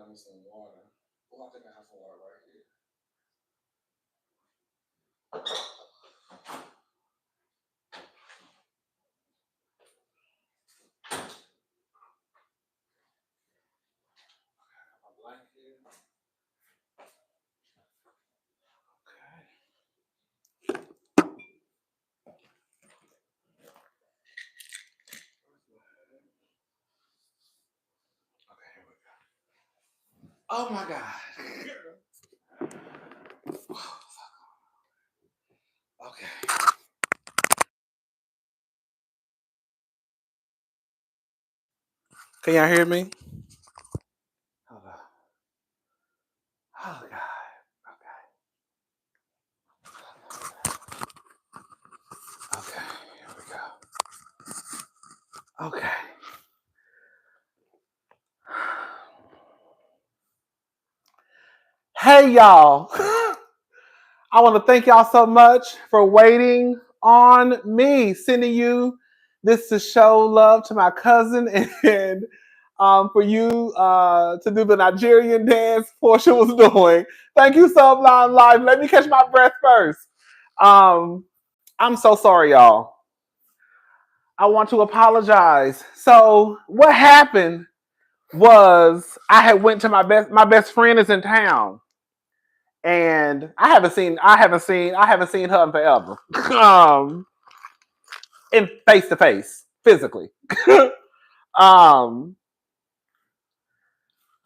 I need some water. Well, I think I have some water right here. My blanket. Okay, here we go. Oh my God. Okay. Can y'all hear me? Hold on. Oh God. Okay. Okay. Here we go. Okay. Hey y'all. I want to thank y'all so much for waiting on me, sending you this to show love to my cousin and for you to do the Nigerian dance Porsha was doing. Thank you, Sublime Live. Let me catch my breath first. I'm so sorry, y'all. I want to apologize. So what happened was I had went to my best friend is in town. And I haven't seen her in forever. In face to face, physically. So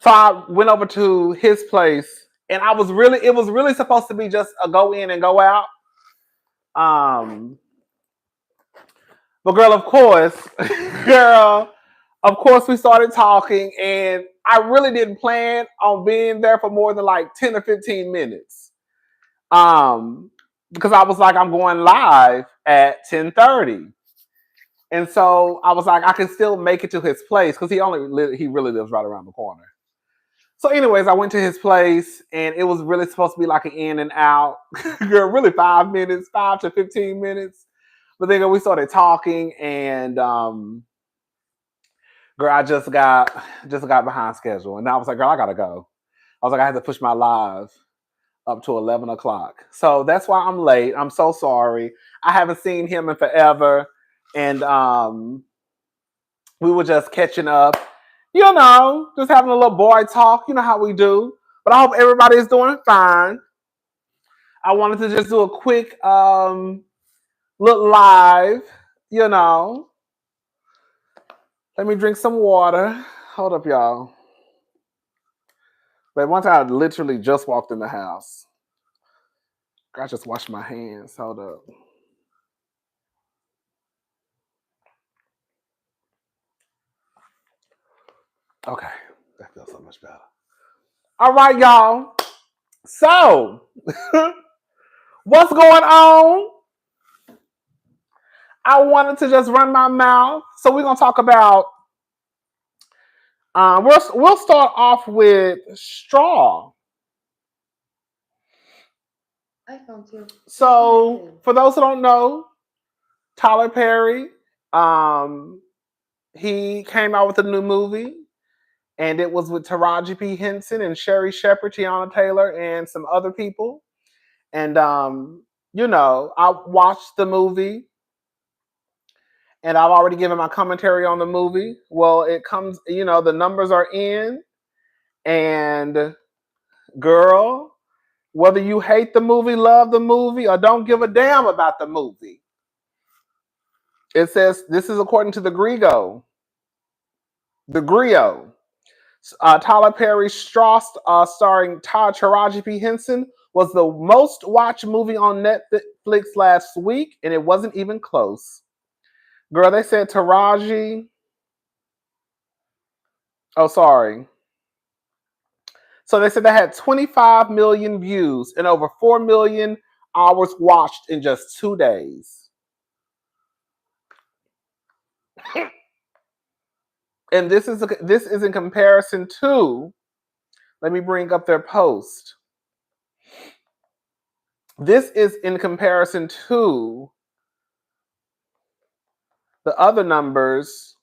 I went over to his place, and it was really supposed to be just a go in and go out. But girl, of course, we started talking, and I really didn't plan on being there for more than like 10 or 15 minutes. Because I was like, I'm going live at 10:30. And so I was like, I can still make it to his place because he really lives right around the corner. So, anyways, I went to his place, and it was really supposed to be like an in and out, girl, really 5 minutes, 5 to 15 minutes. But then we started talking, and girl, I just got behind schedule, and I was like, girl, I gotta go. I was like, I had to push my live up to 11 o'clock. So that's why I'm late. I'm so sorry. I haven't seen him in forever. And we were just catching up, just having a little boy talk. You know how we do. But I hope everybody is doing fine. I wanted to just do a quick look live, Let me drink some water. Hold up, y'all. But one time I literally just walked in the house. I just washed my hands. Hold up. Okay. That feels so much better. All right, y'all. So, what's going on? I wanted to just run my mouth. So we're gonna talk about. We'll start off with Straw. I found you. So for those who don't know, Tyler Perry, he came out with a new movie, and it was with Taraji P. Henson and Sherry Shepherd, Tiana Taylor, and some other people. And I watched the movie, and I've already given my commentary on the movie. Well, it comes, the numbers are in, and girl, whether you hate the movie, love the movie, or don't give a damn about the movie, it says this is according to the Griot. Tyler Perry's Straw, starring Taraji P. Henson, was the most watched movie on Netflix last week, and it wasn't even close. Girl, they said Taraji. Oh, sorry. So they said they had 25 million views and over 4 million hours watched in just 2 days. And this is in comparison to, let me bring up their post. This is in comparison to the other numbers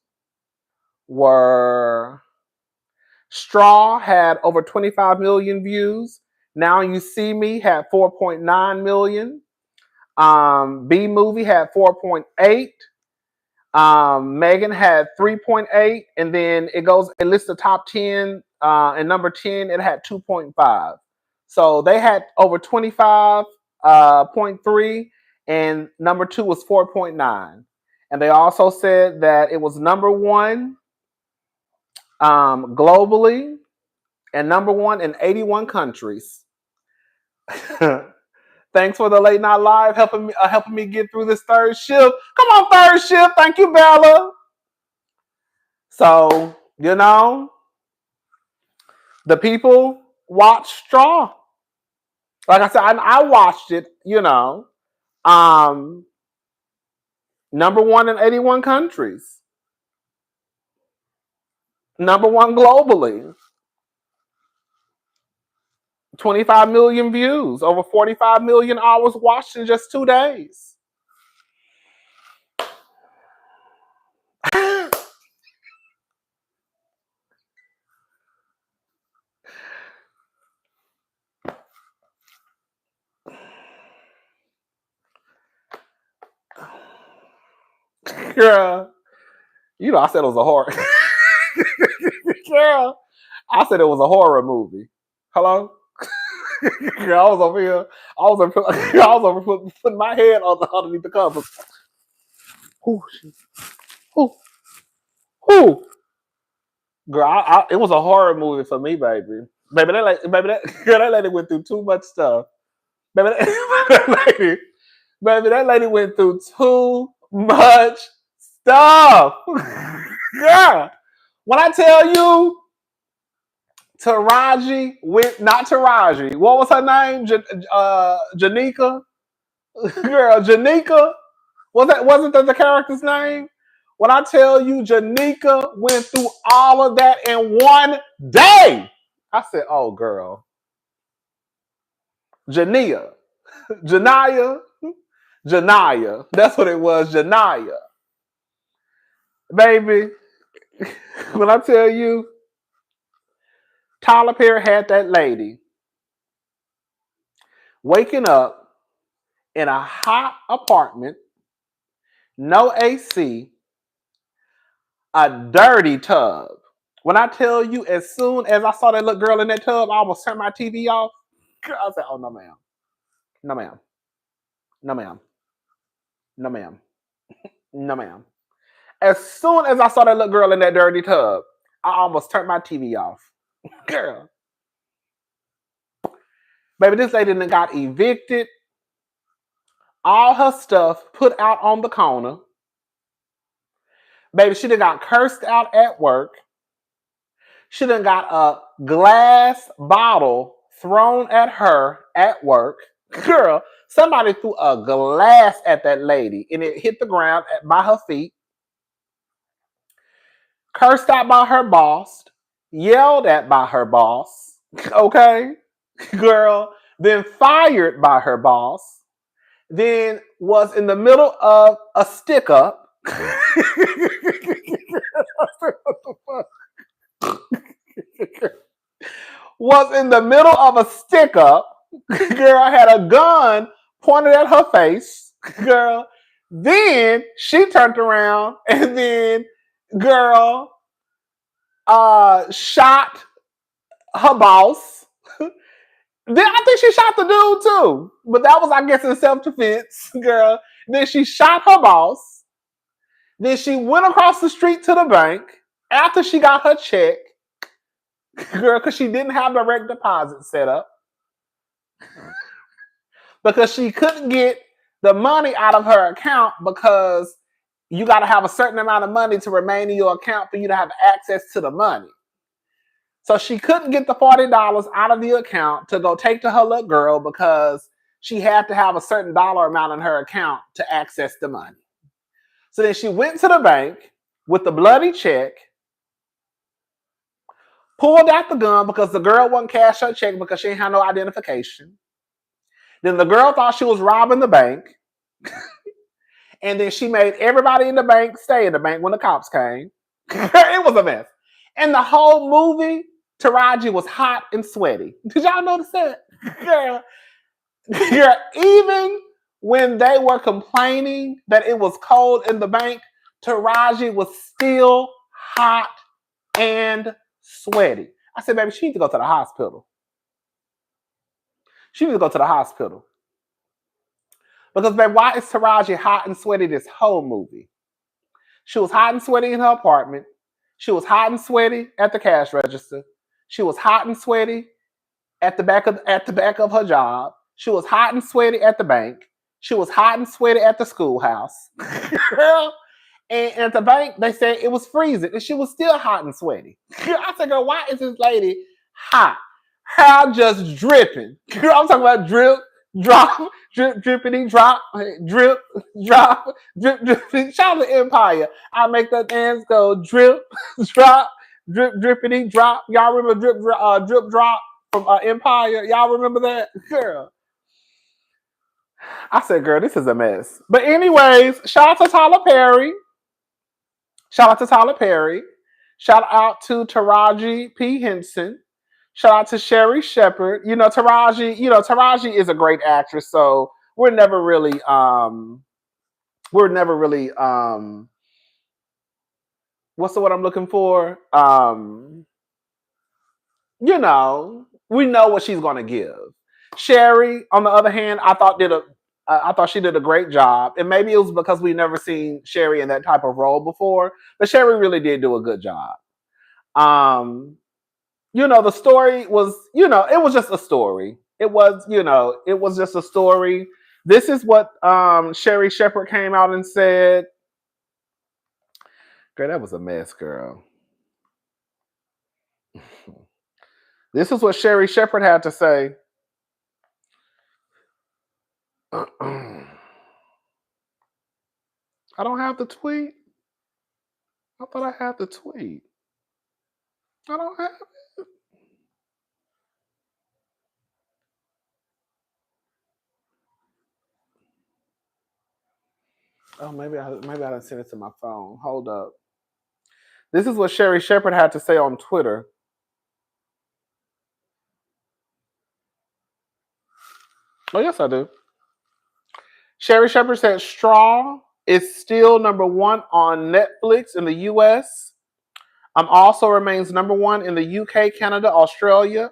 were Straw had over 25 million views. Now You See Me had 4.9 million. B Movie had 4.8. Megan had 3.8, and then it lists the top 10, and number 10, it had 2.5. So they had over 25.3, and number 2 was 4.9. And they also said that it was number 1 globally and number 1 in 81 countries. Thanks for the late night live helping me get through this third shift. Come on, third shift. Thank you, Bella. So, the people watch Straw. Like I said, I watched it, number 1 in 81 countries. Number 1 globally. 25 million views, over 45 million hours watched in just 2 days. Girl, I said it was a horror. Girl, I said it was a horror movie. Hello? Girl, I was over here. I was over putting my head underneath the covers. Ooh, ooh, ooh. Girl, it was a horror movie for me, baby. That lady went through too much stuff. Baby, that lady went through too much stuff. Girl, when I tell you, not Taraji. What was her name? Janika. Girl, Janika. Wasn't that the character's name? When I tell you Janika went through all of that in 1 day, I said, "Oh, girl, Janaya. That's what it was, Janaya, baby." When I tell you, Tyler Perry had that lady waking up in a hot apartment, no AC, a dirty tub. When I tell you, as soon as I saw that little girl in that tub, I almost turned my TV off. I said, "Oh, no, ma'am. No, ma'am. No, ma'am. No, ma'am. No, ma'am." As soon as I saw that little girl in that dirty tub, I almost turned my TV off. Girl. Baby, this lady done got evicted. All her stuff put out on the corner. Baby, she done got cursed out at work. She done got a glass bottle thrown at her at work. Girl, somebody threw a glass at that lady and it hit the ground by her feet. Cursed out by her boss. Yelled at by her boss. Okay? Girl. Then fired by her boss. Then was in the middle of a stick up. Was in the middle of a stick up. Girl had a gun pointed at her face. Girl. Then she turned around and then, girl, shot her boss. Then I think she shot the dude too. But that was, I guess, in self-defense, girl. Then she shot her boss. Then she went across the street to the bank after she got her check. Girl, because she didn't have direct deposit set up. Because she couldn't get the money out of her account because you got to have a certain amount of money to remain in your account for you to have access to the money. So she couldn't get the $40 out of the account to go take to her little girl because she had to have a certain dollar amount in her account to access the money. So then she went to the bank with the bloody check, pulled out the gun because the girl wouldn't cash her check because she didn't have no identification. Then the girl thought she was robbing the bank. And then she made everybody in the bank stay in the bank when the cops came. It was a mess. And the whole movie, Taraji was hot and sweaty. Did y'all notice that? Girl, even when they were complaining that it was cold in the bank, Taraji was still hot and sweaty. I said, baby, she needs to go to the hospital. She needs to go to the hospital. Because, baby, why is Taraji hot and sweaty this whole movie? She was hot and sweaty in her apartment. She was hot and sweaty at the cash register. She was hot and sweaty at the back of her job. She was hot and sweaty at the bank. She was hot and sweaty at the schoolhouse. Girl. And at the bank, they said it was freezing. And she was still hot and sweaty. I said, girl, why is this lady hot? Hair just dripping. Girl, I'm talking about drip, drop, drip, drippity, drop, drip, drop, drip, drippity. Shout out to Empire. I make the dance go drip, drop, drip, drippity, drop. Y'all remember drip, drop from Empire? Y'all remember that? Girl. I said, girl, this is a mess. But anyways, shout out to Tyler Perry. Shout out to Tyler Perry. Shout out to Taraji P. Henson. Shout out to Sherry Shepherd. Taraji is a great actress, so we're never really what's the word I'm looking for? We know what she's gonna give. Sherry, on the other hand, I thought she did a great job. And maybe it was because we've never seen Sherry in that type of role before, but Sherry really did do a good job. The story was, it was just a story. It was just a story. This is what Sherry Shepherd came out and said. Girl, that was a mess, girl. This is what Sherry Shepherd had to say. I don't have the tweet. I thought I had the tweet. I don't have it. Oh, maybe I didn't send it to my phone. Hold up. This is what Sherry Shepherd had to say on Twitter. Oh, yes, I do. Sherry Shepherd said Straw is still number 1 on Netflix in the US. Also remains number 1 in the UK, Canada, Australia,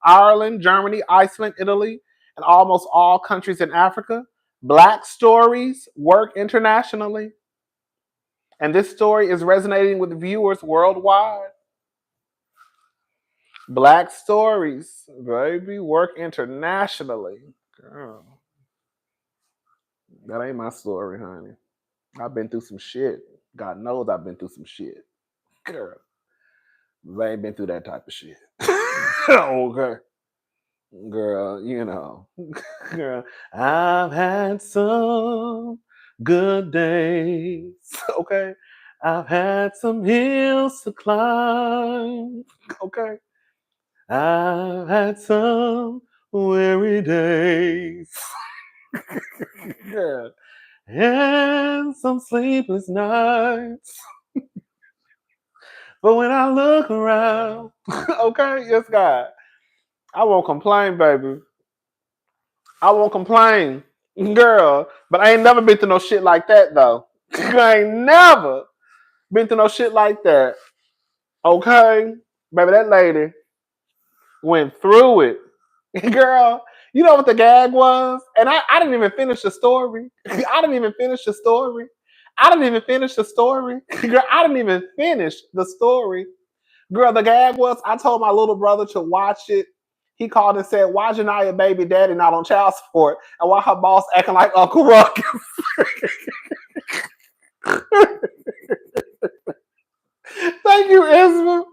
Ireland, Germany, Iceland, Italy, and almost all countries in Africa. Black stories work internationally. And this story is resonating with viewers worldwide. Black stories, baby, work internationally. Girl. That ain't my story, honey. I've been through some shit. God knows I've been through some shit. Girl. I ain't been through that type of shit. Okay. Girl, you know. Girl, I've had some good days. Okay. I've had some hills to climb. Okay. I've had some weary days. Yeah. And some sleepless nights. But when I look around, okay, yes, God, I won't complain, baby. I won't complain, girl. But I ain't never been through no shit like that, though. I ain't never been through no shit like that. Okay, baby, that lady went through it, girl. You know what the gag was? And I didn't even finish the story. I didn't even finish the story. I didn't even finish the story. Girl, I didn't even finish the story. Girl, the gag was I told my little brother to watch it. He called and said, "Why Janaya baby daddy not on child support? And why her boss acting like Uncle Ruckus?" Thank you, Isma.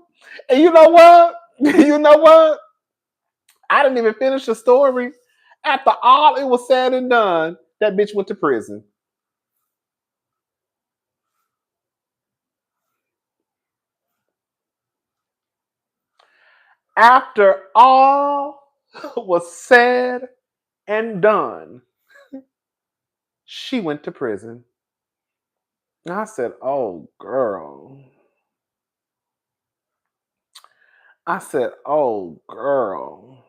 And you know what? You know what? I didn't even finish the story. After all it was said and done, that bitch went to prison. After all was said and done, she went to prison. And I said, "Oh, girl." I said, "Oh, girl."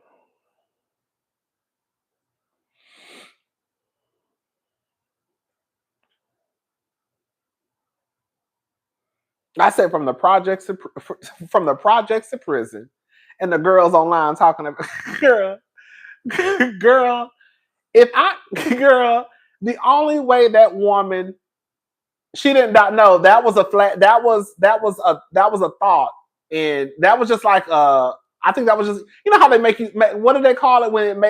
I said, from the projects to prison, and the girls online talking about girl, girl. If I girl, the only way that woman she did not know that was a flat that was a thought, and that was just like I think that was just you know how they make you what do they call it when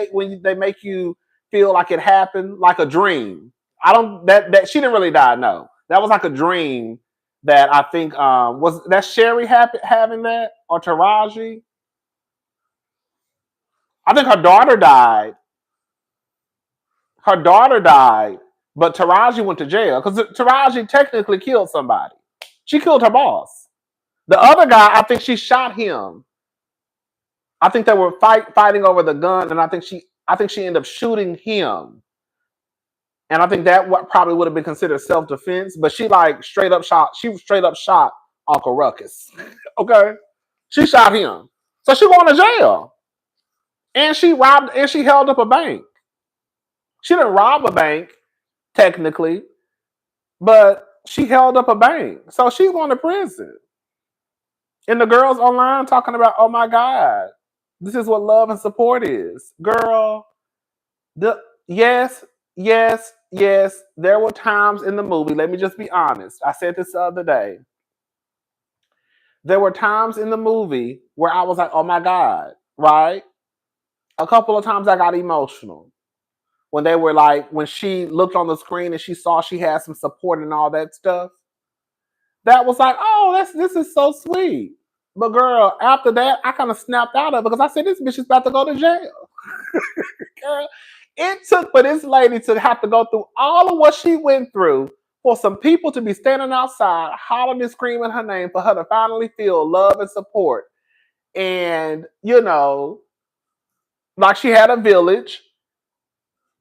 they make you feel like it happened like a dream. I don't that she didn't really die. No, that was like a dream that I think was that Sherry having that or Taraji. I think her daughter died. Her daughter died, but Taraji went to jail because Taraji technically killed somebody. She killed her boss. The other guy, I think she shot him. I think they were fighting over the gun, and I think she ended up shooting him. And I think that what probably would have been considered self defense, but she like straight up shot. She straight up shot Uncle Ruckus. Okay, she shot him, so she going to jail, and she robbed and she held up a bank. She didn't rob a bank technically, but she held up a bank, so she's going to prison. And the girls online talking about, oh my God, this is what love and support is. Girl, the yes, yes, yes. There were times in the movie, let me just be honest. I said this the other day. There were times in the movie where I was like, oh my God, right? A couple of times I got emotional. When they were like, when she looked on the screen and she saw she had some support and all that stuff. That was like, oh, this is so sweet. But girl, after that, I kind of snapped out of it because I said this bitch is about to go to jail. Girl, it took for this lady to have to go through all of what she went through for some people to be standing outside, hollering and screaming her name for her to finally feel love and support. And, you know, like she had a village,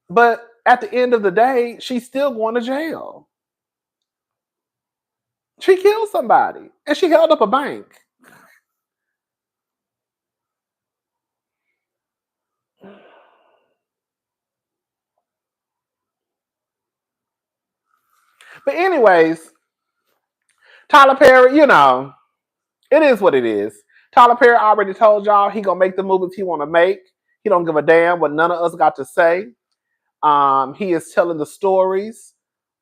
but at the end of the day, she's still going to jail. She killed somebody and she held up a bank. But anyways, Tyler Perry, you know, it is what it is. Tyler Perry already told y'all he gonna make the movies he want to make. He don't give a damn what none of us got to say. He is telling the stories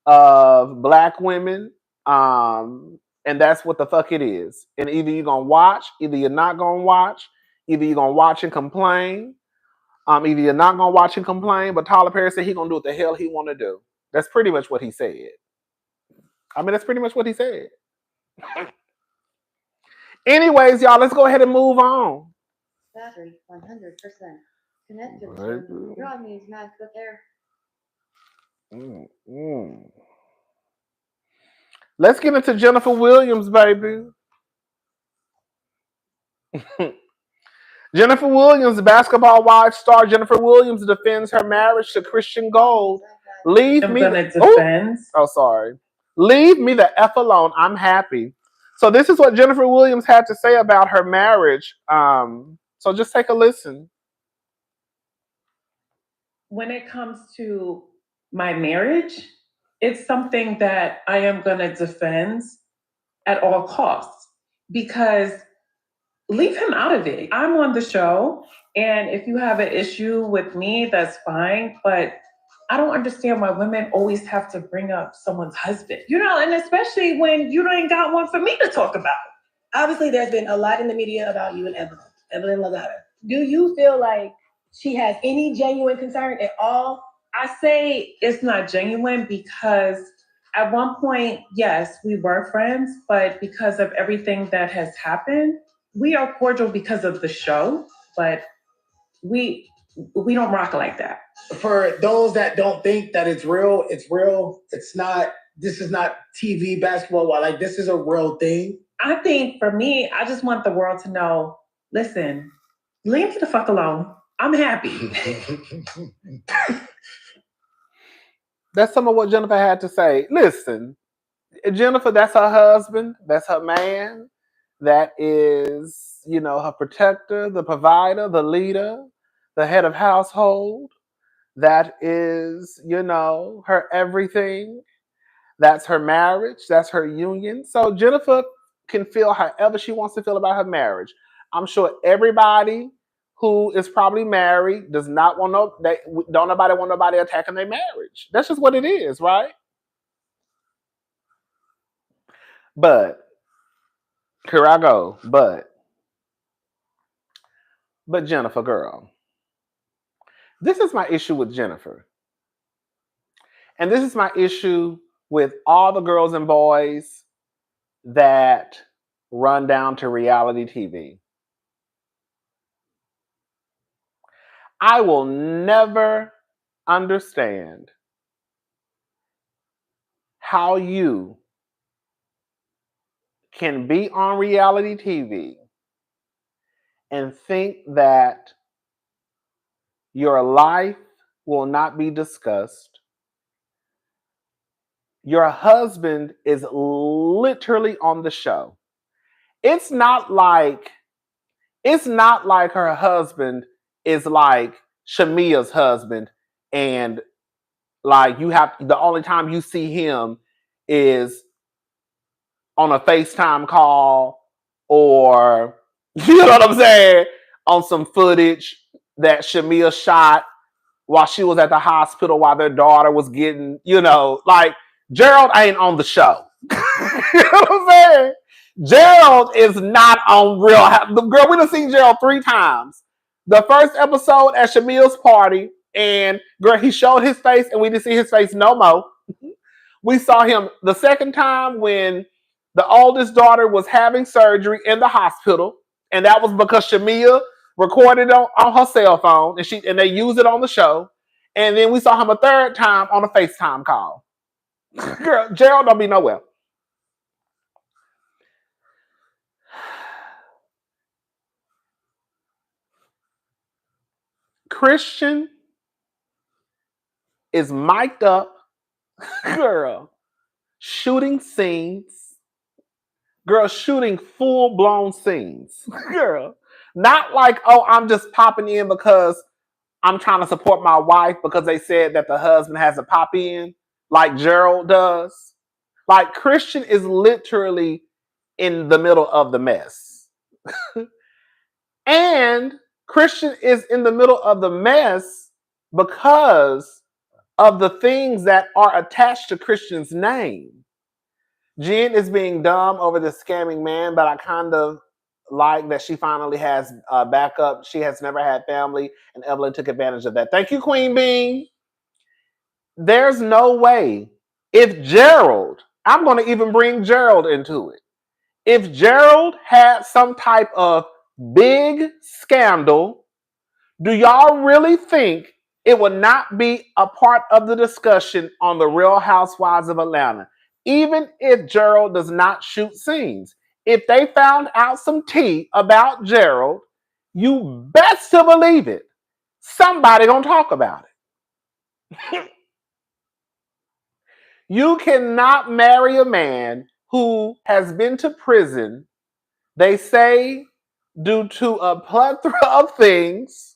of black women, and that's what the fuck it is. And either you're gonna watch, either you're not gonna watch, either you're gonna watch and complain, either you're not gonna watch and complain. But Tyler Perry said he gonna do what the hell he want to do. That's pretty much what he said. I mean, that's pretty much what he said. Anyways, y'all, let's go ahead and move on. Battery 100%. connected to. Baby. Rodney's mad good there. Let's get into Jennifer Williams, baby. Jennifer Williams, basketball wives star Jennifer Williams defends her marriage to Christian Gold. Leave I'm me. gonna defend. Sorry. Leave me the F alone. I'm happy. So this is what Jennifer Williams had to say about her marriage. So just take a listen. When it comes to my marriage, it's something that I am gonna defend at all costs because leave him out of it. I'm on the show, and if you have an issue with me, that's fine. But I don't understand why women always have to bring up someone's husband, and especially when you ain't got one for me to talk about. Obviously, there's been a lot in the media about you and Evelyn Lozada. Do you feel like she has any genuine concern at all? I say it's not genuine because at one point, yes, we were friends, but because of everything that has happened, we are cordial because of the show, but we don't rock like that. For those that don't think that it's real, it's real. It's not. This is not TV basketball. Like, this is a real thing. I think for me, I just want the world to know, listen, leave me the fuck alone. I'm happy. That's some of what Jennifer had to say. Listen, Jennifer, that's her husband. That's her man. That is, her protector, the provider, the leader, the head of household. That is, her everything. That's her marriage. That's her union. So Jennifer can feel however she wants to feel about her marriage. I'm sure everybody who is probably married does not want don't nobody want nobody attacking their marriage. That's just what it is, right? But here I go. But Jennifer, girl, this is my issue with Jennifer. And this is my issue with all the girls and boys that run down to reality TV. I will never understand how you can be on reality TV and think that your life will not be discussed. Your husband is literally on the show. It's not like her husband is like Shamia's husband, and like the only time you see him is on a FaceTime call, or you know what I'm saying, on some footage that Shamia shot while she was at the hospital while their daughter was getting, like Gerald ain't on the show. You know what I'm saying? Gerald is not on Real. The girl, we done seen Gerald 3 times. The first episode at Shamia's party, and girl, he showed his face, and we didn't see his face no more. We saw him the second time when the oldest daughter was having surgery in the hospital, and that was because Shamia recorded on her cell phone, and they used it on the show. And then we saw him a third time on a FaceTime call. Girl, Gerald don't be nowhere. Christian is mic'd up, girl, shooting scenes. Girl, shooting full-blown scenes. Girl, not like, oh, I'm just popping in because I'm trying to support my wife because they said that the husband has to pop in like Gerald does. Like, Christian is literally in the middle of the mess. And Christian is in the middle of the mess because of the things that are attached to Christian's name. Jen is being dumb over the scamming man, but I kind of like that she finally has backup. She has never had family, and Evelyn took advantage of that. Thank you, Queen Bean. There's no way. If Gerald, I'm going to even bring Gerald into it. If Gerald had some type of big scandal, Do y'all really think it would not be a part of the discussion on The Real Housewives of Atlanta? Even if Gerald does not shoot scenes. If they found out some tea about Gerald, you best to believe it. Somebody gonna talk about it. You cannot marry a man who has been to prison, they say, due to a plethora of things,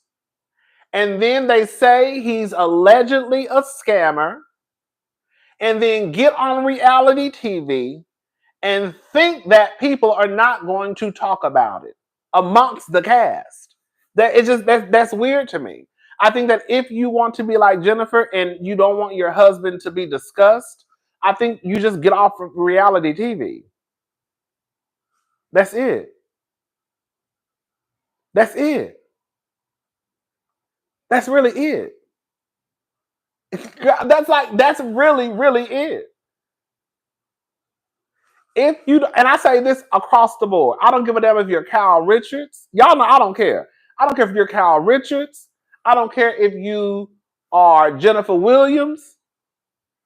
and then they say he's allegedly a scammer, and then get on reality TV and think that people are not going to talk about it amongst the cast. That's weird to me. I think that if you want to be like Jennifer and you don't want your husband to be discussed, I think you just get off of reality TV. That's it. That's it. That's really it. That's really it. If you, and I say this across the board, I don't give a damn if you're Kyle Richards. Y'all know I don't care. I don't care if you're Kyle Richards. I don't care if you are Jennifer Williams.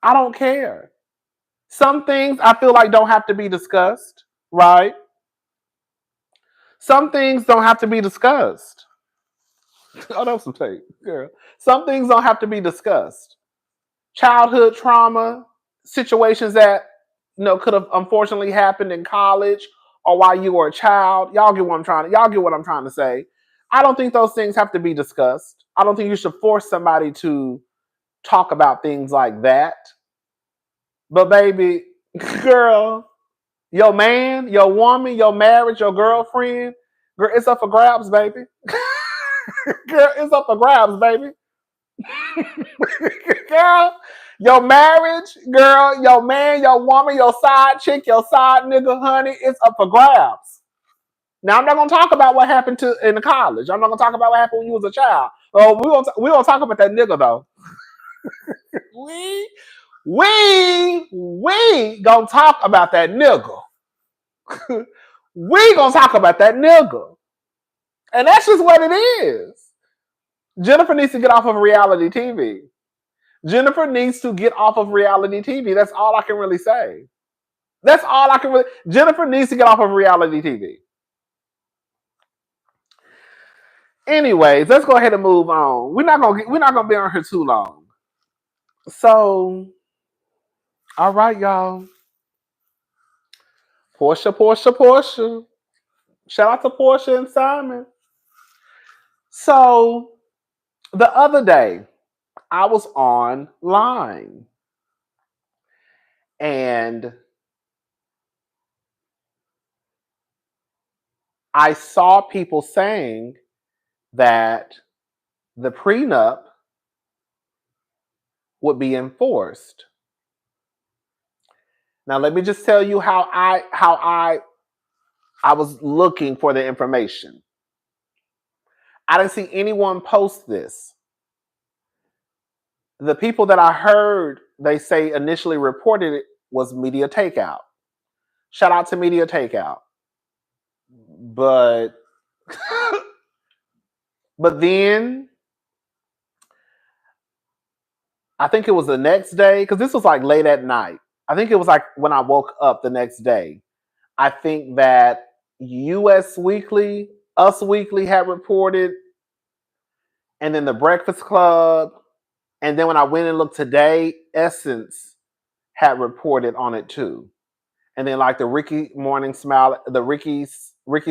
I don't care. Some things I feel like don't have to be discussed, right? Some things don't have to be discussed. Oh, that was some tape, girl. Some things don't have to be discussed. Childhood trauma, situations that could have unfortunately happened in college or while you were a child. Y'all get what I'm trying to say. I don't think those things have to be discussed. I don't think you should force somebody to talk about things like that. But baby, girl, your man, your woman, your marriage, your girlfriend, girl, it's up for grabs, baby. Girl, it's up for grabs, baby. Girl, your marriage, girl, your man, your woman, your side chick, your side nigga, honey, it's up for grabs. Now, I'm not going to talk about what happened in the college. I'm not going to talk about what happened when you was a child. Oh, we gonna talk about that nigga, though. we gonna talk about that nigga. We gonna talk about that nigga. And that's just what it is. Jennifer needs to get off of reality TV. Jennifer needs to get off of reality TV. That's all I can really say. Jennifer needs to get off of reality TV. Anyways, let's go ahead and move on. We're not gonna be on here too long. So, all right, y'all. Porsha. Shout out to Porsha and Simon. So, the other day, I was online and I saw people saying that the prenup would be enforced. Now, let me just tell you how I was looking for the information. I didn't see anyone post this. The people that I heard, they say initially reported it was Media Takeout. Shout out to Media Takeout. But then I think it was the next day, because this was like late at night. I think it was like when I woke up the next day. I think that Us Weekly had reported, and then the Breakfast Club, and then when I went and looked today, Essence had reported on it too. And then like the Ricky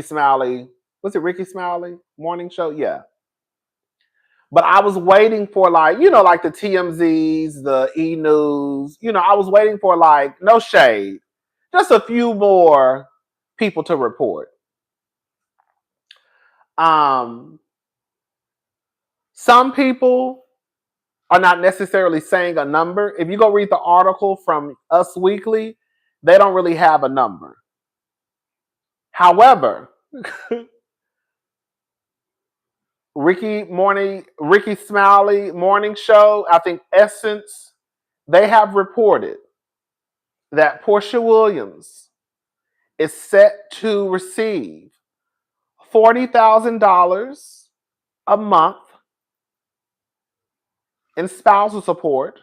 Smiley, was it Ricky Smiley morning show? Yeah. But I was waiting for like the TMZs, the E! News, I was waiting for like, no shade, just a few more people to report. Some people are not necessarily saying a number. If you go read the article from Us Weekly, they don't really have a number. However, Ricky Smiley morning show, I think Essence, they have reported that Porsha Williams is set to receive $40,000 a month in spousal support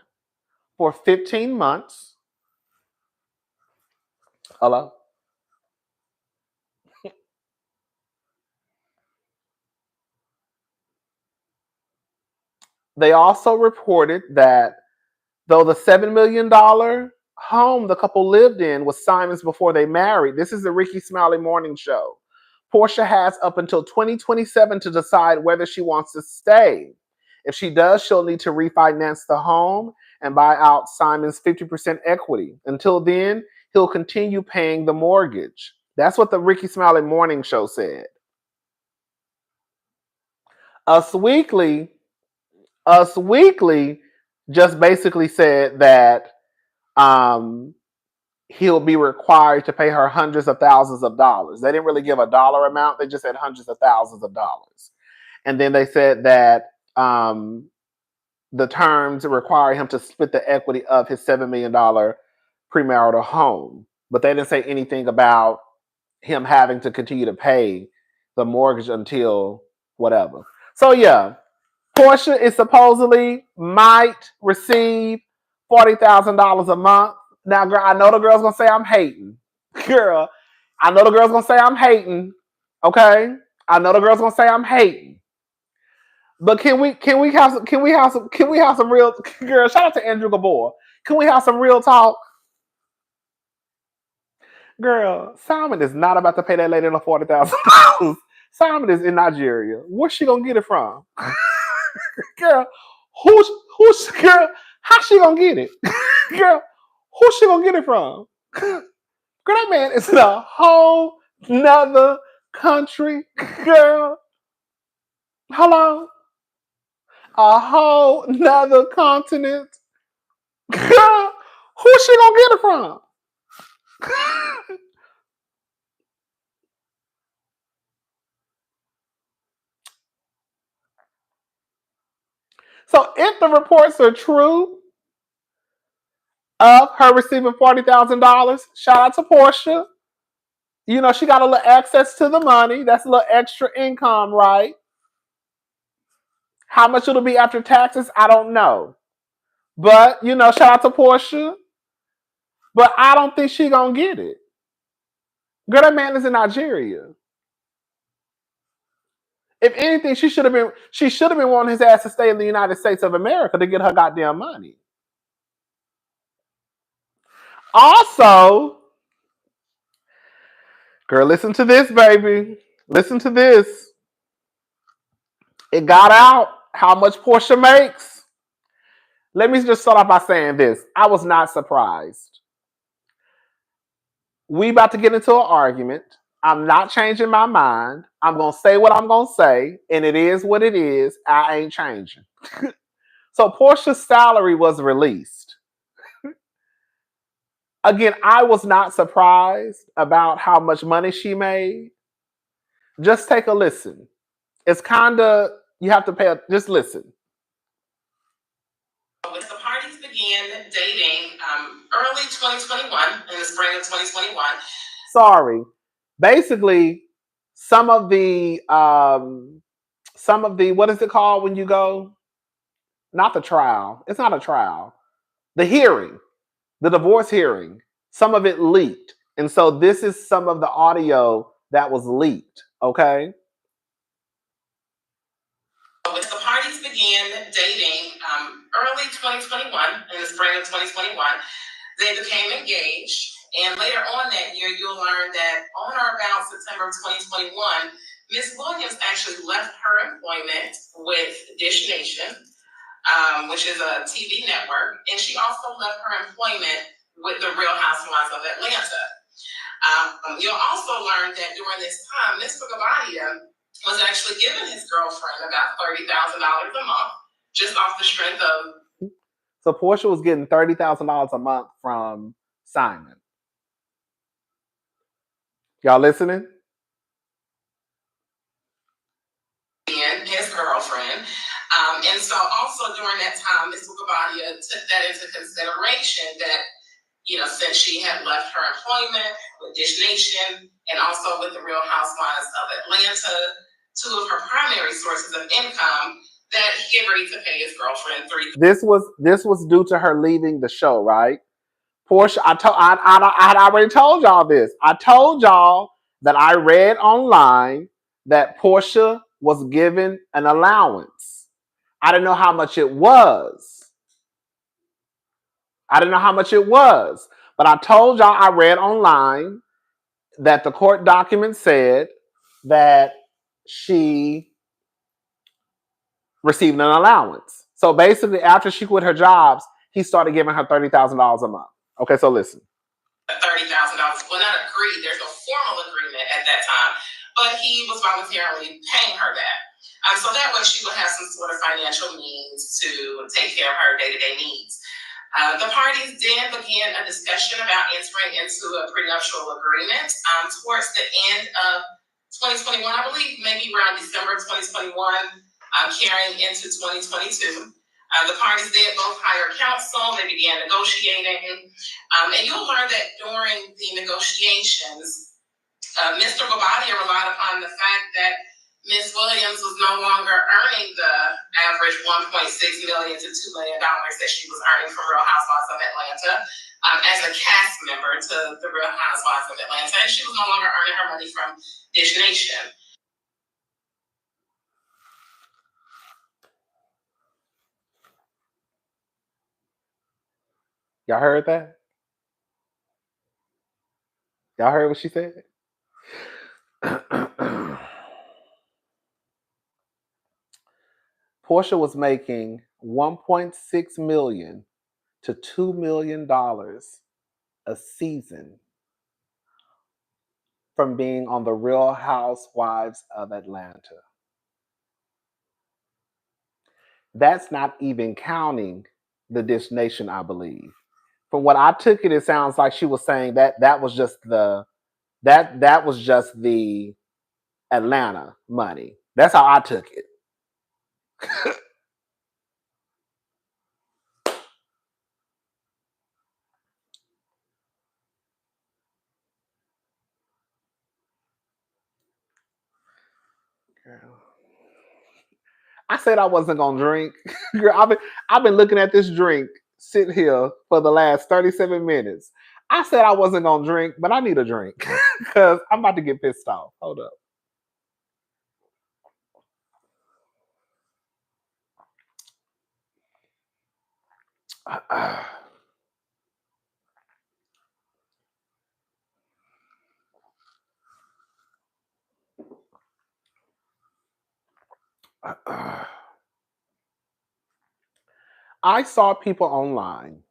for 15 months. Hello? They also reported that though the $7 million home the couple lived in was Simon's before they married, this is the Ricky Smiley Morning Show. Porsha has up until 2027 to decide whether she wants to stay. If she does, she'll need to refinance the home and buy out Simon's 50% equity. Until then, he'll continue paying the mortgage. That's what the Ricky Smiley Morning Show said. Us Weekly just basically said that he'll be required to pay her hundreds of thousands of dollars. They didn't really give a dollar amount. They just said hundreds of thousands of dollars. And then they said that the terms require him to split the equity of his $7 million premarital home. But they didn't say anything about him having to continue to pay the mortgage until whatever. So yeah, Porsha is supposedly might receive $40,000 a month. Now, girl, I know the girl's gonna say I'm hating. Girl, I know the girl's gonna say I'm hating. Okay, I know the girl's gonna say I'm hating. But can we have some real, girl? Shout out to Andrew Gabor. Can we have some real talk? Girl, Simon is not about to pay that lady the $40,000. Simon is in Nigeria. Where's she gonna get it from? Girl, who's girl? How she gonna get it? Girl, who's she gonna get it from? Girl, that man is in a whole nother country. Girl, hello, a whole nother continent. Girl, who's she gonna get it from? So if the reports are true of her receiving $40,000, shout out to Porsha. You know, she got a little access to the money. That's a little extra income, right? How much it'll be after taxes, I don't know. But, you know, shout out to Porsha. But I don't think she gonna get it. Girl, that man is in Nigeria. If anything, she should have been wanting his ass to stay in the United States of America to get her goddamn money. Also, girl, listen to this, baby. Listen to this. It got out how much Porsha makes. Let me just start off by saying this. I was not surprised. We about to get into an argument. I'm not changing my mind. I'm going to say what I'm going to say, and it is what it is. I ain't changing. So Porsha's salary was released. Again, I was not surprised about how much money she made. Just take a listen. It's kind of, you have to just listen. The parties began dating early 2021, in the spring of 2021. Sorry. Basically, some of the, what is it called when you go? Not the trial. It's not a trial. The hearing, the divorce hearing, some of it leaked. And so this is some of the audio that was leaked, okay? The parties began dating early 2021, in the spring of 2021. They became engaged. And later on that year, you'll learn that on or about September of 2021, Ms. Williams actually left her employment with Dish Nation, which is a TV network, and she also left her employment with the Real Housewives of Atlanta. You'll also learn that during this time, Mr. Guobadia was actually giving his girlfriend about $30,000 a month, just off the strength of. So Porsha was getting $30,000 a month from Simon. Y'all listening? And his girlfriend. And so also during that time, Mr. Guobadia took that into consideration that, you know, since she had left her employment with Dish Nation and also with the Real Housewives of Atlanta, two of her primary sources of income, that he agreed to pay his girlfriend This was due to her leaving the show, right? Porsha, I had already told y'all this. I told y'all that I read online that Porsha was given an allowance. I didn't know how much it was. But I told y'all I read online that the court document said that she received an allowance. So basically, after she quit her jobs, he started giving her $30,000 a month. Okay, so listen. $30,000. Well, not agreed. There's no formal agreement at that time, but he was voluntarily paying her that. So that way she would have some sort of financial means to take care of her day-to-day needs. The parties then began a discussion about entering into a prenuptial agreement towards the end of 2021, I believe, maybe around December 2021, carrying into 2022. The parties did both hire counsel. They began negotiating. And you'll learn that during the negotiations, Mr. Guobadia relied upon the fact that Ms. Williams was no longer earning the average $1.6 million to $2 million that she was earning from Real Housewives of Atlanta as a cast member to the Real Housewives of Atlanta. And she was no longer earning her money from Dish Nation. Y'all heard that? Y'all heard what she said? Porsha was making $1.6 million to $2 million a season from being on the Real Housewives of Atlanta. That's not even counting the Dish Nation, I believe. From what I took it sounds like she was saying that was just the Atlanta money. That's how I took it. I said I wasn't gonna drink. Girl, I've been looking at this drink sitting here for the last 37 minutes. I said I wasn't gonna drink, but I need a drink because I'm about to get pissed off. Hold up. I saw people online,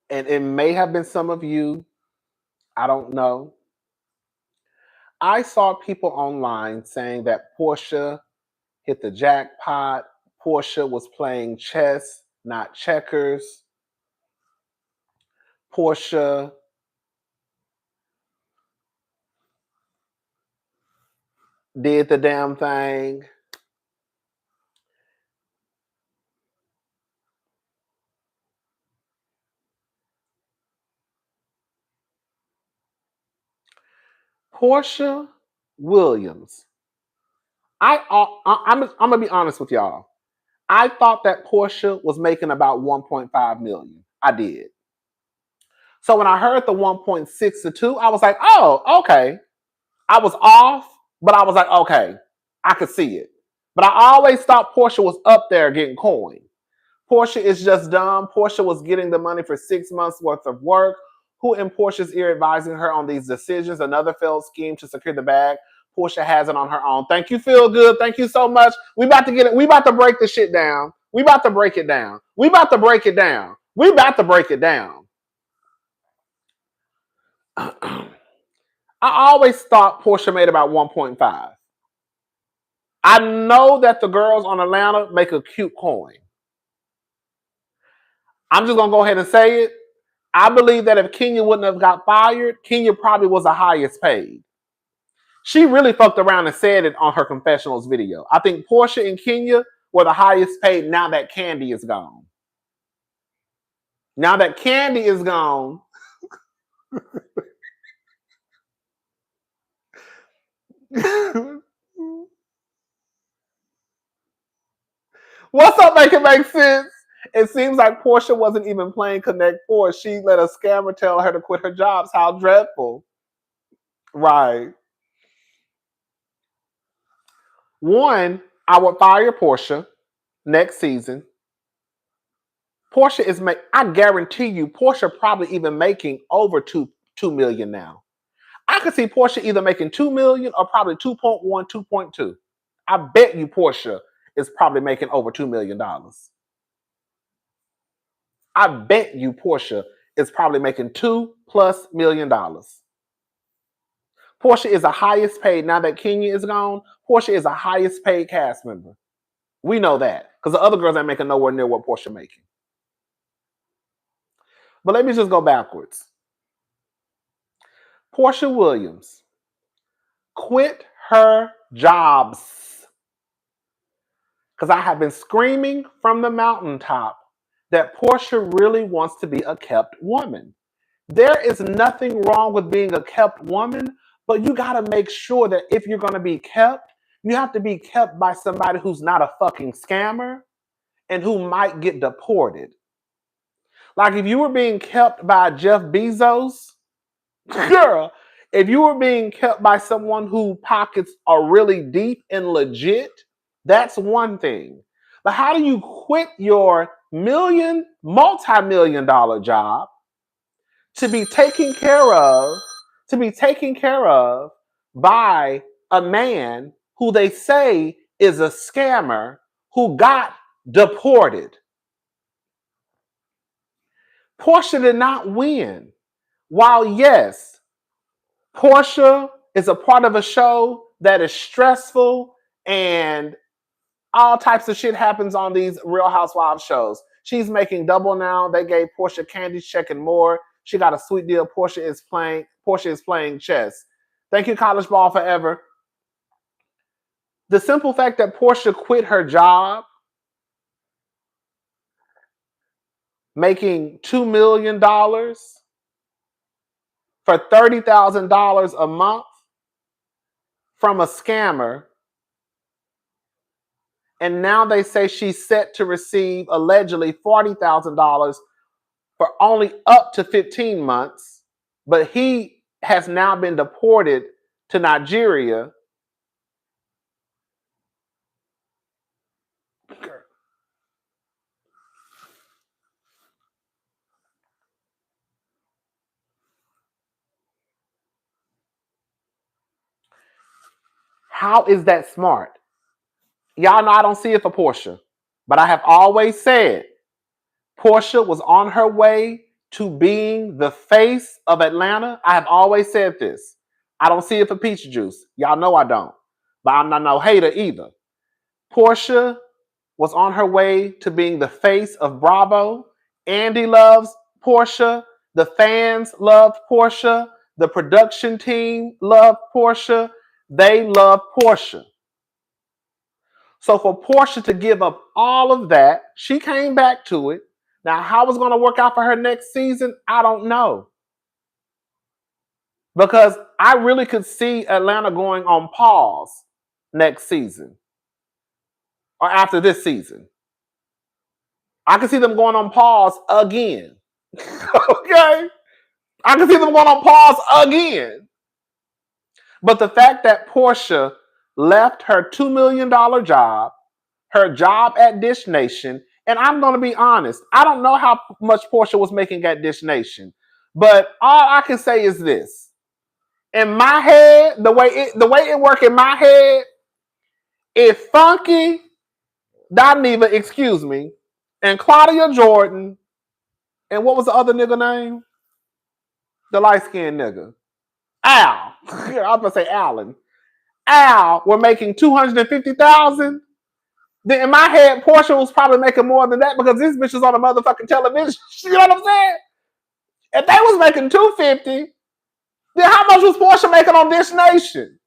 and it may have been some of you. I don't know. I saw people online saying that Porsha hit the jackpot. Porsha was playing chess, not checkers. Porsha did the damn thing. Porsha Williams. I'm gonna be honest with y'all. I thought that Porsha was making about 1.5 million. I did. So when I heard the 1.6 to 2, I was like, oh, okay. I was off, but I was like, okay, I could see it. But I always thought Porsha was up there getting coin. Porsha is just dumb. Porsha was getting the money for 6 months worth of work. Who in Porsha's ear advising her on these decisions? Another failed scheme to secure the bag. Porsha has it on her own. Thank you, Feel Good. Thank you so much. We about to get it. We about to break the shit down. We about to break it down. We about to break it down. We about to break it down. I always thought Porsha made about 1.5. I know that the girls on Atlanta make a cute coin. I'm just gonna go ahead and say it. I believe that if Kenya wouldn't have got fired, Kenya probably was the highest paid. She really fucked around and said it on her confessionals video. I think Porsha and Kenya were the highest paid now that Candy is gone. Now that Candy is gone, What's up, make it make sense? It seems like Porsha wasn't even playing Connect Four. She let a scammer tell her to quit her jobs. How dreadful. Right. One, I would fire Porsha next season. Porsha is I guarantee you, Porsha probably even making over $2 million now. I could see Porsha either making $2 million or probably 2.1, 2.2. I bet you Porsha is probably making over $2 million. I bet you Porsha is probably making $2+ million. Porsha is the highest paid, now that Kenya is gone, Porsha is the highest paid cast member. We know that because the other girls ain't making nowhere near what Porsha making. But let me just go backwards. Porsha Williams quit her jobs because I have been screaming from the mountaintop that Porsha really wants to be a kept woman. There is nothing wrong with being a kept woman, but you got to make sure that if you're going to be kept, you have to be kept by somebody who's not a fucking scammer and who might get deported. Like if you were being kept by Jeff Bezos, girl, if you were being kept by someone whose pockets are really deep and legit, that's one thing. But how do you quit your multi-million dollar job to be taken care of by a man who they say is a scammer who got deported? Porsha did not win. While yes, Porsha is a part of a show that is stressful and all types of shit happens on these Real Housewives shows. She's making double now. They gave Porsha Candy's check and more. She got a sweet deal. Porsha is playing chess. Thank you, College Ball Forever. The simple fact that Porsha quit her job making $2 million for $30,000 a month from a scammer, and now they say she's set to receive allegedly $40,000 for only up to 15 months, but he has now been deported to Nigeria. How is that smart? Y'all know I don't see it for Porsha, but I have always said Porsha was on her way to being the face of Atlanta. I have always said this. I don't see it for Peach Juice. Y'all know I don't, but I'm not no hater either. Porsha was on her way to being the face of Bravo. Andy loves Porsha. The fans love Porsha. The production team love Porsha. They love Porsha. So for Porsha to give up all of that, she came back to it. Now, how it's going to work out for her next season, I don't know. Because I really could see Atlanta going on pause next season or after this season. I can see them going on pause again. Okay? I can see them going on pause again. But the fact that Porsha left her $2 million job, her job at Dish Nation, and I'm going to be honest, I don't know how much Porsha was making at Dish Nation, but all I can say is this. In my head, the way it worked in my head, if Funky, Dineva, excuse me, and Claudia Jordan, and what was the other nigga name? The light-skinned nigga. Al. I was going to say Alan. Al were making $250,000. Then in my head, Porsha was probably making more than that because this bitch is on a motherfucking television. You know what I'm saying? If they was making $250, then how much was Porsha making on Dish Nation?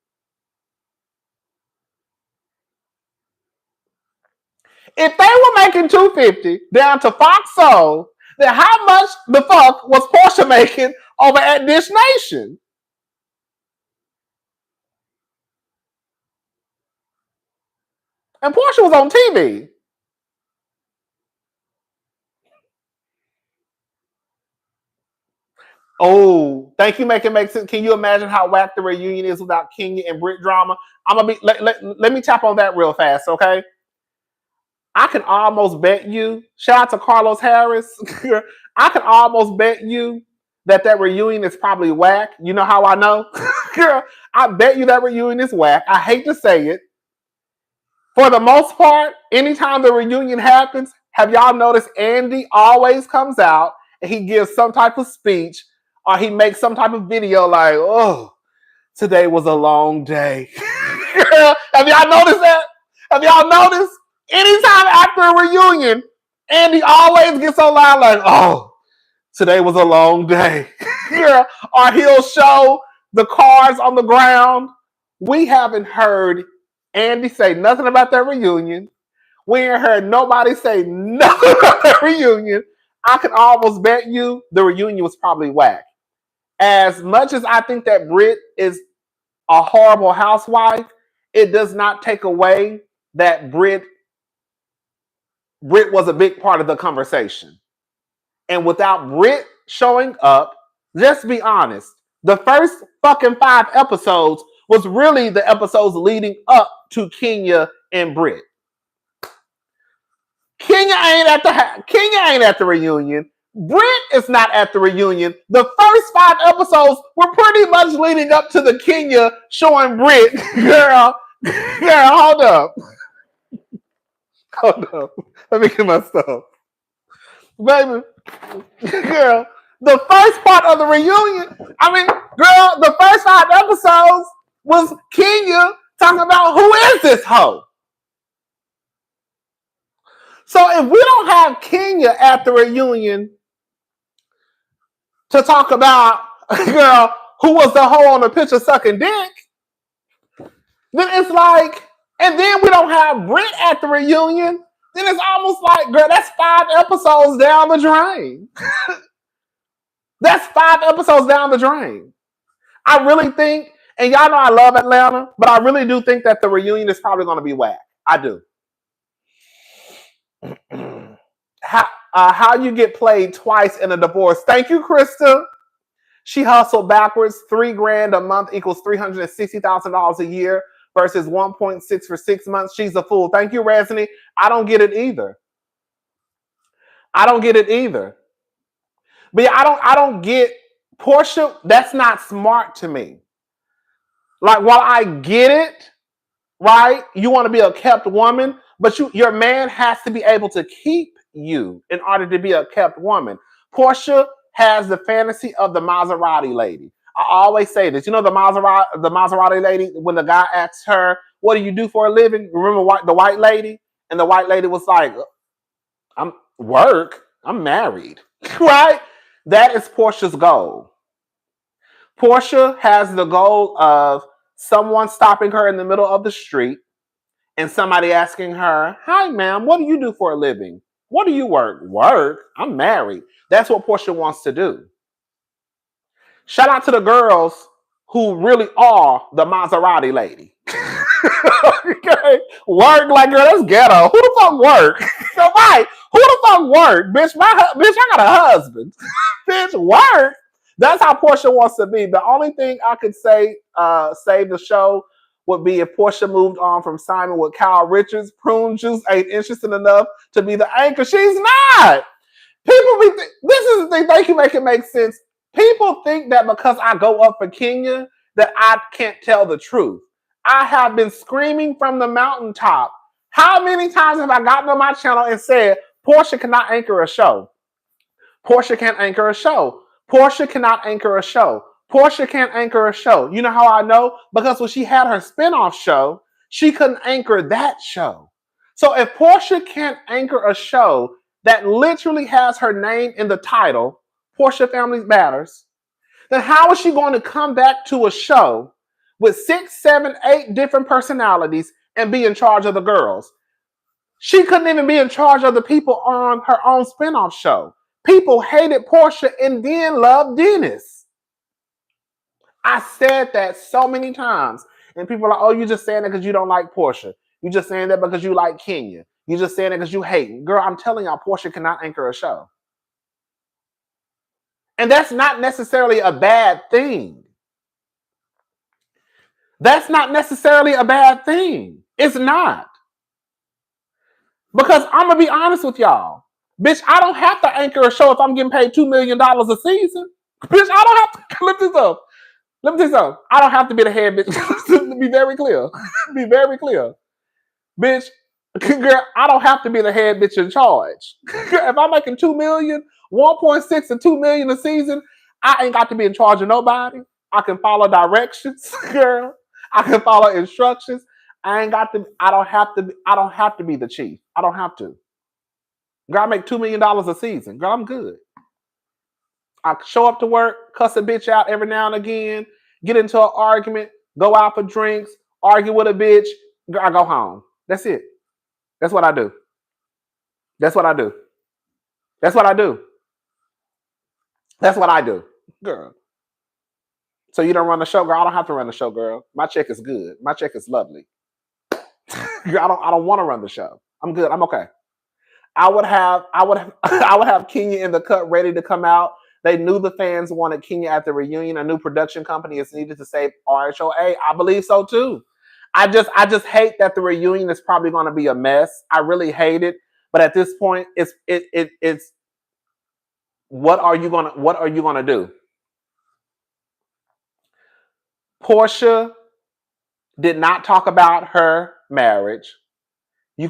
If they were making $250 down to Fox Soul, then how much the fuck was Porsha making over at Dish Nation? And Porsha was on TV. Oh, thank you, make it make sense. Can you imagine how whack the reunion is without Kenya and Brit drama? I'm gonna be let me tap on that real fast, okay? I can almost bet you, shout out to Carlos Harris. I can almost bet you that reunion is probably whack. You know how I know? Girl, I bet you that reunion is whack. I hate to say it. For the most part, anytime the reunion happens, have y'all noticed Andy always comes out and he gives some type of speech or he makes some type of video like, oh, today was a long day. Girl, have y'all noticed that? Have y'all noticed? Anytime after a reunion, Andy always gets so loud like, oh, today was a long day. Girl, or he'll show the cards on the ground. We haven't heard Andy say nothing about that reunion. We ain't heard nobody say nothing about that reunion. I can almost bet you the reunion was probably whack. As much as I think that Brit is a horrible housewife, it does not take away that Brit was a big part of the conversation. And without Brit showing up, let's be honest, the first fucking 5 episodes was really the episodes leading up to Kenya and Brit. Kenya ain't at the reunion. Brit is not at the reunion. The first 5 episodes were pretty much leading up to the Kenya showing Brit. Girl, hold up. Hold up. Let me get my stuff. Baby, girl, the first part of the reunion, the first 5 episodes was Kenya talking about who is this hoe. So if we don't have Kenya at the reunion to talk about, girl, who was the hoe on the picture sucking dick, then it's like, and then we don't have Brit at the reunion, then it's almost like, girl, that's 5 episodes down the drain. That's 5 episodes down the drain. I really think, and y'all know I love Atlanta, but I really do think that the reunion is probably going to be whack. I do. How you get played twice in a divorce. Thank you, Krista. She hustled backwards. $3,000 a month equals $360,000 a year versus 1.6 for 6 months. She's a fool. Thank you, Resney. I don't get it either. But yeah, I don't get Porsha. That's not smart to me. Like, while I get it, right? You want to be a kept woman, but your man has to be able to keep you in order to be a kept woman. Porsha has the fantasy of the Maserati lady. I always say this. You know the Maserati lady, when the guy asks her, what do you do for a living? Remember the white lady? And the white lady was like, I'm married. Right? That is Porsha's goal. Porsha has the goal of someone stopping her in the middle of the street and somebody asking her, hi, ma'am, what do you do for a living? What do you work? Work? I'm married. That's what Porsha wants to do. Shout out to the girls who really are the Maserati lady. Okay? Work like, girl, that's ghetto. Who the fuck work? Right. Who the fuck work? Bitch, I got a husband. Bitch, work. That's how Porsha wants to be. The only thing I could say save the show would be if Porsha moved on from Simon with Kyle Richards. Prune Juice ain't interesting enough to be the anchor. She's not. This is the thing. Thank you, make it make sense. People think that because I go up for Kenya that I can't tell the truth. I have been screaming from the mountaintop. How many times have I gotten on my channel and said, Porsha cannot anchor a show? Porsha can't anchor a show. Porsha cannot anchor a show. Porsha can't anchor a show. You know how I know? Because when she had her spinoff show, she couldn't anchor that show. So if Porsha can't anchor a show that literally has her name in the title, Porsha Family Matters, then how is she going to come back to a show with 6, 7, 8 different personalities and be in charge of the girls? She couldn't even be in charge of the people on her own spinoff show. People hated Porsha and then loved Dennis. I said that so many times. And people are like, oh, you just saying that because you don't like Porsha. You just saying that because you like Kenya. You just saying that because you hate. Girl, I'm telling y'all, Porsha cannot anchor a show. And that's not necessarily a bad thing. That's not necessarily a bad thing. It's not. Because I'm going to be honest with y'all. Bitch, I don't have to anchor a show if I'm getting paid $2 million a season. Bitch, I don't have to. Lift this up. Let me tell you something. I don't have to be the head bitch. Be very clear. Be very clear. Bitch, girl, I don't have to be the head bitch in charge. If I'm making $2 million, 1.6 to 2 million a season, I ain't got to be in charge of nobody. I can follow directions, girl. I can follow instructions. I don't have to be the chief. I don't have to. Girl, I make $2 million a season. Girl, I'm good. I show up to work, cuss a bitch out every now and again, get into an argument, go out for drinks, argue with a bitch. Girl, I go home. That's it. That's what I do. That's what I do. That's what I do. That's what I do. Girl. So you don't run the show, girl? I don't have to run the show, girl. My check is good. My check is lovely. Girl, I don't want to run the show. I'm good. I'm okay. I would have Kenya in the cut ready to come out. They knew the fans wanted Kenya at the reunion. A new production company is needed to save RHOA. I believe so too. I just hate that the reunion is probably going to be a mess. I really hate it. But at this point, it's what are you gonna do? Porsha did not talk about her marriage. We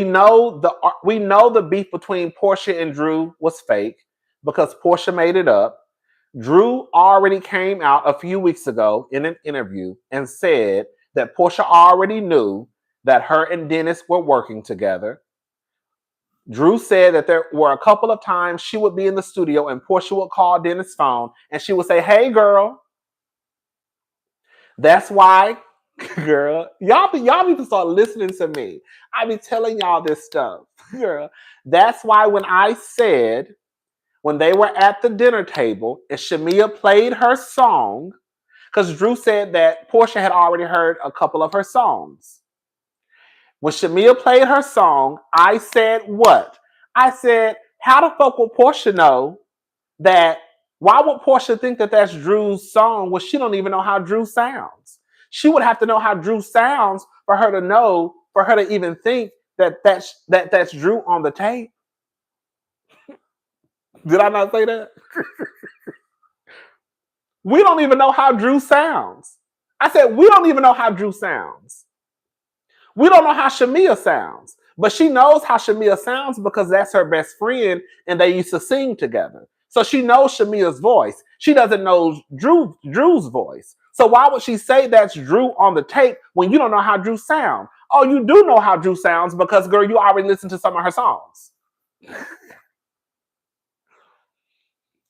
know the beef between Porsha and Drew was fake because Porsha made it up. Drew already came out a few weeks ago in an interview and said that Porsha already knew that her and Dennis were working together. Drew said that there were a couple of times she would be in the studio and Porsha would call Dennis' phone and she would say, "Hey, girl." That's why, girl, y'all need to start listening to me. I be telling y'all this stuff, girl. That's why when they were at the dinner table and Shamia played her song, because Drew said that Porsha had already heard a couple of her songs. When Shamia played her song, I said what? I said, how the fuck will Porsha know that? Why would Porsha think that that's Drew's song when she don't even know how Drew sounds? She would have to know how Drew sounds for her to even think that that's Drew on the tape. Did I not say that? We don't even know how Drew sounds. I said, we don't even know how Drew sounds. We don't know how Shamia sounds, but she knows how Shamia sounds because that's her best friend and they used to sing together. So she knows Shamia's voice. She doesn't know Drew's voice. So why would she say that's Drew on the tape when you don't know how Drew sounds? Oh, you do know how Drew sounds because, girl, you already listened to some of her songs.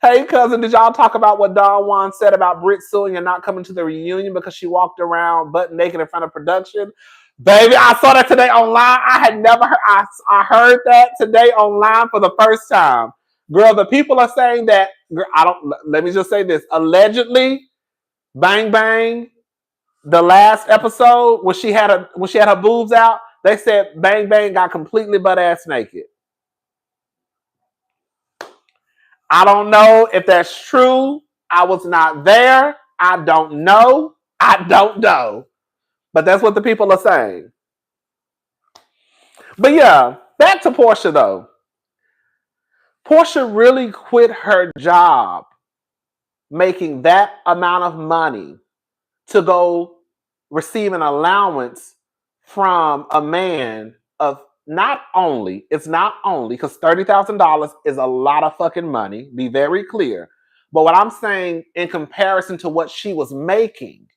Hey, cousin, did y'all talk about what Don Juan said about Britt suing and not coming to the reunion because she walked around butt naked in front of production? Baby, I saw that today online. I had never heard. I heard that today online for the first time. Girl, the people are saying that. Girl, let me just say this. Allegedly, Bang Bang, the last episode when she had her boobs out, they said Bang Bang got completely butt ass naked. I don't know if that's true. I was not there. I don't know. But that's what the people are saying. But yeah, back to Porsha though. Porsha really quit her job making that amount of money to go receive an allowance from a man of it's not only because $30,000 is a lot of fucking money, be very clear. But what I'm saying in comparison to what she was making,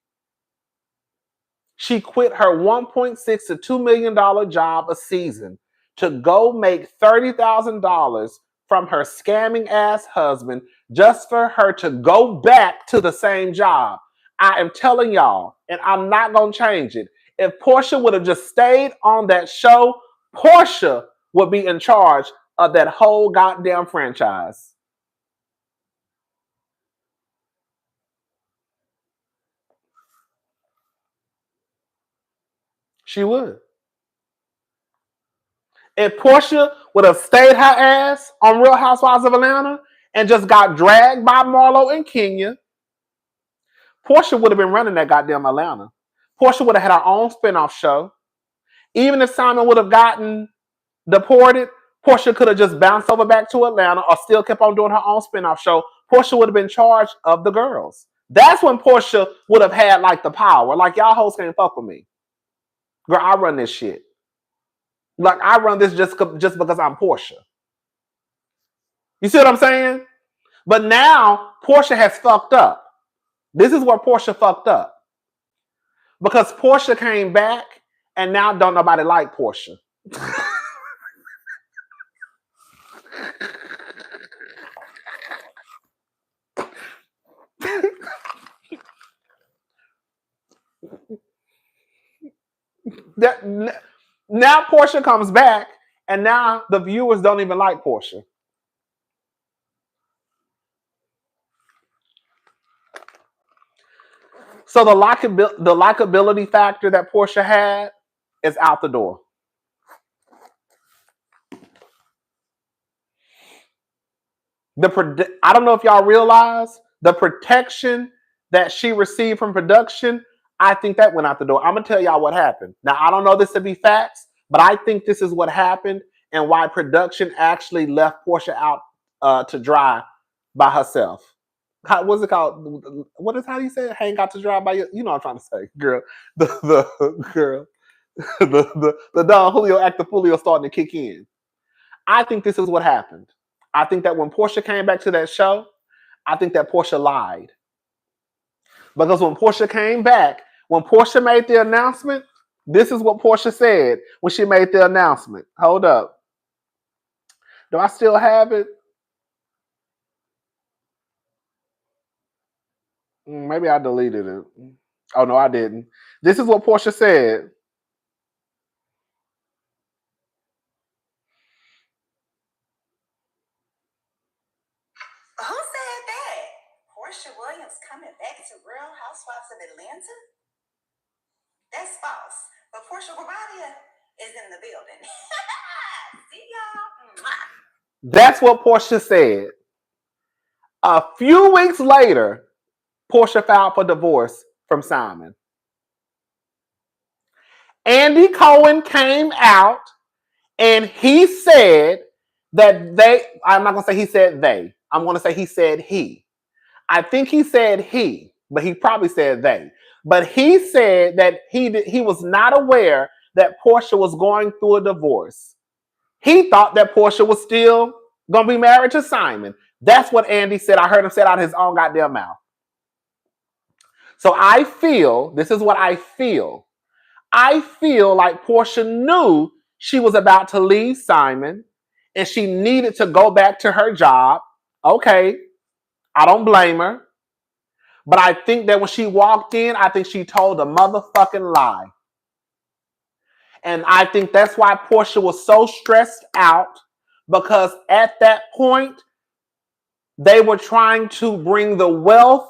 she quit her $1.6 to $2 million job a season to go make $30,000 from her scamming ass husband just for her to go back to the same job. I am telling y'all, and I'm not going to change it. If Porsha would have just stayed on that show, Porsha would be in charge of that whole goddamn franchise. She would. If Porsha would have stayed her ass on Real Housewives of Atlanta and just got dragged by Marlo and Kenya, Porsha would have been running that goddamn Atlanta. Porsha would have had her own spinoff show. Even if Simon would have gotten deported, Porsha could have just bounced over back to Atlanta or still kept on doing her own spinoff show. Porsha would have been charged of the girls. That's when Porsha would have had like the power. Like, y'all hoes can't fuck with me. Girl, I run this shit. Like, I run this just because I'm Porsha. You see what I'm saying? But now Porsha has fucked up. This is where Porsha fucked up. Because Porsha came back and now don't nobody like Porsha. Now Porsha comes back and now the viewers don't even like Porsha. So the likability factor that Porsha had is out the door. I don't know if y'all realize the protection that she received from production. I think that went out the door. I'm going to tell y'all what happened. Now, I don't know this to be facts, but I think this is what happened and why production actually left Porsha out to dry by herself. What's it called? How do you say it? Hang out to dry by you know what I'm trying to say, girl. The Don Julio Actifulio starting to kick in. I think this is what happened. I think that when Porsha came back to that show, I think that Porsha lied. Because when Porsha came back, when Porsha made the announcement, this is what Porsha said when she made the announcement. Hold up. Do I still have it? Maybe I deleted it. Oh, no, I didn't. This is what Porsha said. Who said that? Porsha Williams coming back to Real Housewives of Atlanta? That's false. But Porsha Guobadia is in the building. See y'all? That's what Porsha said. A few weeks later, Porsha filed for divorce from Simon. Andy Cohen came out and he said that I'm not going to say he said they. I'm going to say he said he. I think he said he, but he probably said they. But he said that he was not aware that Porsha was going through a divorce. He thought that Porsha was still going to be married to Simon. That's what Andy said. I heard him say it out of his own goddamn mouth. So I feel, this is what I feel. I feel like Porsha knew she was about to leave Simon and she needed to go back to her job. Okay, I don't blame her. But I think that when she walked in, I think she told a motherfucking lie. And I think that's why Porsha was so stressed out, because at that point, they were trying to bring the wealth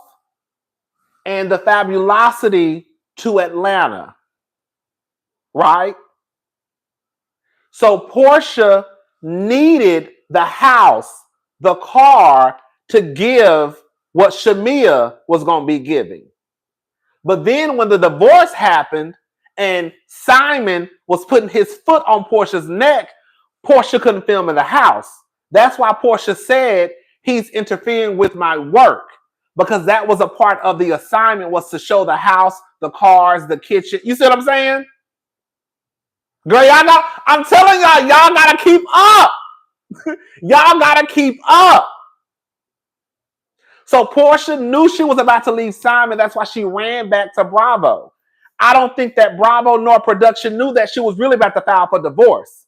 and the fabulosity to Atlanta. Right? So Porsha needed the house, the car to give what Shamia was going to be giving. But then when the divorce happened and Simon was putting his foot on Porsha's neck, Porsha couldn't film in the house. That's why Porsha said he's interfering with my work, because that was a part of the assignment, was to show the house, the cars, the kitchen. You see what I'm saying? Girl, y'all know, I'm telling y'all gotta keep up. Y'all gotta keep up. So Porsha knew she was about to leave Simon. That's why she ran back to Bravo. I don't think that Bravo nor production knew that she was really about to file for divorce.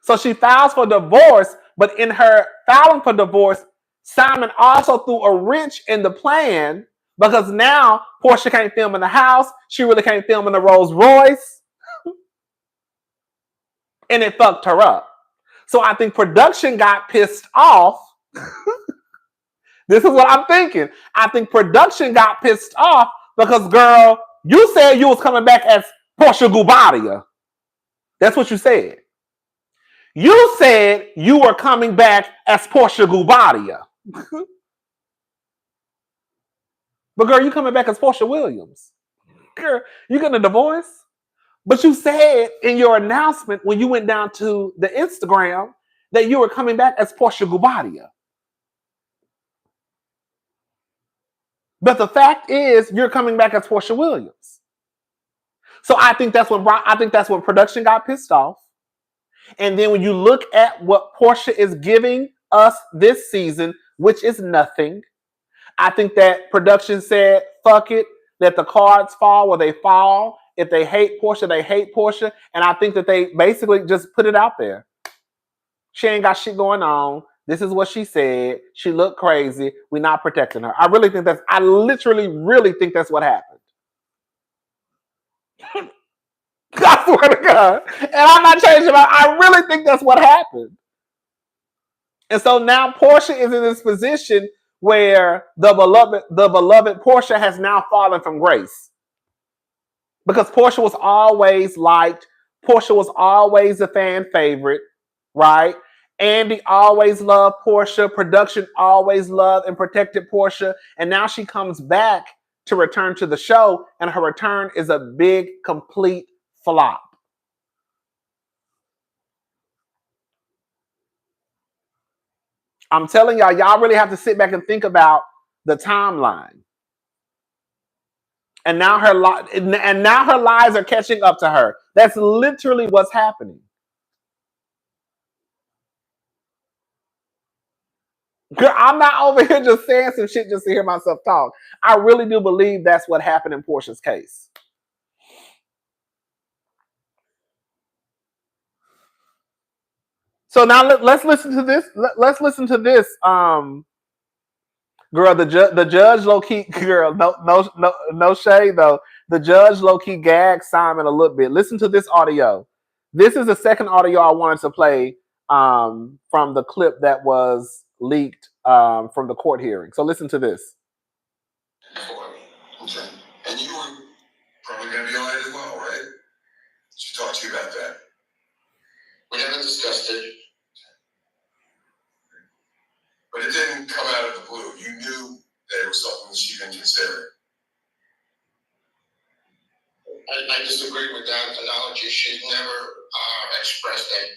So she files for divorce, but in her filing for divorce, Simon also threw a wrench in the plan, because now Porsha can't film in the house. She really can't film in the Rolls Royce. And it fucked her up. So I think production got pissed off. This is what I'm thinking. I think production got pissed off because, girl, you said you was coming back as Porsha Guobadia. That's what you said. You said you were coming back as Porsha Guobadia. But girl, you coming back as Porsha Williams. Girl, you getting a divorce? But you said in your announcement when you went down to the Instagram that you were coming back as Porsha Guobadia. But the fact is, you're coming back as Porsha Williams. So I think that's when production got pissed off. And then when you look at what Porsha is giving us this season, which is nothing, I think that production said, fuck it, let the cards fall where they fall. If they hate Porsha, they hate Porsha. And I think that they basically just put it out there. She ain't got shit going on. This is what she said. She looked crazy. We're not protecting her. I literally really think that's what happened. I swear to God. And I'm not changing my, I really think that's what happened. And so now Porsha is in this position where the beloved Porsha has now fallen from grace. Because Porsha was always liked. Porsha was always a fan favorite, right? Andy always loved Porsha. Production always loved and protected Porsha. And now she comes back to return to the show, and her return is a big, complete flop. I'm telling y'all really have to sit back and think about the timeline. And now her lies are catching up to her. That's literally what's happening. Girl, I'm not over here just saying some shit just to hear myself talk. I really do believe that's what happened in Porsha's case. So now let's listen to this. Let's listen to this. Girl, the judge low key. Girl, no shade though. The judge low key gagged Simon a little bit. Listen to this audio. This is the second audio I wanted to play from the clip that was leaked from the court hearing. So listen to this. Okay. And you were probably going to be on it as well, right? She talked to you about that. We never discussed it. But it didn't come out of the blue. You knew that it was something that she didn't consider. I disagree with that analogy. She's never expressed that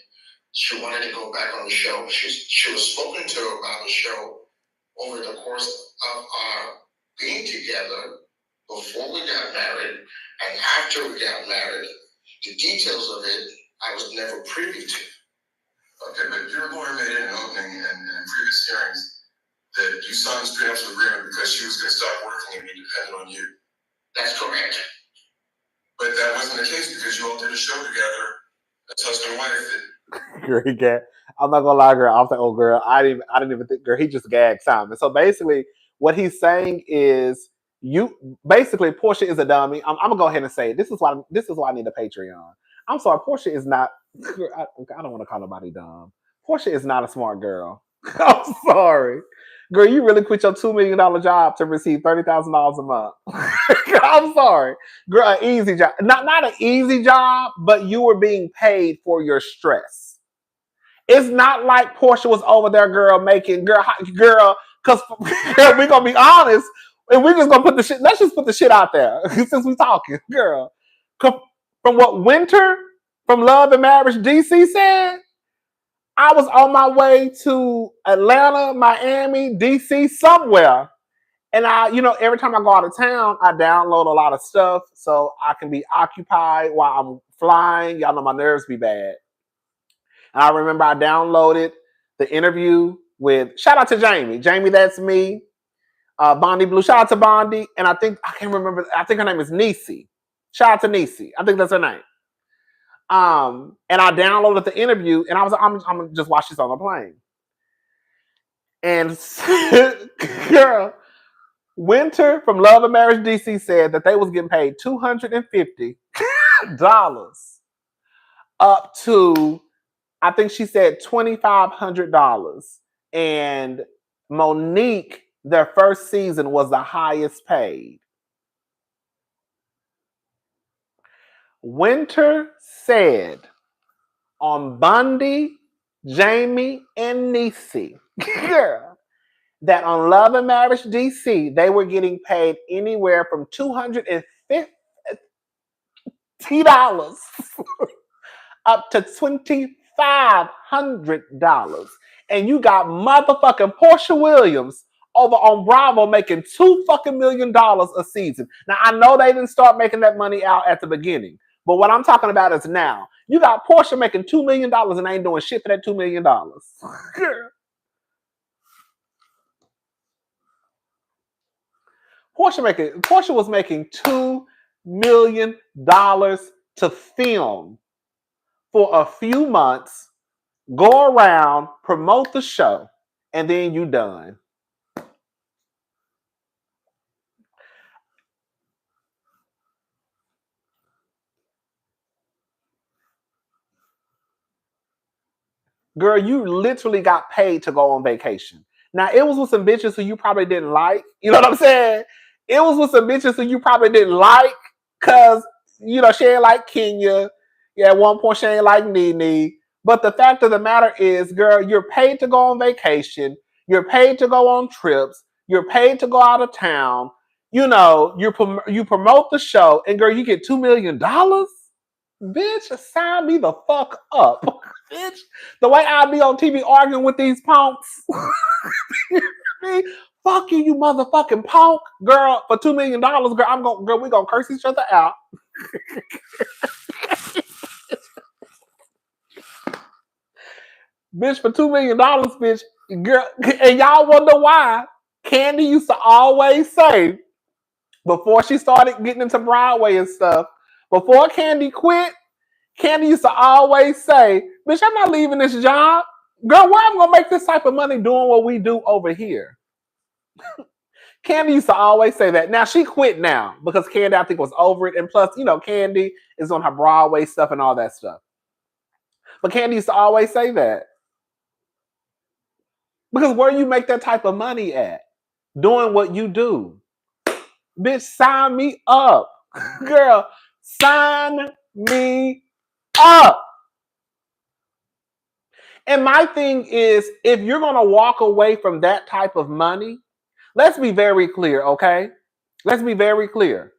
she wanted to go back on the show. She was spoken to about the show over the course of our being together before we got married and after we got married. The details of it, I was never privy to. Okay, but your lawyer made it an opening in previous hearings that you signed this prenuptial agreement because she was going to stop working and be dependent on you. That's correct. But that wasn't the case because you all did a show together as husband and wife. Great gag. I'm not gonna lie, girl. I was like, oh, girl, I didn't even think, girl. He just gagged Simon. So basically, what he's saying is, Porsha is a dummy. I'm gonna go ahead and say it. This is why I need a Patreon. I'm sorry, Porsha is not. I don't want to call nobody dumb. Porsha is not a smart girl. I'm sorry, girl. You really quit your $2 million job to receive $30,000 a month. I'm sorry, girl. An easy job, not an easy job, but you were being paid for your stress. It's not like Porsha was over there, girl, making girl, because we're gonna be honest, and we're just gonna put the shit. Let's just put the shit out there since we're talking, girl. From what Winter from Love and Marriage DC said, I was on my way to Atlanta, Miami, DC, somewhere. And every time I go out of town, I download a lot of stuff so I can be occupied while I'm flying. Y'all know my nerves be bad. And I remember I downloaded the interview with, shout out to Jamie. Jamie, that's me. Bondi Blue, shout out to Bondi. And I think her name is Niecy. Shout out to Niecy. I think that's her name. And I downloaded the interview, and I'm gonna just watch this on the plane. And girl, Winter from Love and Marriage DC said that they was getting paid $250 up to, I think she said $2,500. And Monique, their first season, was the highest paid. Winter said on Bundy, Jamie, and Niecy, girl, that on Love and Marriage DC, they were getting paid anywhere from $250 up to $2,500. And you got motherfucking Porsha Williams over on Bravo making $2 million a season. Now, I know they didn't start making that money out at the beginning, but what I'm talking about is now. You got Porsha making $2 million and ain't doing shit for that $2 million. Porsha was making $2 million to film for a few months, go around, promote the show, and then you done. Girl, you literally got paid to go on vacation. Now, it was with some bitches who you probably didn't like. You know what I'm saying? It was with some bitches who you probably didn't like because, you know, she ain't like Kenya. Yeah, at one point she ain't like Nene. But the fact of the matter is, girl, you're paid to go on vacation. You're paid to go on trips. You're paid to go out of town. You know, you promote the show, and girl, you get $2 million? Bitch, sign me the fuck up. Bitch, the way I be on TV arguing with these punks. Fuck you, you motherfucking punk. Girl, for $2 million, girl, we gonna curse each other out. Bitch, for $2 million, bitch, girl, and y'all wonder why Candy used to always say, before she started getting into Broadway and stuff, before Candy quit, Candy used to always say, bitch, I'm not leaving this job. Girl, where I'm going to make this type of money doing what we do over here? Candy used to always say that. Now, she quit now because Candy, I think, was over it. And plus, you know, Candy is on her Broadway stuff and all that stuff. But Candy used to always say that. Because where you make that type of money at? Doing what you do. Bitch, sign me up. Girl, sign me up. And my thing is, if you're going to walk away from that type of money, let's be very clear, okay? Let's be very clear.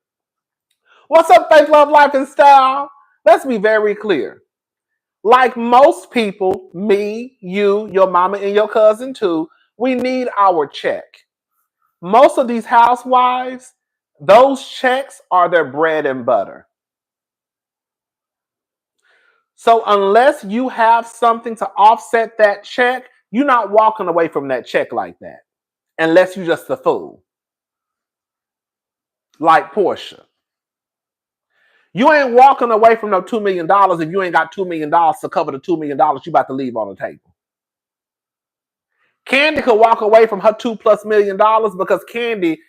What's up, Faith, Love, Life, and Style? Let's be very clear. Like most people, me, you, your mama, and your cousin too, we need our check. Most of these housewives, those checks are their bread and butter. So unless you have something to offset that check, you're not walking away from that check like that. Unless you're just a fool. Like Porsha. You ain't walking away from no $2 million if you ain't got $2 million to cover the $2 million you about to leave on the table. Candy could walk away from her $2+ million because Candy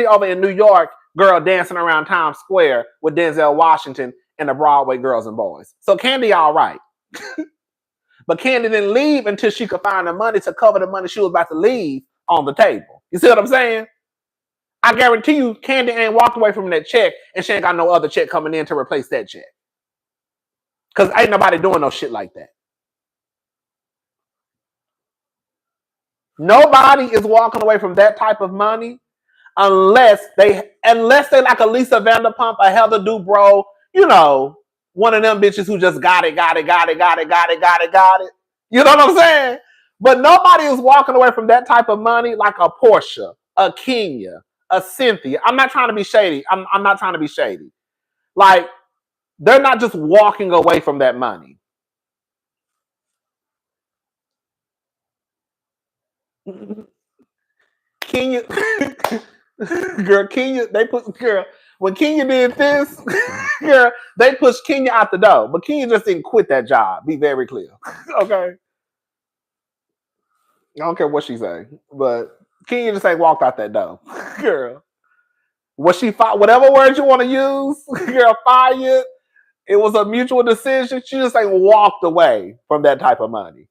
over in New York, girl dancing around Times Square with Denzel Washington and the Broadway girls and boys. So Candy all right. But Candy didn't leave until she could find the money to cover the money she was about to leave on the table. You see what I'm saying? I guarantee you Candy ain't walked away from that check and she ain't got no other check coming in to replace that check. Because ain't nobody doing no shit like that. Nobody is walking away from that type of money unless they like a Lisa Vanderpump, a Heather Dubrow, you know, one of them bitches who just got it. You know what I'm saying? But nobody is walking away from that type of money like a Porsha, a Kenya, a Cynthia. I'm not trying to be shady. I'm not trying to be shady. Like, they're not just walking away from that money. Kenya, girl, Kenya, when Kenya did this, girl, they pushed Kenya out the door. But Kenya just didn't quit that job. Be very clear. Okay? I don't care what she say. But Kenya just ain't walked out that door. Girl. Was she fired? Whatever words you want to use, girl, fired. It was a mutual decision. She just ain't walked away from that type of money.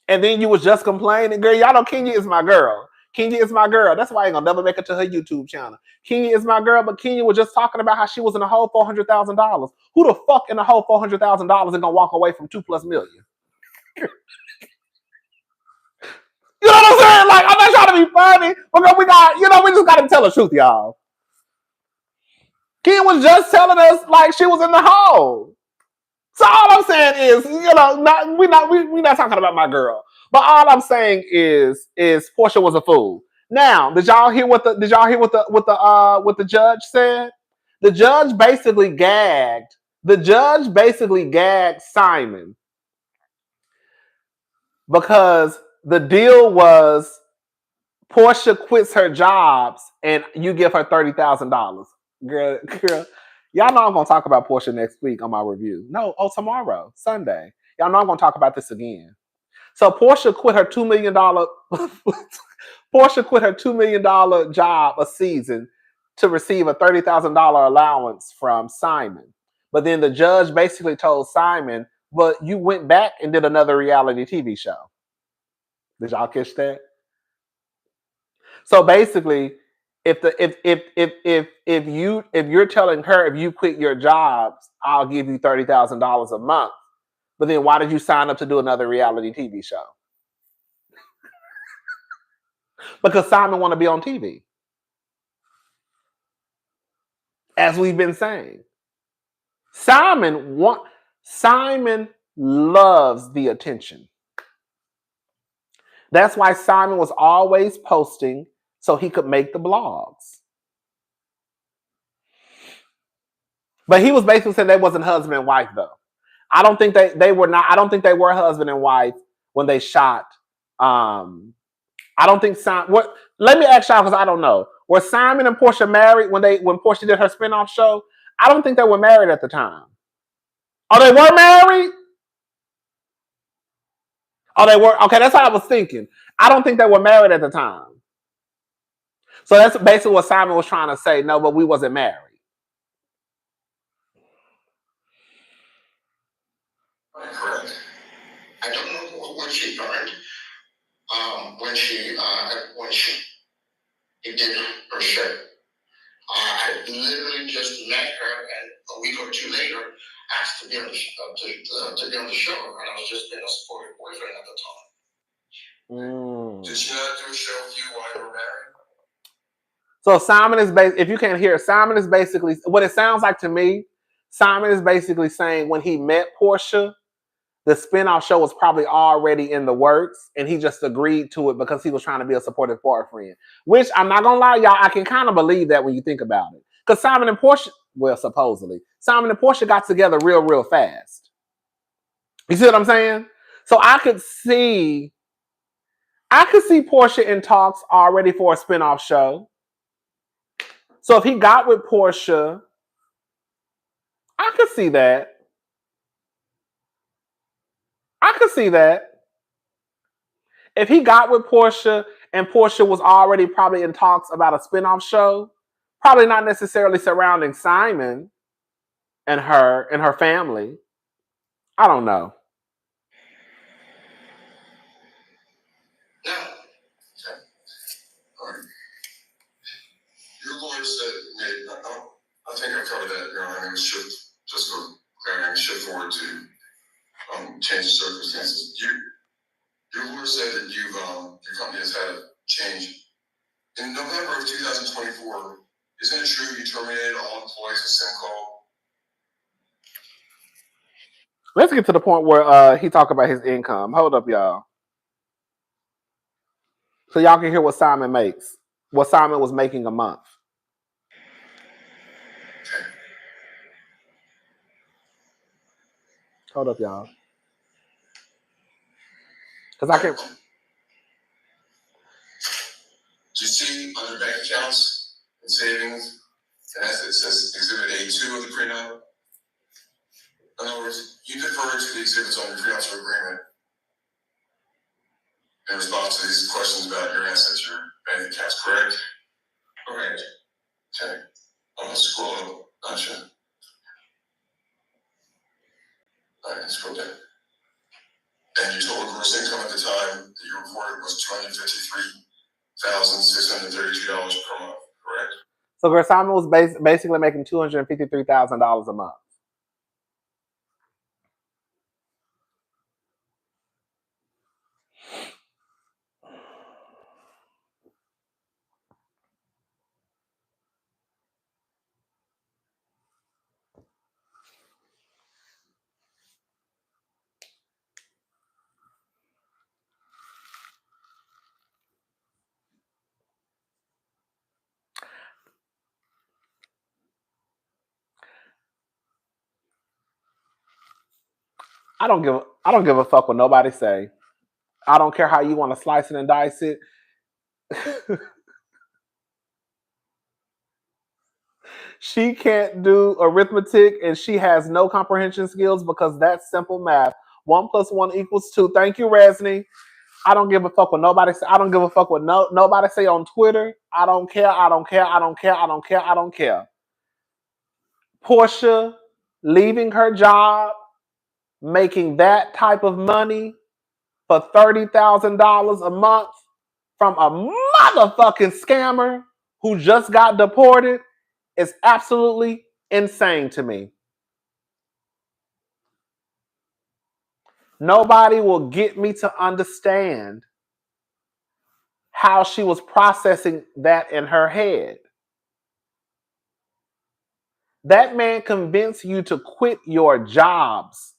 And then you was just complaining. Girl, y'all know Kenya is my girl. Kenya is my girl. That's why I ain't gonna never make it to her YouTube channel. Kenya is my girl, but Kenya was just talking about how she was in a hole $400,000. Who the fuck in a hole $400,000 and gonna walk away from $2+ million? You know what I'm saying? Like, I'm not trying to be funny, but we just gotta tell the truth, y'all. Kenya was just telling us like she was in the hole. So all I'm saying is, we're not talking about my girl. But all I'm saying is Porsha was a fool. Now, did y'all hear what the judge said? The judge basically gagged Simon because the deal was Porsha quits her jobs and you give her $30,000. Girl, y'all know I'm gonna talk about Porsha next week on my review. No, tomorrow, Sunday. Y'all know I'm gonna talk about this again. So Porsha quit her $2 million. Porsha quit her $2 million job a season to receive a $30,000 allowance from Simon. But then the judge basically told Simon, "But you went back and did another reality TV show." Did y'all catch that? So basically, if you're telling her if you quit your jobs, I'll give you $30,000 a month. But then why did you sign up to do another reality TV show? Because Simon want to be on TV. As we've been saying. Simon loves the attention. That's why Simon was always posting so he could make the blogs. But he was basically saying they wasn't husband and wife though. I don't think they were not. I don't think they were husband and wife when they shot. I don't think Simon. What? Let me ask y'all because I don't know. Were Simon and Porsha married when Porsha did her spinoff show? I don't think they were married at the time. Oh, they were married? Oh, they were. Okay, that's what I was thinking. I don't think they were married at the time. So that's basically what Simon was trying to say. No, but we wasn't married. Correct. I don't know what she learned when she did her show. I literally just met her, and a week or two later, asked to be on the show, and I was just being a supportive boyfriend at the time. Did she not do a show with you while you were married? So Simon is if you can't hear, Simon is basically what it sounds like to me. Simon is basically saying when he met Porsha, the spinoff show was probably already in the works, and he just agreed to it because he was trying to be a supportive boyfriend. Which I'm not gonna lie, y'all, I can kind of believe that when you think about it, because Simon and Porsha, well, supposedly Simon and Porsha got together real fast. You see what I'm saying? So I could see Porsha in talks already for a spinoff show. So if he got with Porsha, I could see that. If he got with Porsha and Porsha was already probably in talks about a spinoff show, probably not necessarily surrounding Simon and her family. I don't know. No. Okay. All right. Your lawyer said, I think I covered that. Your Honor, just for clarity, shift forward to change the circumstances. Your lawyer said that your company has had a change. In November of 2024, isn't it true you terminated all employees at Simcoe? Let's get to the point where he talk about his income. Hold up, y'all. So y'all can hear what Simon makes. What Simon was making a month. Hold up, y'all. Because I can. Do you see under bank accounts and savings, and as it says Exhibit A2 of the Prenup? In other words, you defer to the exhibits on your prenuptial agreement in response to these questions about your assets, your bank accounts, correct? Correct. Okay. I'm gonna scroll up. Gotcha. All right, scroll down. And your total gross income at the time that you reported was $253,000. per month, correct? So girl, Simon was basically making $253,000 a month. I don't give a fuck what nobody say. I don't care how you want to slice it and dice it. She can't do arithmetic and she has no comprehension skills because that's simple math. 1 + 1 = 2. Thank you, Resney. I don't give a fuck what nobody say. I don't give a fuck what nobody say on Twitter. I don't care. I don't care. I don't care. I don't care. I don't care. Porsha leaving her job, making that type of money for $30,000 a month from a motherfucking scammer who just got deported is absolutely insane to me. Nobody will get me to understand how she was processing that in her head. That man convinced you to quit your jobs,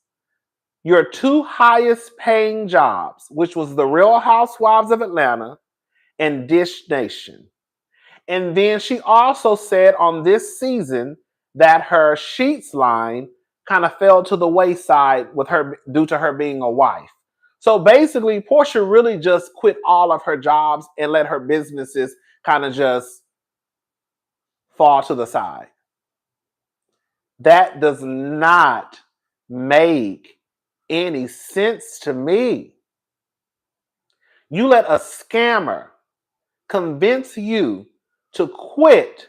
your 2 highest paying jobs, which was the Real Housewives of Atlanta and Dish Nation. And then she also said on this season that her sheets line kind of fell to the wayside with her due to her being a wife. So basically, Porsha really just quit all of her jobs and let her businesses kind of just fall to the side. That does not make any sense to me. You let a scammer convince you to quit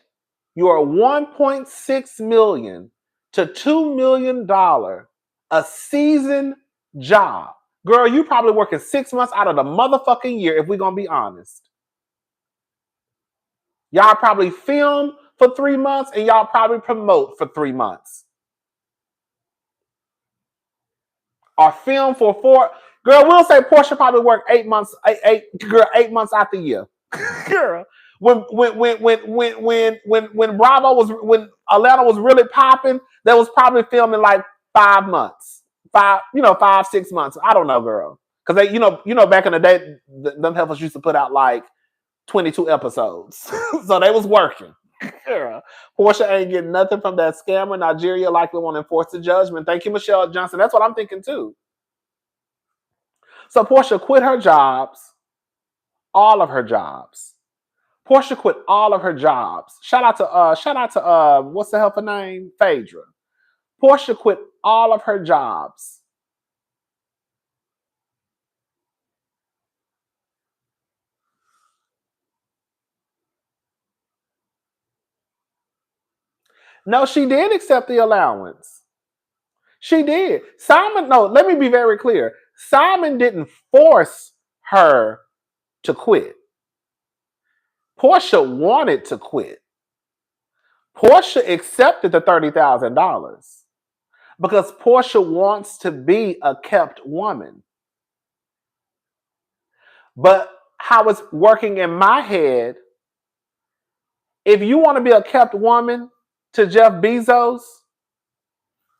your $1.6 million to $2 million a season job. Girl, you probably working 6 months out of the motherfucking year, if we're gonna be honest. Y'all probably film for 3 months and y'all probably promote for 3 months. Or film for 4. Girl, we'll say Porsha probably worked 8 months, 8 months out the year. Girl. When Bravo was when Atlanta was really popping, that was probably filming like 5 months. 5, 6 months. I don't know, girl. Because they, back in the day, them heifers used to put out like 22 episodes. So they was working. Girl. Porsha ain't getting nothing from that scammer. Nigeria likely won't enforce the judgment. Thank you, Michelle Johnson. That's what I'm thinking too. So Porsha quit her jobs, all of her jobs. Porsha quit all of her jobs. Shout out to what's the hell her name? Phaedra. Porsha quit all of her jobs. No, she did accept the allowance. She did. Let me be very clear. Simon didn't force her to quit. Porsha wanted to quit. Porsha accepted the $30,000 because Porsha wants to be a kept woman. But how it's working in my head, if you want to be a kept woman to Jeff Bezos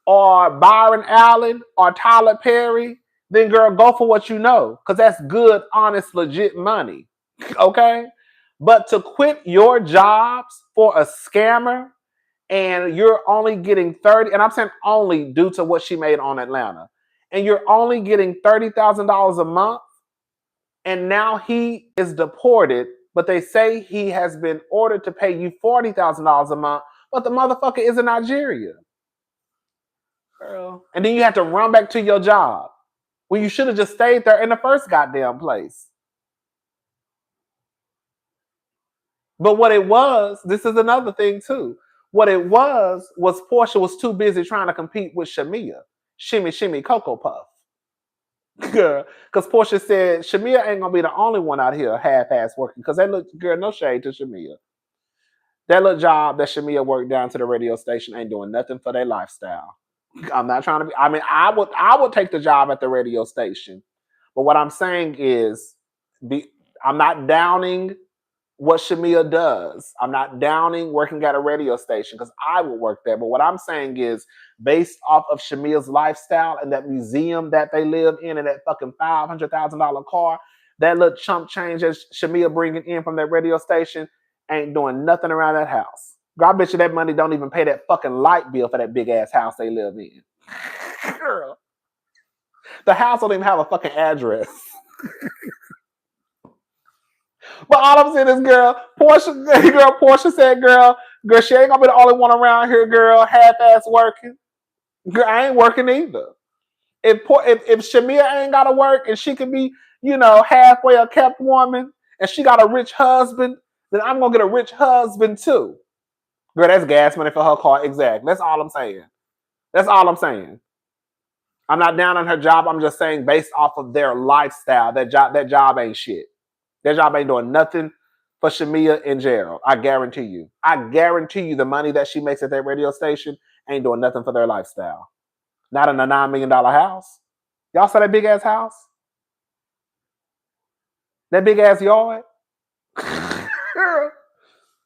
or Byron Allen or Tyler Perry, then girl, go for what you know, because that's good, honest, legit money. Okay? But to quit your jobs for a scammer and you're only getting 30, and I'm saying only due to what she made on Atlanta, and you're only getting $30,000 a month, and now he is deported, but they say he has been ordered to pay you $40,000 a month, but the motherfucker is in Nigeria. Girl. And then you have to run back to your job when you should have just stayed there in the first goddamn place. But what it was, this is another thing too. What it was Porsha was too busy trying to compete with Shamia. Shimmy, shimmy, Cocoa Puff. Girl, because Porsha said Shamia ain't gonna be the only one out here half-ass working. Because that look, girl, no shade to Shamia. That little job that Shamia worked down to the radio station ain't doing nothing for their lifestyle. I'm not trying to be. I mean, I would take the job at the radio station, but what I'm saying is, I'm not downing what Shamia does. I'm not downing working at a radio station because I would work there. But what I'm saying is, based off of Shamia's lifestyle and that museum that they live in and that fucking $500,000 car, that little chump change that Shamia bringing in from that radio station ain't doing nothing around that house. God bet you that money don't even pay that fucking light bill for that big ass house they live in. Girl. The house don't even have a fucking address. But all I'm saying is, Porsha said, girl, she ain't gonna be the only one around here, girl, half-ass working. Girl, I ain't working either. If Shamia ain't gotta work and she can be, halfway a kept woman and she got a rich husband, then I'm gonna get a rich husband too. Girl, that's gas money for her car. Exactly. That's all I'm saying. That's all I'm saying. I'm not down on her job. I'm just saying based off of their lifestyle, that job ain't shit. That job ain't doing nothing for Shamia and Gerald. I guarantee you. I guarantee you the money that she makes at that radio station ain't doing nothing for their lifestyle. Not in a $9 million house. Y'all saw that big ass house? That big ass yard?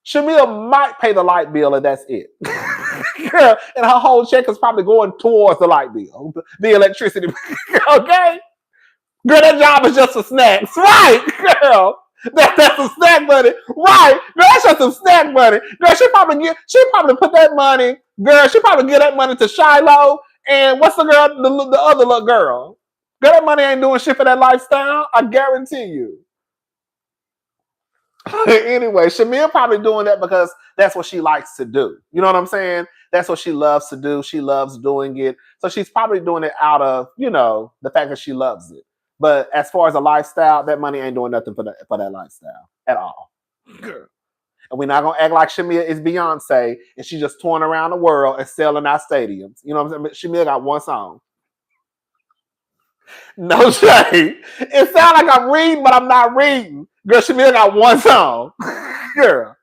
Shamia might pay the light bill and that's it. And her whole check is probably going towards the light bill, the electricity. Okay? Girl, that job is just for snacks. Right, girl. That's a snack money. Right. Girl, that's just some snack money. Girl, she probably put that money, girl, she probably give that money to Shiloh and what's the girl, the other little girl. Girl, that money ain't doing shit for that lifestyle. I guarantee you. Anyway, Shamia probably doing that because that's what she likes to do. You know what I'm saying? That's what she loves to do. She loves doing it. So she's probably doing it out of, the fact that she loves it. But as far as a lifestyle, that money ain't doing nothing for that lifestyle at all. And we're not going to act like Shamia is Beyonce and she's just touring around the world and selling out stadiums. You know what I'm saying? Shamia got one song. No shade. It sounds like I'm reading, but I'm not reading. Girl, Shamia got one song. Girl.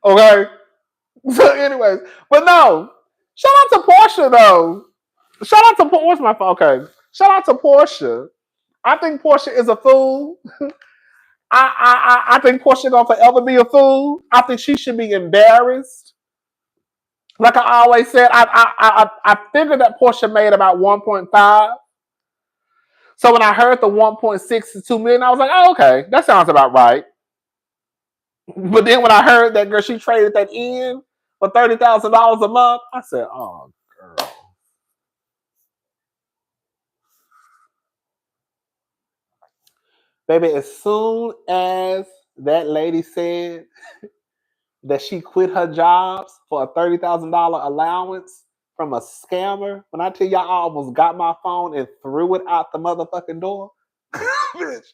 Okay. So anyways, but no. Shout out to Porsha though. Shout out to Porsha. My phone. Okay. Shout out to Porsha. I think Porsha is a fool. I think Porsha gonna forever be a fool. I think she should be embarrassed. Like I always said, I figured that Porsha made about 1.5. So when I heard the 1.6 to 2 million, I was like, oh, okay, that sounds about right. But then when I heard that girl, she traded that in for $30,000 a month, I said, oh, girl. Baby, as soon as that lady said that she quit her jobs for a $30,000 allowance from a scammer, when I tell y'all I almost got my phone and threw it out the motherfucking door, bitch.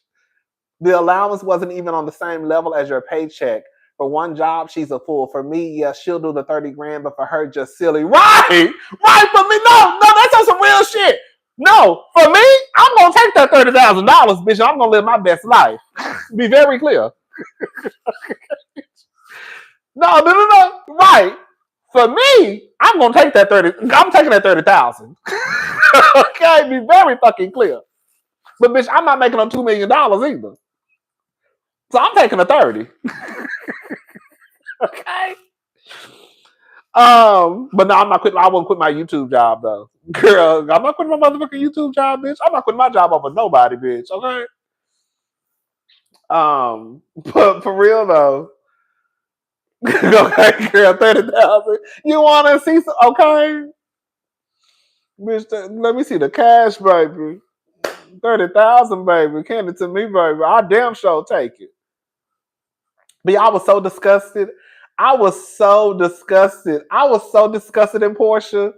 The allowance wasn't even on the same level as your paycheck. For one job, she's a fool. For me, yeah, she'll do the 30 grand, but for her, just silly. Right, for me, no, that's on some real shit. No, for me, I'm gonna take that $30,000, bitch. I'm gonna live my best life. Be very clear. No. Right. For me, I'm gonna take that 30. I'm taking that 30,000. Okay, be very fucking clear. But bitch, I'm not making on $2 million either. So I'm taking a 30. Okay. But no, I'm not quitting. I won't quit my YouTube job though. Girl, I'm not quitting my motherfucking YouTube job, bitch. I'm not quitting my job over nobody, bitch. Okay. But for real though. Okay, girl, 30,000. You wanna see some, okay? Bitch, let me see the cash, baby. 30,000, baby. Hand it to me, baby. I damn sure take it. But yeah, I was so disgusted. I was so disgusted in Porsha.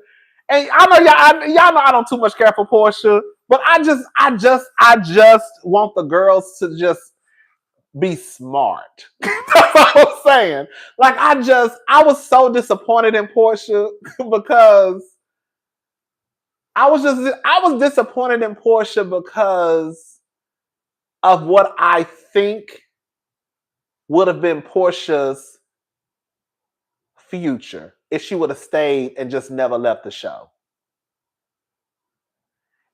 And I know y'all know I don't too much care for Porsha, but I just want the girls to just be smart. That's what I'm saying. Like I was so disappointed in Porsha because I was disappointed in Porsha because of what I think would have been Portia's future if she would have stayed and just never left the show.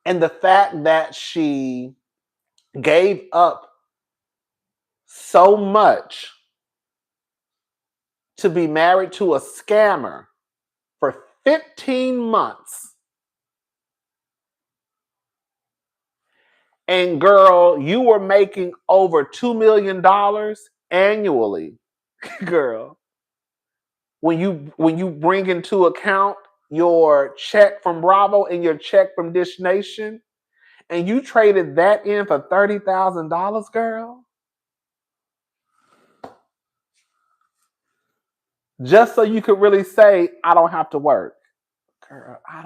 And the fact that she gave up so much to be married to a scammer for 15 months. And girl, you were making over $2 million annually, girl. When you bring into account your check from Bravo and your check from Dish Nation, and you traded that in for $30,000, girl, just so you could really say, I don't have to work. Girl, I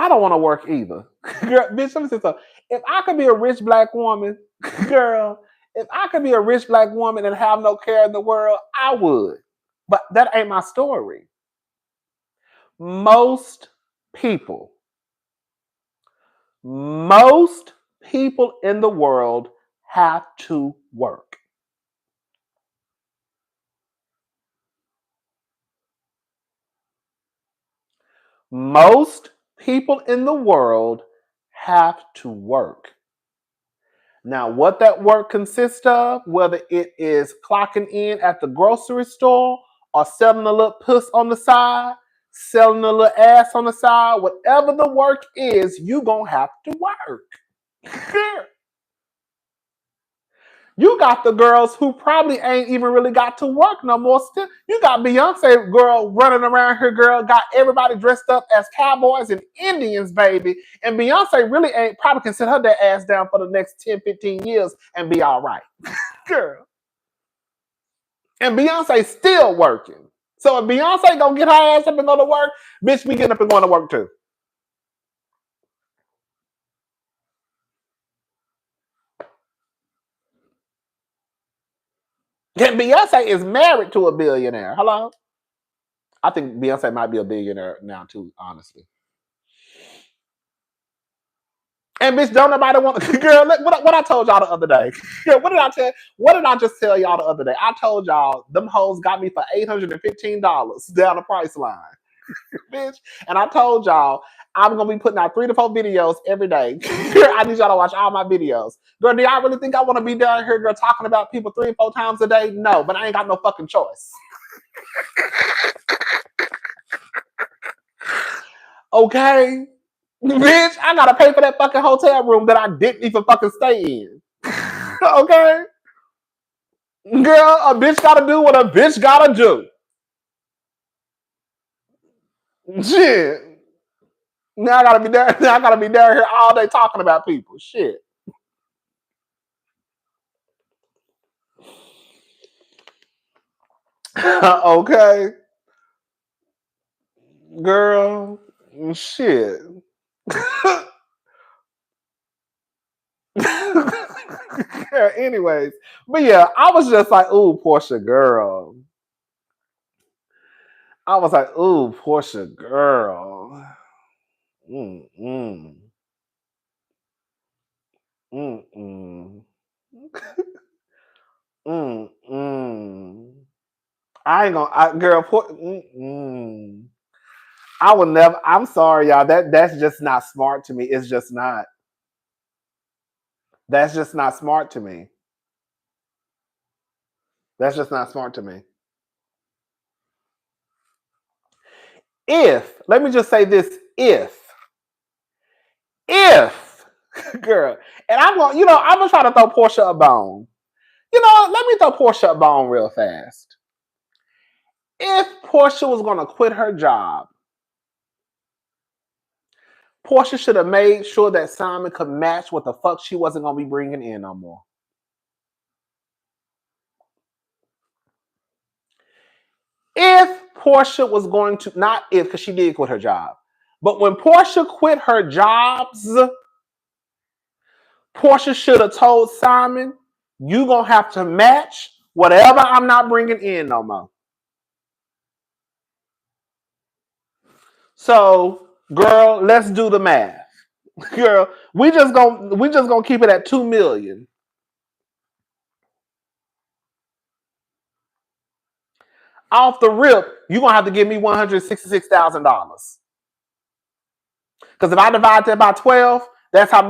don't want to work either. Girl, bitch, let me say something. If I could be a rich black woman, girl, if I could be a rich black woman and have no care in the world, I would. But that ain't my story. Most people in the world have to work. Most people in the world have to work. Now, what that work consists of, whether it is clocking in at the grocery store or selling a little puss on the side, selling a little ass on the side, whatever the work is, you gonna have to work. You got the girls who probably ain't even really got to work no more. Still, you got Beyonce girl running around here, girl, got everybody dressed up as cowboys and Indians, baby. And Beyonce really ain't probably can sit her that ass down for the next 10, 15 years and be all right. Girl. And Beyonce still working. So if Beyonce gonna get her ass up and go to work, bitch, we getting up and going to work too. And Beyonce is married to a billionaire. Hello? I think Beyonce might be a billionaire now too, honestly. And bitch, don't nobody want girl. Look, what I told y'all the other day. What did I just tell y'all the other day? I told y'all them hoes got me for $815 down the price line, bitch. And I told y'all I'm gonna be putting out 3 to 4 videos every day. I need y'all to watch all my videos. Girl, do y'all really think I want to be down here, girl, talking about people 3 and 4 times a day? No, but I ain't got no fucking choice. Okay. Bitch, I gotta pay for that fucking hotel room that I didn't even fucking stay in. Okay? Girl, a bitch gotta do what a bitch gotta do. Shit. Now I gotta be down here all day talking about people. Shit. Okay. Girl. Shit. Anyways, but yeah, I was just like, ooh, Porsha girl. I was like, ooh, Porsha girl. Mm-mm. Mm-mm. Mm-mm. I ain't gonna, girl, mm-mm. I would never, I'm sorry, y'all. That's just not smart to me. It's just not. That's just not smart to me. That's just not smart to me. Let me just say this, if, girl, and I'm gonna try to throw Porsha a bone. Let me throw Porsha a bone real fast. If Porsha was gonna quit her job, Porsha should have made sure that Simon could match what the fuck she wasn't gonna be bringing in no more. If Porsha was going to, not if, because she did quit her job, but when Porsha quit her jobs, Porsha should have told Simon, you gonna have to match whatever I'm not bringing in no more. So, girl, let's do the math. Girl, we just gonna keep it at 2 million. Off the rip, you're gonna have to give me $166,000. Because if I divide that by 12, that's how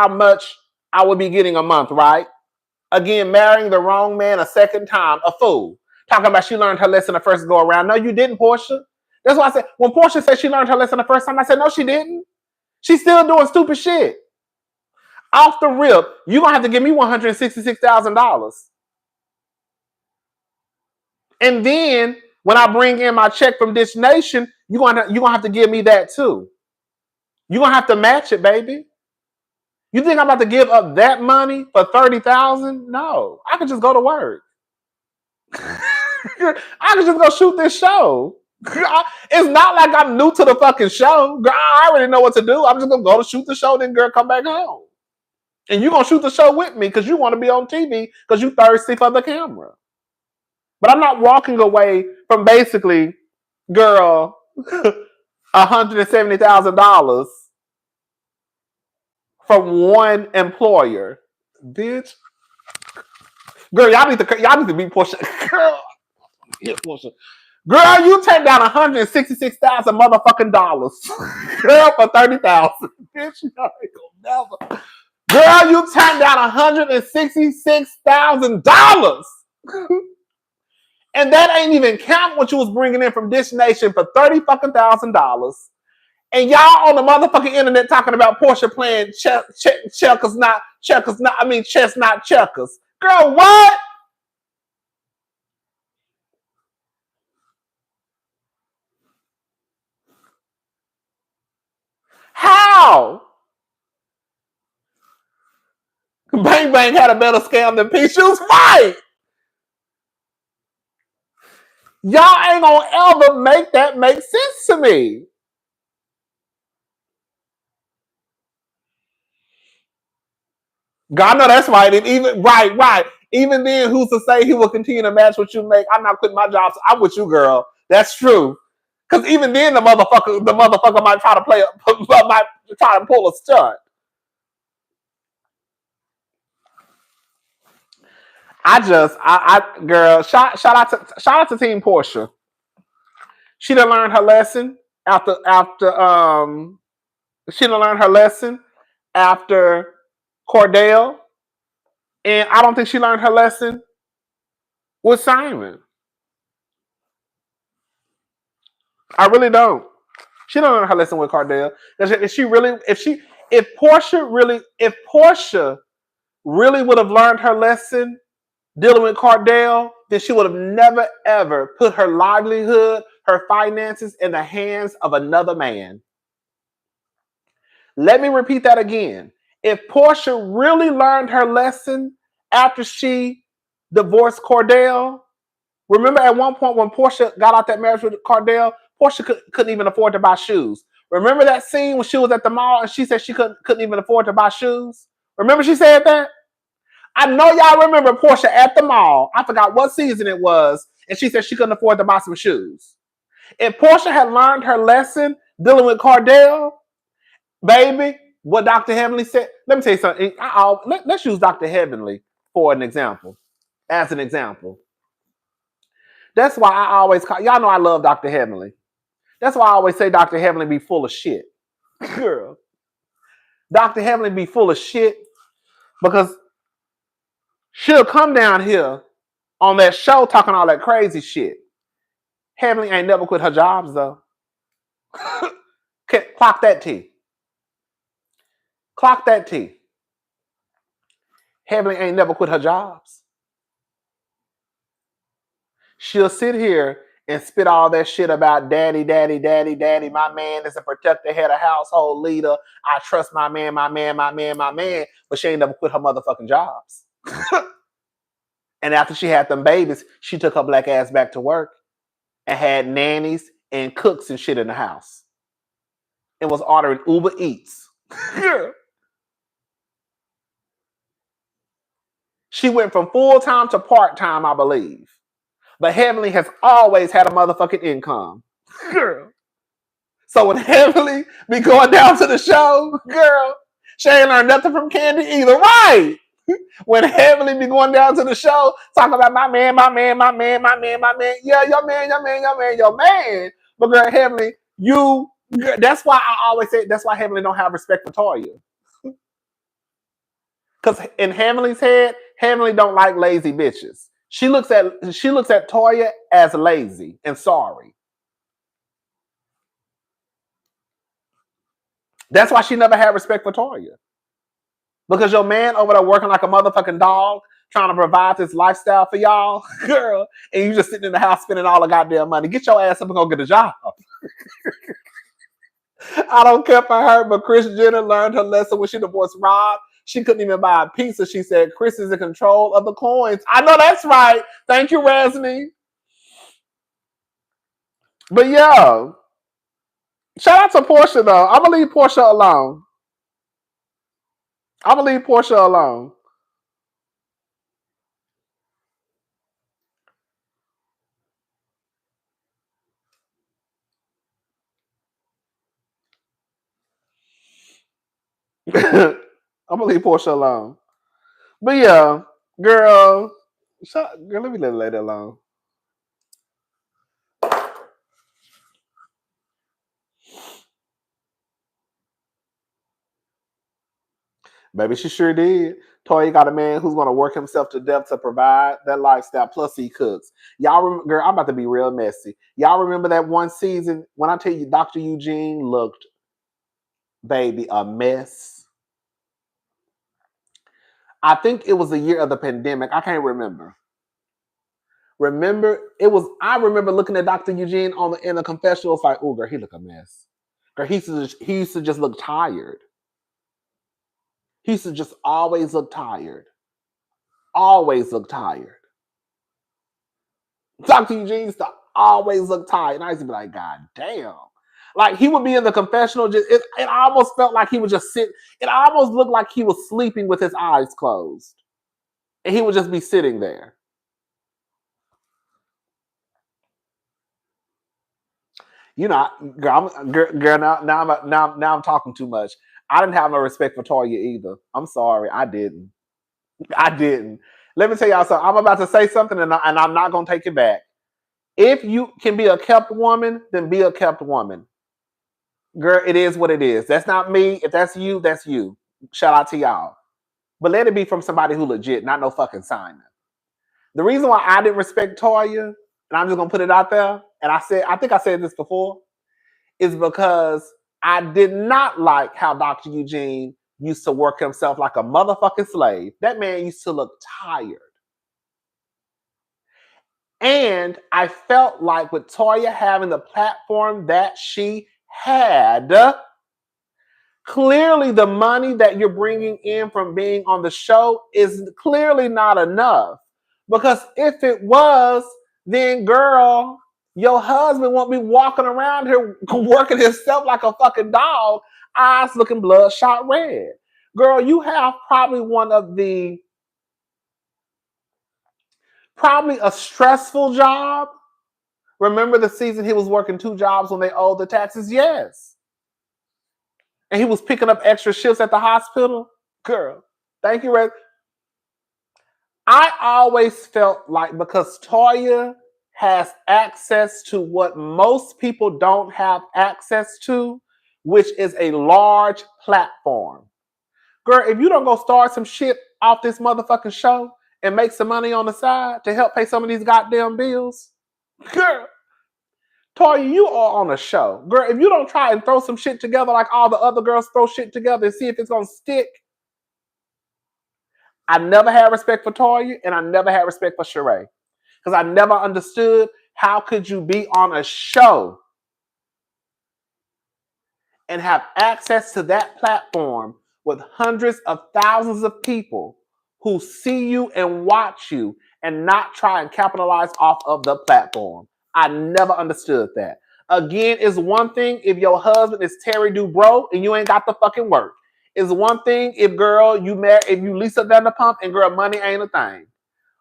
much I would be getting a month, right? Again, marrying the wrong man a second time, a fool. Talking about she learned her lesson the first go around. No, you didn't, Porsha. That's why I said, when Porsha said she learned her lesson the first time, I said, no, she didn't. She's still doing stupid shit. Off the rip, you're going to have to give me $166,000. And then, when I bring in my check from Dish Nation, you're going to have to give me that too. You're going to have to match it, baby. You think I'm about to give up that money for $30,000? No. I could just go to work. I can just go shoot this show. It's not like I'm new to the fucking show. Girl, I already know what to do. I'm just gonna go to shoot the show, then girl, come back home. And you're gonna shoot the show with me because you want to be on TV because you thirsty for the camera. But I'm not walking away from basically, girl, $170,000 from one employer. Bitch. Girl, y'all need to be Porsha. Girl, yeah, Porsha. Girl, you take down $166,000 motherfucking dollars. Girl, for $30,000. Bitch, you ain't gonna never. Girl, you turned down $166,000. And that ain't even count what you was bringing in from Dish Nation for $30,000. And y'all on the motherfucking internet talking about Porsha playing checkers, not chess, not checkers. Girl, what? How? Bang Bang had a better scam than P. She was right. Y'all ain't gonna ever make that make sense to me. God, no, that's right. And even right. Even then, who's to say he will continue to match what you make? I'm not quitting my job. So I'm with you, girl. That's true. Because even then, the motherfucker might try to might try to pull a stunt. Girl, shout out to Team Porsha. She done learned her lesson after she done learned her lesson after Cordell, and I don't think she learned her lesson with Simon. I really don't. She don't learn her lesson with Cordell. If Porsha really would have learned her lesson dealing with Cordell, then she would have never ever put her livelihood, her finances in the hands of another man. Let me repeat that again. If Porsha really learned her lesson after she divorced Cordell, remember at one point when Porsha got out that marriage with Cordell, Porsha couldn't even afford to buy shoes. Remember that scene when she was at the mall and she said she couldn't even afford to buy shoes? Remember she said that? I know y'all remember Porsha at the mall. I forgot what season it was. And she said she couldn't afford to buy some shoes. If Porsha had learned her lesson dealing with Cordell, baby, what Dr. Heavenly said. Let me tell you something. Let's use Dr. Heavenly for an example. As an example. That's why I always call, y'all know I love Dr. Heavenly. That's why I always say Dr. Heavenly be full of shit. Girl. Dr. Heavenly be full of shit because she'll come down here on that show talking all that crazy shit. Heavenly ain't never quit her jobs though. Clock that T. Clock that T. Heavenly ain't never quit her jobs. She'll sit here and spit all that shit about daddy. My man is a protector, head of household leader. I trust my man. But she ain't never quit her motherfucking jobs. And after she had them babies, she took her black ass back to work and had nannies and cooks and shit in the house. And was ordering Uber Eats. She went from full-time to part-time, I believe. But Heavenly has always had a motherfucking income. Girl. So when Heavenly be going down to the show, girl, she ain't learned nothing from Candy either. Right. When Heavenly be going down to the show, talking about my man. Yeah, your man. But girl, Heavenly, that's why I always say, that's why Heavenly don't have respect for Toya. Because in Heavenly's head, Heavenly don't like lazy bitches. She looks at Toya as lazy and sorry. That's why she never had respect for Toya. Because your man over there working like a motherfucking dog, trying to provide this lifestyle for y'all, girl, and you just sitting in the house spending all the goddamn money. Get your ass up and go get a job. I don't care for her, but Kris Jenner learned her lesson when she divorced Rob. She couldn't even buy a pizza. She said, Kris is in control of the coins. I know that's right. Thank you, Resney. But yeah, shout out to Porsha, though. I'm going to leave Porsha alone. I'm going to leave Porsha alone. But yeah, girl, let me let the lady alone. Baby, she sure did. Toya got a man who's going to work himself to death to provide that lifestyle. Plus, he cooks. Y'all remember, girl, I'm about to be real messy. Y'all remember that one season when I tell you Dr. Eugene looked, baby, a mess? I think it was the year of the pandemic. I can't remember. I remember looking at Dr. Eugene in the confessional. It's like, oh, girl, he look a mess. Girl, he used to just look tired. He used to just always look tired. Always look tired. Dr. Eugene used to always look tired. And I used to be like, God damn. Like, he would be in the confessional. It almost felt like he would just sit. It almost looked like he was sleeping with his eyes closed. And he would just be sitting there. You know, girl, now I'm talking too much. I didn't have no respect for Toya either. I'm sorry. I didn't. Let me tell y'all something. I'm about to say something and I'm not going to take it back. If you can be a kept woman, then be a kept woman. Girl, it is what it is. That's not me. If that's you, that's you. Shout out to y'all. But let it be from somebody who legit, not no fucking signer. The reason why I didn't respect Toya, and I'm just going to put it out there, and I think I said this before, is because I did not like how Dr. Eugene used to work himself like a motherfucking slave. That man used to look tired. And I felt like with Toya having the platform that she had, clearly the money that you're bringing in from being on the show is clearly not enough. Because if it was, then girl, your husband won't be walking around here working himself like a fucking dog, eyes looking bloodshot red. Girl, you have probably a stressful job. Remember the season he was working 2 jobs when they owed the taxes? Yes. And he was picking up extra shifts at the hospital? Girl, thank you, Red. I always felt like because Toya has access to what most people don't have access to, which is a large platform. Girl, if you don't go start some shit off this motherfucking show and make some money on the side to help pay some of these goddamn bills, girl, Toya, you are on a show. Girl, if you don't try and throw some shit together like all the other girls throw shit together and see if it's going to stick. I never had respect for Toya and I never had respect for Sheree. Because I never understood how could you be on a show and have access to that platform with hundreds of thousands of people who see you and watch you and not try and capitalize off of the platform. I never understood that. Again, it's one thing if your husband is Terry Dubrow and you ain't got the fucking work. It's one thing if you Lisa Vanderpump and girl, money ain't a thing.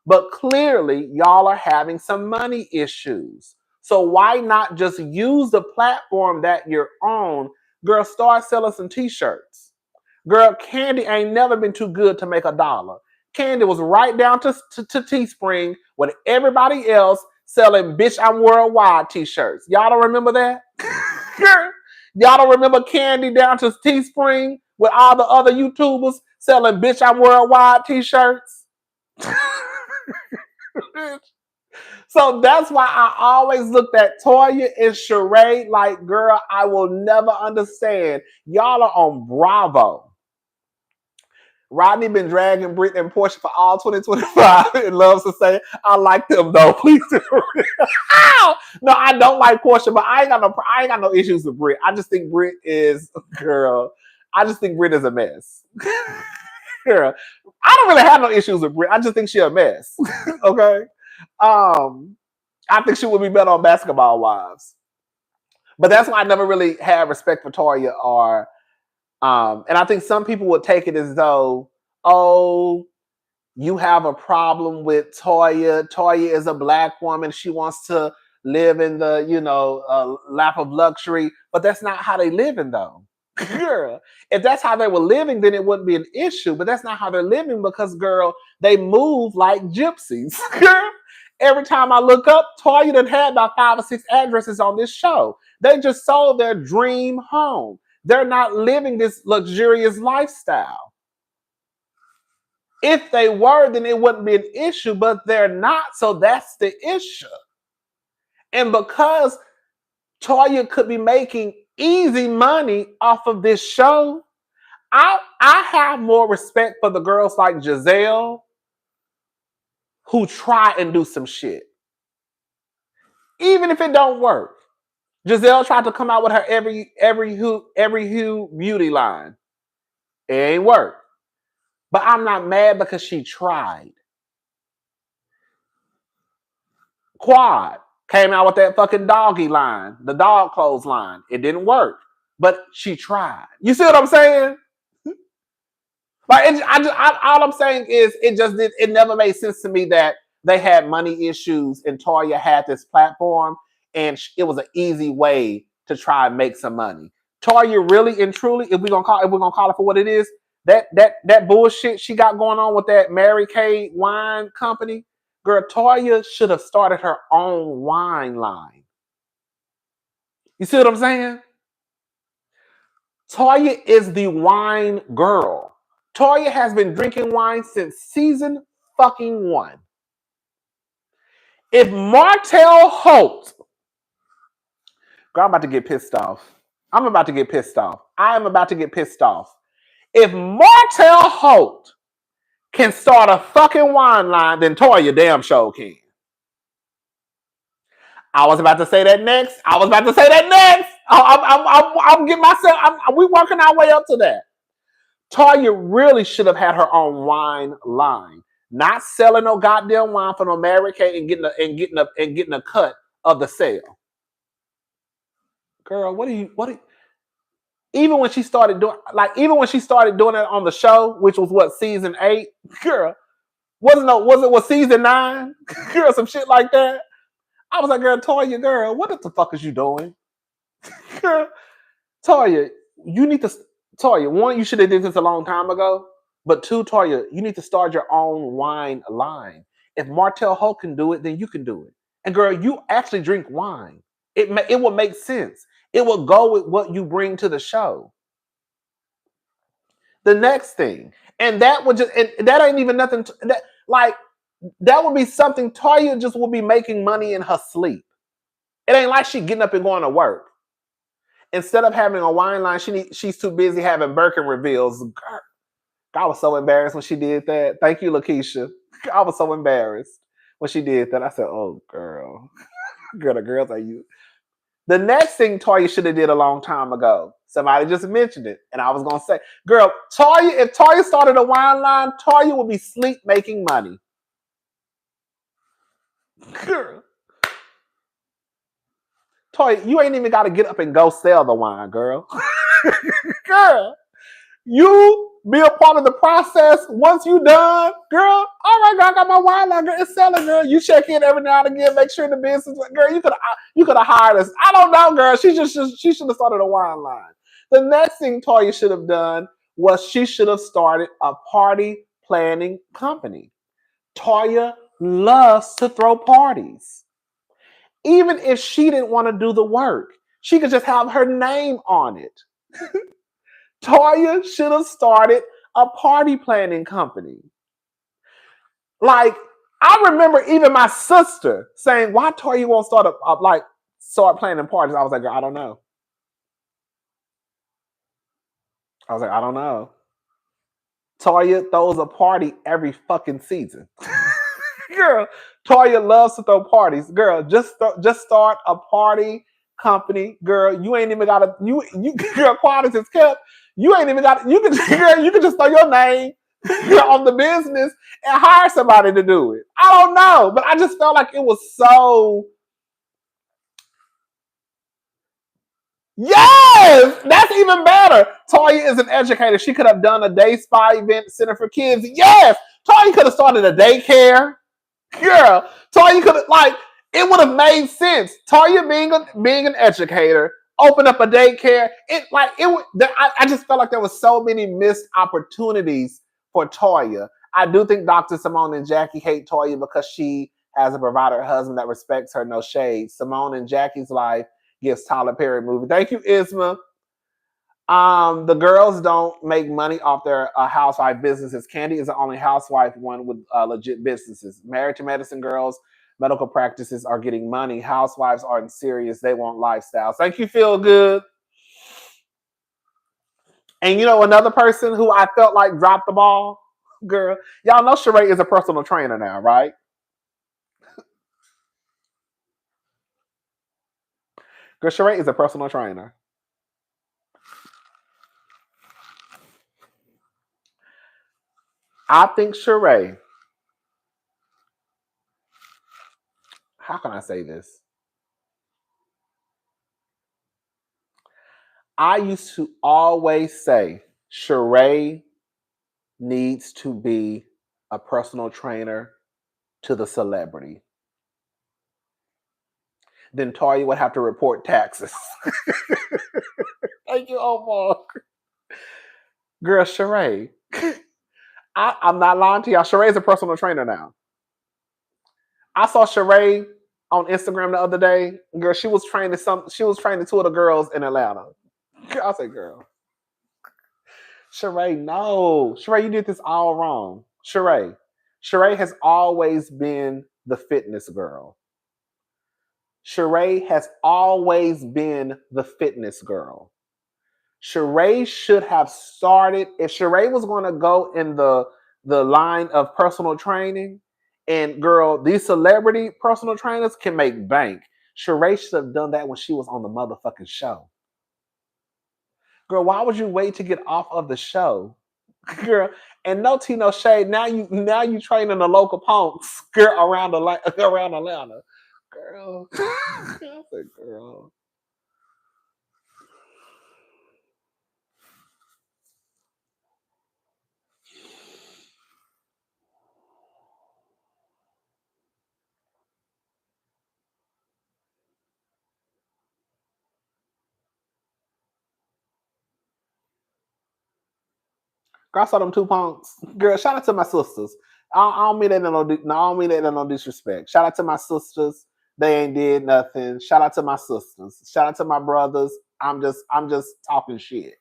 But clearly, y'all are having some money issues. So why not just use the platform that you're on? Girl, start selling some t-shirts. Girl, Candy ain't never been too good to make $1. Candy was right down to Teespring with everybody else selling Bitch I'm Worldwide t-shirts. Y'all don't remember that? Y'all don't remember Candy down to Teespring with all the other YouTubers selling Bitch I'm Worldwide t-shirts? So that's why I always looked at Toya and Sheree like, girl, I will never understand. Y'all are on Bravo. Rodney been dragging Britt and Porsha for all 2025 and loves to say, I like them though. Please do. No, I don't like Porsha, but I ain't got no issues with Britt. I just think Britt is, girl, I just think Britt is a mess. Girl, I don't really have no issues with Britt. I just think she's a mess. Okay? I think she would be better on Basketball Wives. But that's why I never really had respect for Toya or and I think some people would take it as though, oh, you have a problem with Toya. Toya is a black woman. She wants to live in the, lap of luxury. But that's not how they living, though. Girl, if that's how they were living, then it wouldn't be an issue. But that's not how they're living because, girl, they move like gypsies. Girl, every time I look up, Toya done had about 5 or 6 addresses on this show. They just sold their dream home. They're not living this luxurious lifestyle. If they were, then it wouldn't be an issue, but they're not, so that's the issue. And because Toya could be making easy money off of this show, I have more respect for the girls like Giselle who try and do some shit. Even if it don't work. Giselle tried to come out with her every hue beauty line. It ain't work. But I'm not mad because she tried. Quad came out with that fucking doggy line, the dog clothes line. It didn't work, but she tried. You see what I'm saying? Like, all I'm saying is it never made sense to me that they had money issues and Toya had this platform and it was an easy way to try and make some money. Toya really and truly, if we're gonna call it for what it is, that bullshit she got going on with that Mary Kay wine company, girl, Toya should have started her own wine line. You see what I'm saying? Toya is the wine girl. Toya has been drinking wine since season fucking 1. If Martell Holt, girl, I'm about to get pissed off. I am about to get pissed off. If Martell Holt can start a fucking wine line, then Toya damn sure can. I was about to say that next. I'm getting myself. We working our way up to that. Toya really should have had her own wine line, not selling no goddamn wine for no Mary Kay and getting a cut of the sale. Girl, what do you? Even when she started doing it on the show, which was what, season 8, girl, was season 9, girl, some shit like that. I was like, girl, Toya, girl, what the fuck is you doing? Girl, Toya, one, you should have did this a long time ago. But 2, Toya, you need to start your own wine line. If Martell Holt can do it, then you can do it. And girl, you actually drink wine. It will make sense. It will go with what you bring to the show. The next thing, and that ain't even nothing. That would be something Toya just will be making money in her sleep. It ain't like she getting up and going to work. Instead of having a wine line, she's too busy having Birkin reveals. Girl, I was so embarrassed when she did that. Thank you, Lakeisha. I was so embarrassed when she did that. I said, oh, girl. Girl, the girls are you. The next thing Toya should have did a long time ago, somebody just mentioned it, and I was going to say, girl, if Toya started a wine line, Toya would be sleep making money. Girl. Toya, you ain't even got to get up and go sell the wine, girl. Girl. You be a part of the process. Once you done, girl, all right, girl, I got my wine line, girl. It's selling, girl. You check in every now and again, make sure the business, girl. You could have hired us. I don't know, girl. She should have started a wine line. The next thing Toya should have done was she should have started a party planning company. Toya loves to throw parties. Even if she didn't want to do the work, she could just have her name on it. Toya should have started a party planning company. Like, I remember even my sister saying, why Toya won't start planning parties? I was like, I don't know. I don't know. Toya throws a party every fucking season. Girl, Toya loves to throw parties. Girl, just start a party company. Girl, you ain't even gotta girl, quiet as kept. You ain't even got you can just throw your name on the business and hire somebody to do it. I don't know, but I just felt like it was so. Yes, that's even better. Toya is an educator. She could have done a day spa event center for kids. Yes, Toya could have started a daycare. Girl, Toya could have it would have made sense. Toya being an educator, open up a daycare. I just felt like there was so many missed opportunities for Toya. I do think Dr. Simone and Jackie hate Toya because she has a provider husband that respects her, no shade. Simone and Jackie's life gives Tyler Perry movie. Thank you, Isma. The girls don't make money off their housewife businesses. Candy is the only housewife one with legit businesses. Married to Medicine girls, medical practices are getting money. Housewives aren't serious. They want lifestyles. Thank you, Feel Good. And you know another person who I felt like dropped the ball? Girl, y'all know Sheree is a personal trainer now, right? Girl, Sheree is a personal trainer. I think Sheree, how can I say this? I used to always say Sheree needs to be a personal trainer to the celebrity. Then Toya would have to report taxes. Thank you, Omar. Girl, Sheree. I'm not lying to y'all. Sheree's a personal trainer now. I saw Sheree on Instagram the other day. Girl, she was training two of the girls in Atlanta. I said, girl. Sheree, no. Sheree, you did this all wrong. Sheree has always been the fitness girl. Sheree has always been the fitness girl. Sheree should have started, if Sheree was going to go in the line of personal training, and girl, these celebrity personal trainers can make bank. Sheree should have done that when she was on the motherfucking show. Girl, why would you wait to get off of the show? Girl, and no tea, no shade. Now you training the local punks, girl, around Atlanta. Girl. I said, girl. Girl, I saw them two punks. Girl, shout out to my sisters. I don't mean that in no disrespect. Shout out to my sisters. They ain't did nothing. Shout out to my sisters. Shout out to my brothers. I'm just talking shit.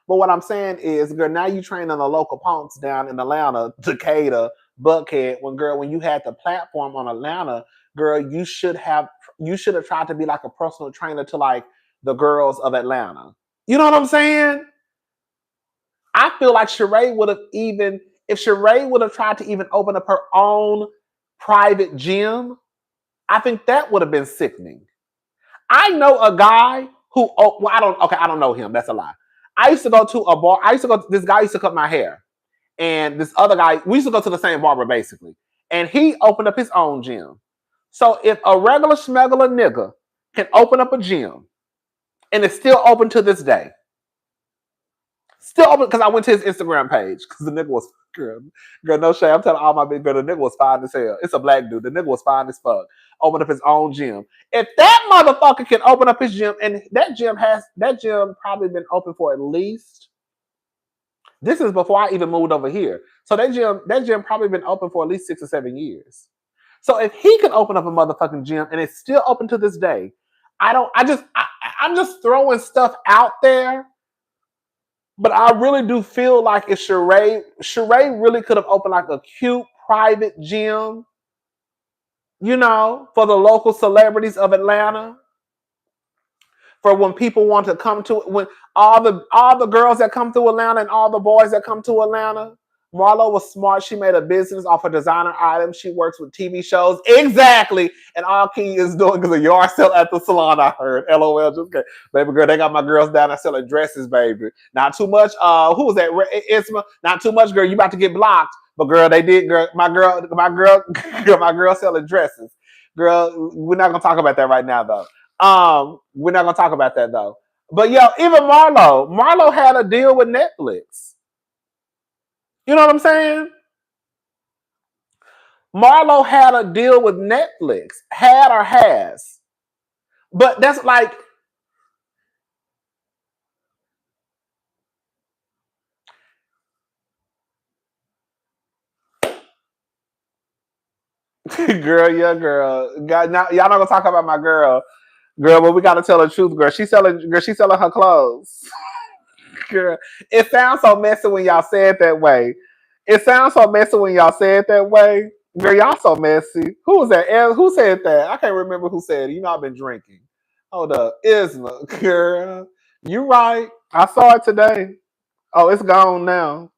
But what I'm saying is, girl, now you training the local punks down in Atlanta, Decatur, Buckhead. When you had the platform on Atlanta, girl, you should have tried to be like a personal trainer to like the girls of Atlanta. You know what I'm saying? I feel like Sheree would have if Sheree would have tried to even open up her own private gym, I think that would have been sickening. I know a guy who, I don't know him. That's a lie. I used to go to a bar. This guy used to cut my hair. And this other guy, we used to go to the same barber basically. And he opened up his own gym. So if a regular schmegular nigga can open up a gym and it's still open to this day, Still open because I went to his Instagram page because the nigga was girl, no shade. I'm telling all my big girl, the nigga was fine as hell. It's a black dude. The nigga was fine as fuck. Opened up his own gym. If that motherfucker can open up his gym, and that gym probably been open for at least. This is before I even moved over here. So that gym probably been open for at least 6 or 7 years. So if he can open up a motherfucking gym and it's still open to this day, I'm just throwing stuff out there. But I really do feel like if Sheree really could have opened like a cute private gym, for the local celebrities of Atlanta. For when people want to come to when all the girls that come through Atlanta and all the boys that come to Atlanta. Marlo was smart. She made a business off of designer items. She works with TV shows. Exactly. And all Key is doing is a yard sale at the salon, I heard. LOL. Just kidding. Baby girl, they got my girls down there selling dresses, baby. Not too much. Who was that? Isma. Not too much, girl. You about to get blocked. But girl, they did, girl. My girl selling dresses. Girl, we're not gonna talk about that right now though. We're not gonna talk about that though. But yo, even Marlo had a deal with Netflix. You know what I'm saying? Marlo had a deal with Netflix. Had or has. But that's like girl, yeah, girl. God, now, y'all not gonna talk about my girl. Girl, but we gotta tell the truth, girl. She's selling her clothes. Girl, it sounds so messy when y'all say it that way. It sounds so messy when y'all say it that way. Girl, y'all so messy. Who was that? Who said that? I can't remember who said it. You know I've been drinking. Hold up. Isma. Girl. You right. I saw it today. Oh, it's gone now.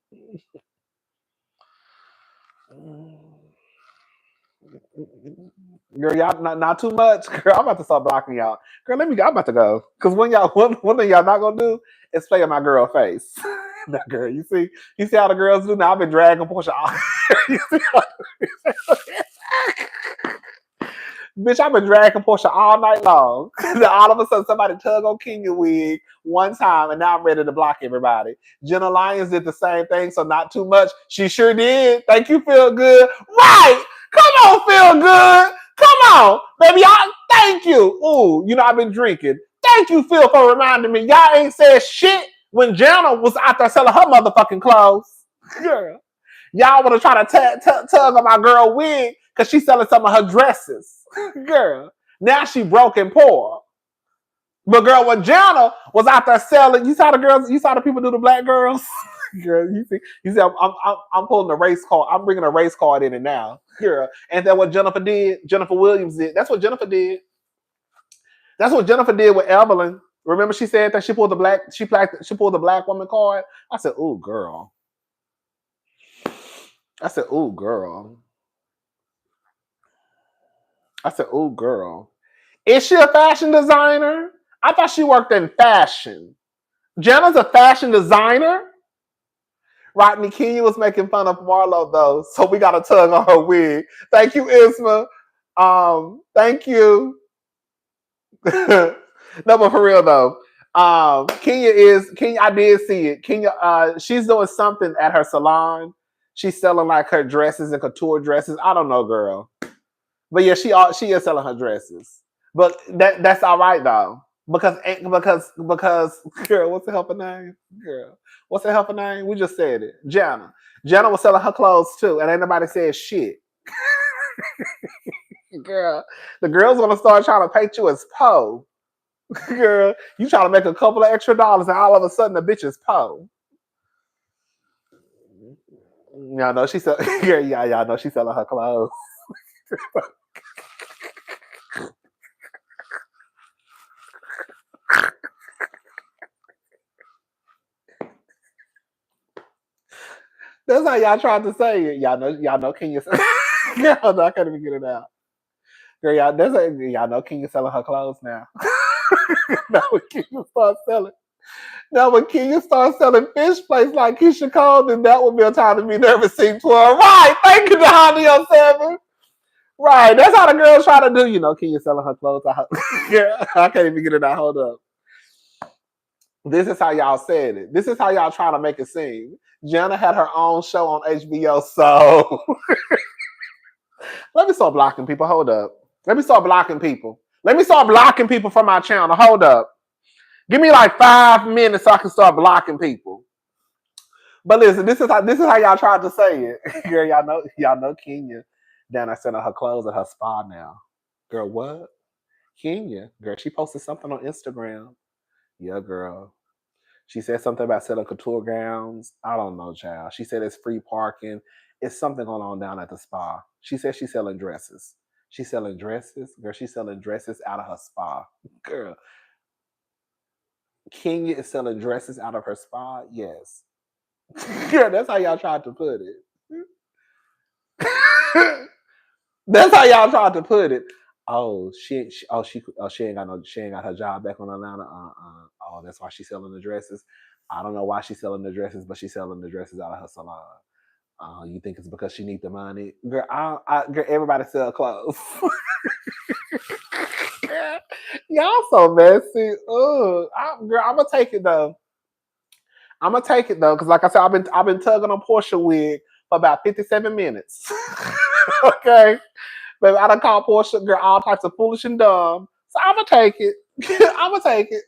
Girl, y'all not too much. Girl, I'm about to start blocking y'all. Girl, I'm about to go. Because one thing y'all not gonna do is play in my girl face. That girl, you see how the girls do now. I've been dragging Porsha all. Bitch, I've been dragging Porsha all night long. All of a sudden, somebody tug on Kenya wig one time, and now I'm ready to block everybody. Jenna Lyons did the same thing, so not too much. She sure did. Thank you, Feel Good. Right. Come on, Feel Good. Come on. Baby, y'all, thank you. Ooh, I've been drinking. Thank you, Phil, for reminding me. Y'all ain't said shit when Jenna was out there selling her motherfucking clothes. Girl. Y'all want to try to tug on my girl wig because she's selling some of her dresses. Girl. Now she broke and poor. But girl, when Jenna was out there selling, you saw the people do the black girls? Girl, you see, I'm pulling the race card. I'm bringing a race card in it now. Girl. And then what Jennifer did, Jennifer Williams did. That's what Jennifer did. That's what Jennifer did with Evelyn. Remember she said that she pulled the black woman card? I said, ooh, girl. I said, ooh, girl. Is she a fashion designer? I thought she worked in fashion. Jenna's a fashion designer? Rodney Kenya was making fun of Marlo, though, so we got to tug on her wig. Thank you, Isma. Thank you. No, but for real, though. Kenya, I did see it. Kenya, she's doing something at her salon. She's selling like her dresses and couture dresses. I don't know, girl. But yeah, she is selling her dresses. But that's all right though. Because girl, what's the helper name? Girl. What's the helper name? We just said it. Jenna. Jenna was selling her clothes too, and ain't nobody said shit. Girl. The girl's gonna start trying to paint you as Poe. Girl, you trying to make a couple of extra dollars and all of a sudden the bitch is Poe. Y'all know she's y'all know she's selling her clothes. That's how y'all tried to say it. Y'all know Kenya. Y'all know I can't even get it out. Girl, y'all know Kenya selling her clothes now. Now when Kenya starts selling fish plates like Keisha Cole, then that would be a time to be nervous scene 12. Right. Thank you, Honey 07. Right. That's how the girls try to do, Kenya selling her clothes. Girl, I can't even get it out. Hold up. This is how y'all said it. This is how y'all trying to make it seem. Jenna had her own show on HBO, so let me start blocking people. Hold up. Let me start blocking people. Let me start blocking people from my channel. Hold up. Give me like 5 minutes so I can start blocking people. But listen, this is how y'all tried to say it. Girl, y'all know Kenya down there sending her clothes at her spa now. Girl, what? Kenya. Girl, she posted something on Instagram. Yeah, girl. She said something about selling couture gowns. I don't know, child. She said it's free parking. It's something going on down at the spa. She said she's selling dresses. She's selling dresses. Girl, she's selling dresses out of her spa. Girl. Kenya is selling dresses out of her spa? Yes. Girl, that's how y'all tried to put it. That's how y'all tried to put it. Oh, she ain't got her job back on Atlanta. Oh, that's why she's selling the dresses. I don't know why she's selling the dresses, but she's selling the dresses out of her salon. You think it's because she needs the money? Girl, girl, everybody sell clothes. Y'all so messy. Girl, I'm gonna take it though. Because like I said, I've been tugging on Porsha wig for about 57 minutes. Okay. Baby, I done called Porsha girl all types of foolish and dumb. So I'm gonna take it. I'm gonna take it.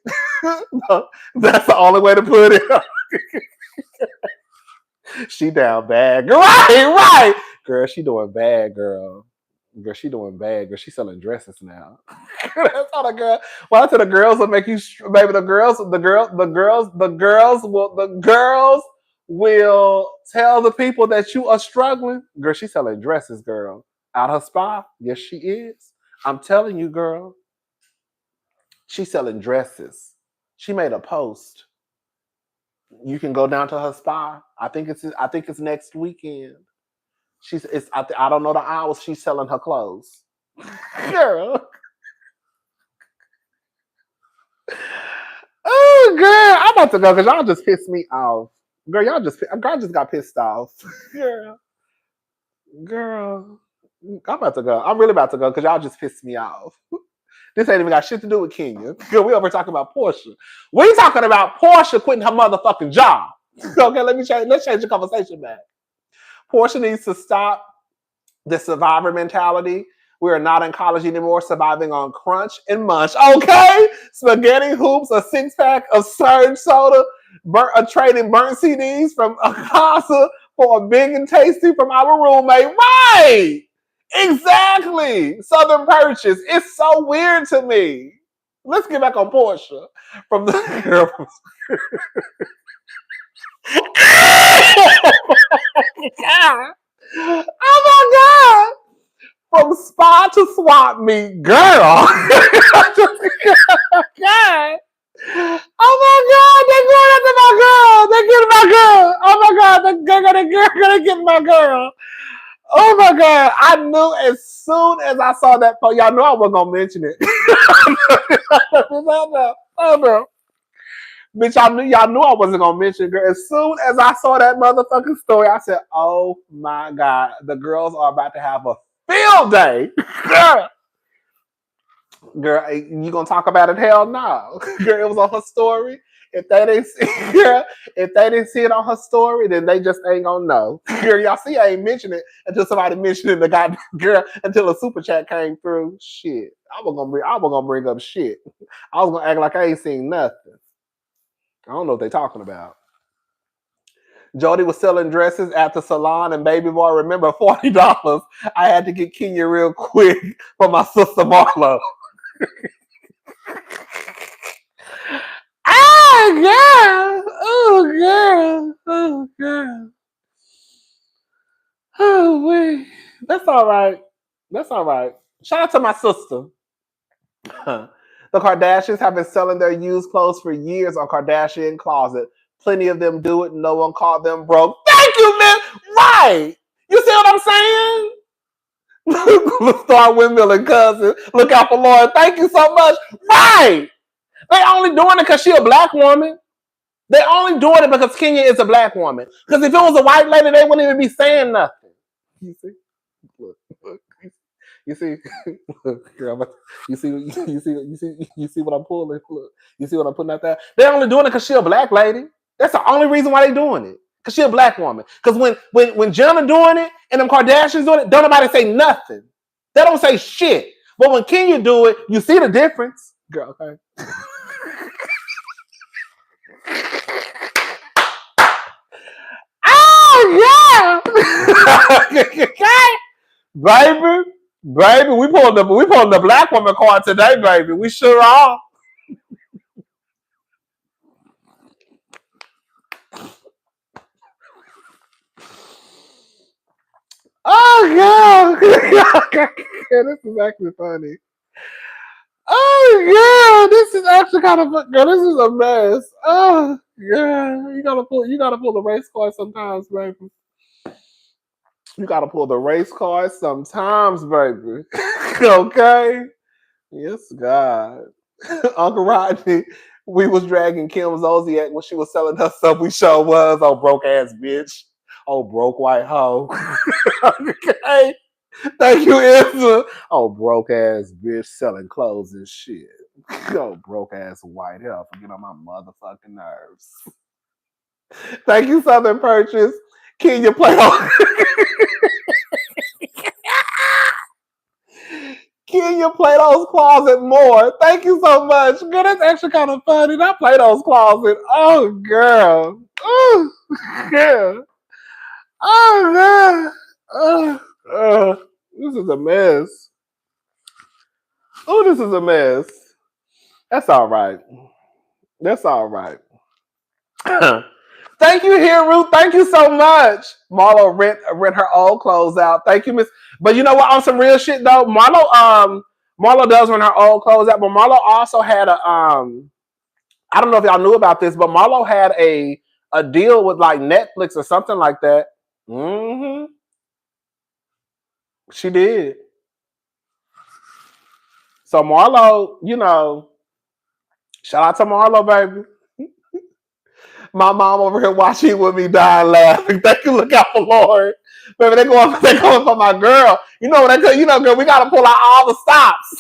No, that's the only way to put it. She down bad. Right. Girl, she doing bad, girl. Girl, she doing bad. Girl, she selling dresses now. That's how the girl. Well, I said the girls will make you, baby. The girls will tell the people that you are struggling. Girl, she selling dresses, girl. Out her spa. Yes, she is. I'm telling you, girl. She's selling dresses. She made a post. You can go down to her spa. I think it's next weekend. I don't know the hours she's selling her clothes. Girl. Oh, girl. I'm about to go because y'all just pissed me off. Girl, girl just got pissed off. Girl. I'm about to go. I'm really about to go because y'all just pissed me off. This ain't even got shit to do with Kenya. Girl, we over talking about Porsha. We talking about Porsha quitting her motherfucking job. Okay, let's change the conversation back. Porsha needs to stop the survivor mentality. We are not in college anymore, surviving on crunch and munch. Okay? Spaghetti hoops, a 6-pack of Surge soda, trading burnt CDs from Akasa for a big and tasty from our roommate. Right! Exactly! Southern Purchase. It's so weird to me. Let's get back on Porsha. From the girl from oh my God! From spa to swap meet, girl. God. Oh my God, they're going after my girl. They're getting my girl. Oh my God, they're getting my girl. Oh my God, I knew as soon as I saw that post, y'all know I wasn't going to mention it. Oh no. Bitch, y'all knew I wasn't going to mention it, girl. As soon as I saw that motherfucking story, I said, oh my God, the girls are about to have a field day. Girl, you gonna talk about it? Hell no. Girl, it was on her story. If they didn't see it on her story, then they just ain't gonna know. Girl, y'all see I ain't mention it until somebody mentioned it. The goddamn girl until a super chat came through. Shit. I was gonna bring up shit. I was gonna act like I ain't seen nothing. I don't know what they talking about. Jody was selling dresses at the salon, and baby boy, remember $40. I had to get Kenya real quick for my sister Marlo. Oh girl. Oh wait. That's all right. Shout out to my sister. The Kardashians have been selling their used clothes for years on Kardashian Closet. Plenty of them do it. No one called them broke. Thank you, man. Right. You see what I'm saying? Star Windmill and Cousin. Look out for Lauren. Thank you so much. Right. They only doing it because she a black woman. They only doing it because Kenya is a black woman. Because if it was a white lady, they wouldn't even be saying nothing. You see? Look. You see, look, girl, you see what I'm pulling. Look, you see what I'm putting out there. They're only doing it because she a black lady. That's the only reason why they doing it. Because she a black woman. Because when Jenna doing it and them Kardashians doing it, don't nobody say nothing. They don't say shit. But when Kenya do it, you see the difference, girl. Okay. Oh yeah, okay, baby, we pulling the black woman card today, baby. We sure are. Oh yeah, this is actually funny. Oh yeah, this is actually kind of girl. This is a mess. Oh yeah, you gotta pull the race card sometimes, baby. You gotta pull the race card sometimes, baby. Okay. Yes, God. Uncle Rodney, we was dragging Kim Zolciak when she was selling her stuff. We sure was. Oh, broke ass bitch. Oh, broke white hoe. Okay. Thank you, Izza. Oh, broke ass bitch selling clothes and shit. Oh, broke ass white hell for getting on my motherfucking nerves. Thank you, Southern Purchase. Can you play on? Can you play those closet more? Thank you so much. Girl, that's actually kind of funny. Not play those closet. Oh, girl. Oh, yeah. Oh, man. This is a mess. Oh, this is a mess. That's all right. That's all right. Thank you, here, Ruth. Thank you so much. Marlo rent her old clothes out. Thank you, Miss. But you know what? On some real shit though, Marlo does rent her old clothes out, but Marlo also had a I don't know if y'all knew about this, but Marlo had a deal with like Netflix or something like that. Mm-hmm. She did. So Marlo, you know, shout out to Marlo, baby. My mom over here watching with me dying laughing. Thank you, look out for Lord. Baby, they going for my girl. You know what I tell you, girl, we gotta pull out all the stops.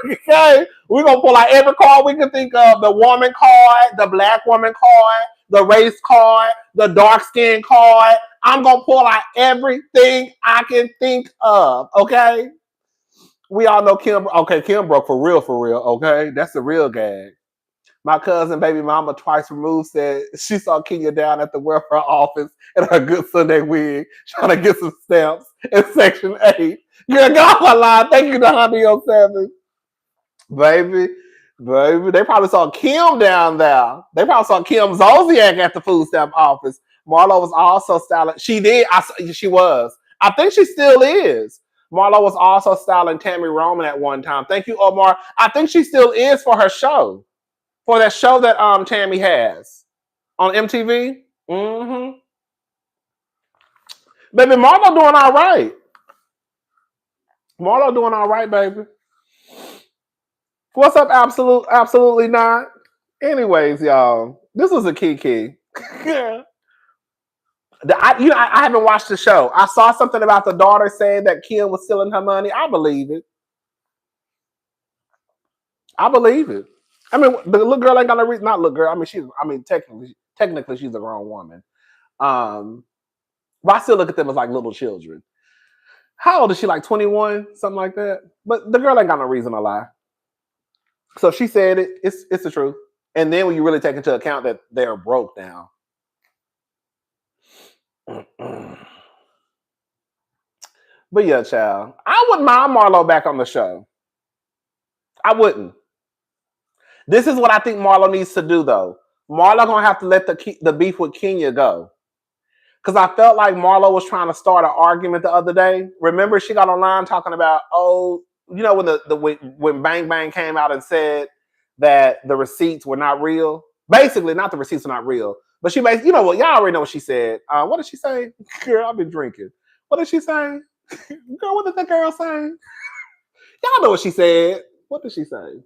Okay? We're gonna pull out every card we can think of. The woman card, the black woman card, the race card, the dark skin card. I'm gonna pull out everything I can think of. Okay? We all know Kim. Okay, Kim broke for real, okay? That's the real gag. My cousin, baby mama, twice removed, said she saw Kenya down at the welfare office in her good Sunday wig, trying to get some stamps in Section 8. Girl, God, my line. Thank you to Honey 07. Baby, they probably saw Kim down there. They probably saw Kim Zolciak at the food stamp office. Marlo was also styling. She was. I think she still is. Marlo was also styling Tammy Roman at one time. Thank you, Omar. I think she still is for her show. For that show that Tammy has on MTV. Mm-hmm. Baby, Marlo doing all right. Marlo doing all right, baby. What's up, absolutely not. Anyways, y'all, this was a Kiki. I haven't watched the show. I saw something about the daughter saying that Kim was stealing her money. I believe it. I believe it. I mean, the little girl ain't got no reason. Not little girl. I mean, technically, she's a grown woman. But I still look at them as like little children. How old is she? Like 21, something like that. But the girl ain't got no reason to lie. So she said it. It's the truth. And then when you really take into account that they're broke now. But yeah, child, I wouldn't mind Marlo back on the show. I wouldn't. This is what I think Marlo needs to do, though. Marlo gonna have to let the beef with Kenya go. Because I felt like Marlo was trying to start an argument the other day. Remember, she got online talking about, when Bang Bang came out and said that the receipts were not real. Basically, not the receipts are not real. But she basically, y'all already know what she said. What did she say? Girl, I've been drinking. What did she say? Girl, what did that girl say? Y'all know what she said. What did she say?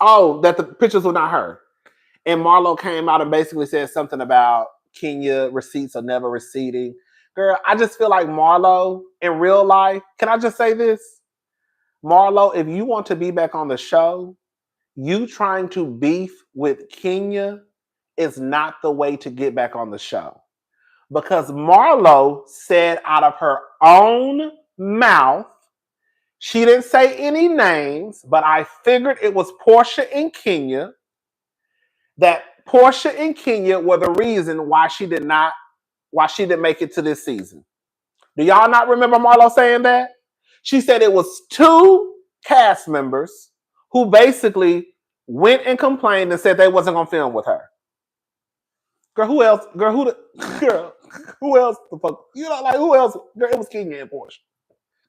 Oh, that the pictures were not her. And Marlo came out and basically said something about Kenya receipts are never receding. Girl, I just feel like Marlo in real life. Can I just say this? Marlo, if you want to be back on the show, you trying to beef with Kenya is not the way to get back on the show. Because Marlo said out of her own mouth, she didn't say any names, but I figured it was Porsha and Kenya, that Porsha and Kenya were the reason why she didn't make it to this season. Do y'all not remember Marlo saying that? She said it was two cast members who basically went and complained and said they wasn't gonna film with her. Girl, who else? Girl, who else the fuck? You know, like who else? Girl, it was Kenya and Porsha.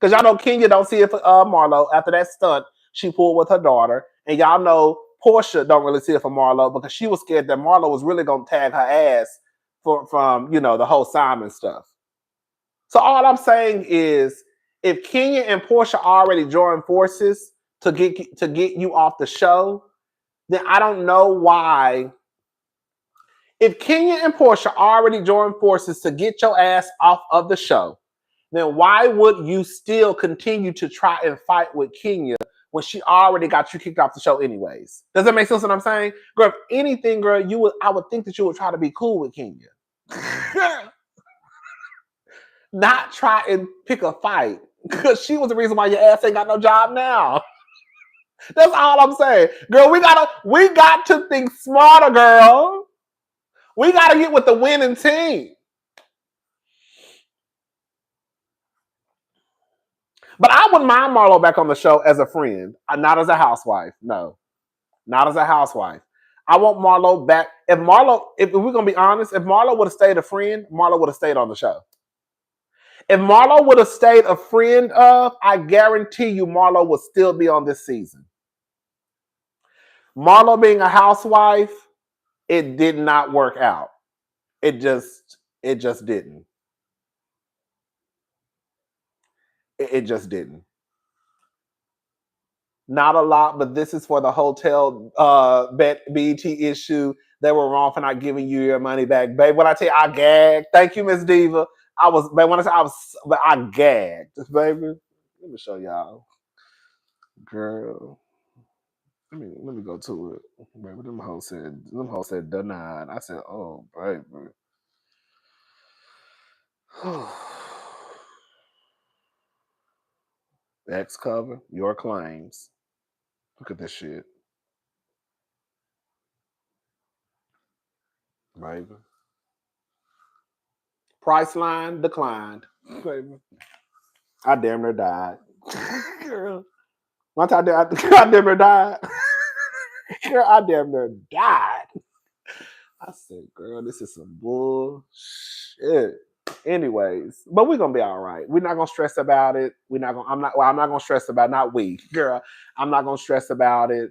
Because y'all know Kenya don't see it for Marlo after that stunt she pulled with her daughter. And y'all know Porsha don't really see it for Marlo because she was scared that Marlo was really gonna tag her ass from the whole Simon stuff. So all I'm saying is, if Kenya and Porsha already joined forces to get you off the show, then I don't know why. If Kenya and Porsha already joined forces to get your ass off of the show, then why would you still continue to try and fight with Kenya when she already got you kicked off the show anyways? Does that make sense what I'm saying? Girl, if anything, girl, I would think that you would try to be cool with Kenya. Not try and pick a fight. Because she was the reason why your ass ain't got no job now. That's all I'm saying. Girl, we got to think smarter, girl. We got to get with the winning team. But I wouldn't mind Marlo back on the show as a friend, not as a housewife. No, not as a housewife. I want Marlo back. If we're going to be honest, if Marlo would have stayed a friend, Marlo would have stayed on the show. If Marlo would have stayed a friend of, I guarantee you Marlo would still be on this season. Marlo being a housewife, it did not work out. It just didn't. It just didn't. Not a lot, but this is for the hotel BET issue. They were wrong for not giving you your money back, babe. When I tell you I gagged, thank you, Miss Diva. I gagged, baby. Let me show y'all, girl. Let me go to it, baby. Them hoes said denied. I said, oh, baby. X cover your claims. Look at this shit, baby. Price line declined, baby. I damn near died. Girl. Once I damn near died. Girl, I damn near died. I said, girl, this is some bullshit. Anyways, but we're gonna be all right. We're not gonna stress about it. I'm not gonna stress about it. Not we, girl. I'm not gonna stress about it.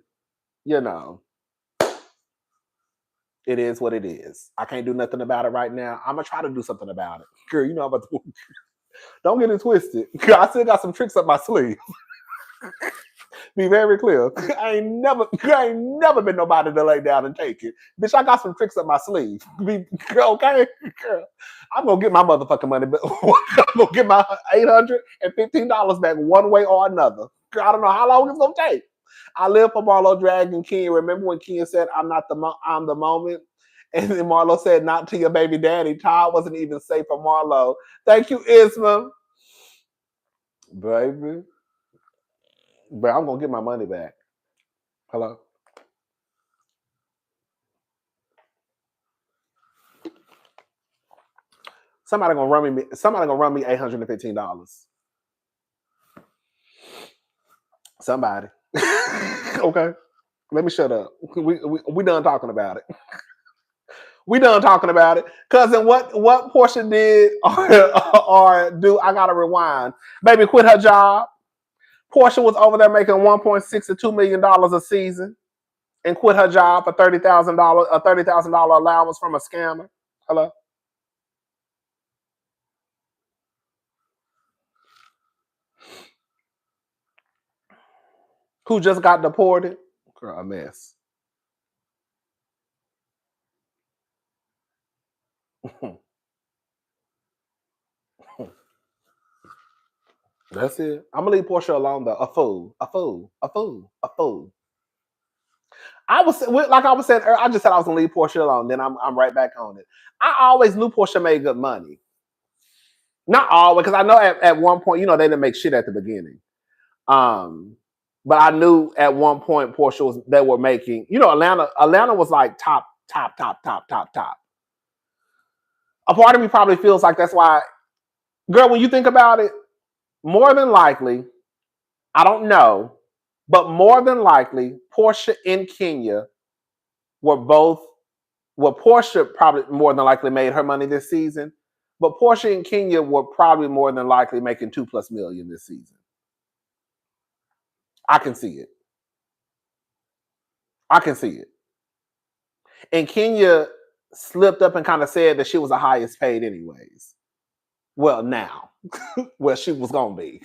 It is what it is. I can't do nothing about it right now. I'm gonna try to do something about it. Girl, you know I'm about to. Don't get it twisted. Girl, I still got some tricks up my sleeve. Be very clear. I ain't never been nobody to lay down and take it. Bitch, I got some tricks up my sleeve. Okay? Girl, I'm going to get my motherfucking money back. I'm going to get my $815 back one way or another. Girl, I don't know how long it's going to take. I live for Marlo dragging Kenya. Remember when Kenya said, I'm the moment? And then Marlo said, not to your baby daddy. Todd wasn't even safe for Marlo. Thank you, Isma. Baby. But I'm going to get my money back. Hello? Somebody gonna run me $815. Somebody. Okay. Let me shut up. We done talking about it. We done talking about it. Cousin, what Porsha did or do, I gotta rewind. Baby quit her job. Porsha was over there making $1.6 to $2 million a season and quit her job for $30,000, a $30,000 allowance from a scammer. Hello? Who just got deported? Girl, a mess. That's it. I'm gonna leave Porsha alone though. A fool. A fool. A fool. A fool. I was like I was saying. I just said I was gonna leave Porsha alone. Then I'm right back on it. I always knew Porsha made good money. Not always, because I know at one point, they didn't make shit at the beginning. But I knew at one point they were making. Atlanta was like top. A part of me probably feels like that's why, girl. When you think about it, more than likely, I don't know, but more than likely, Porsha and Kenya were both. Well, Porsha probably more than likely made her money this season, but Porsha and Kenya were probably more than likely making $2+ million this season. I can see it. And Kenya slipped up and kind of said that she was the highest paid anyways. Well, now. Well, she was gonna be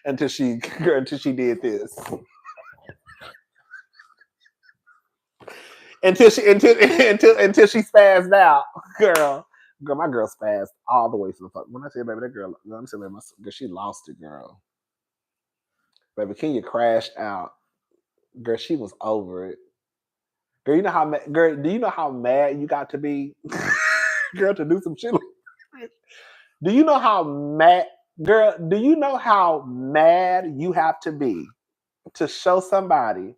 until she did this. until she spazzed out. Girl, my girl spazzed all the way to the fuck. When I say baby, that girl, I'm saying girl, she lost it, girl. Baby, Kenya crashed out. Girl, she was over it. Girl, do you know how mad you got to be, girl, to do some shit? Do you know how mad, girl? Do you know how mad you have to be to show somebody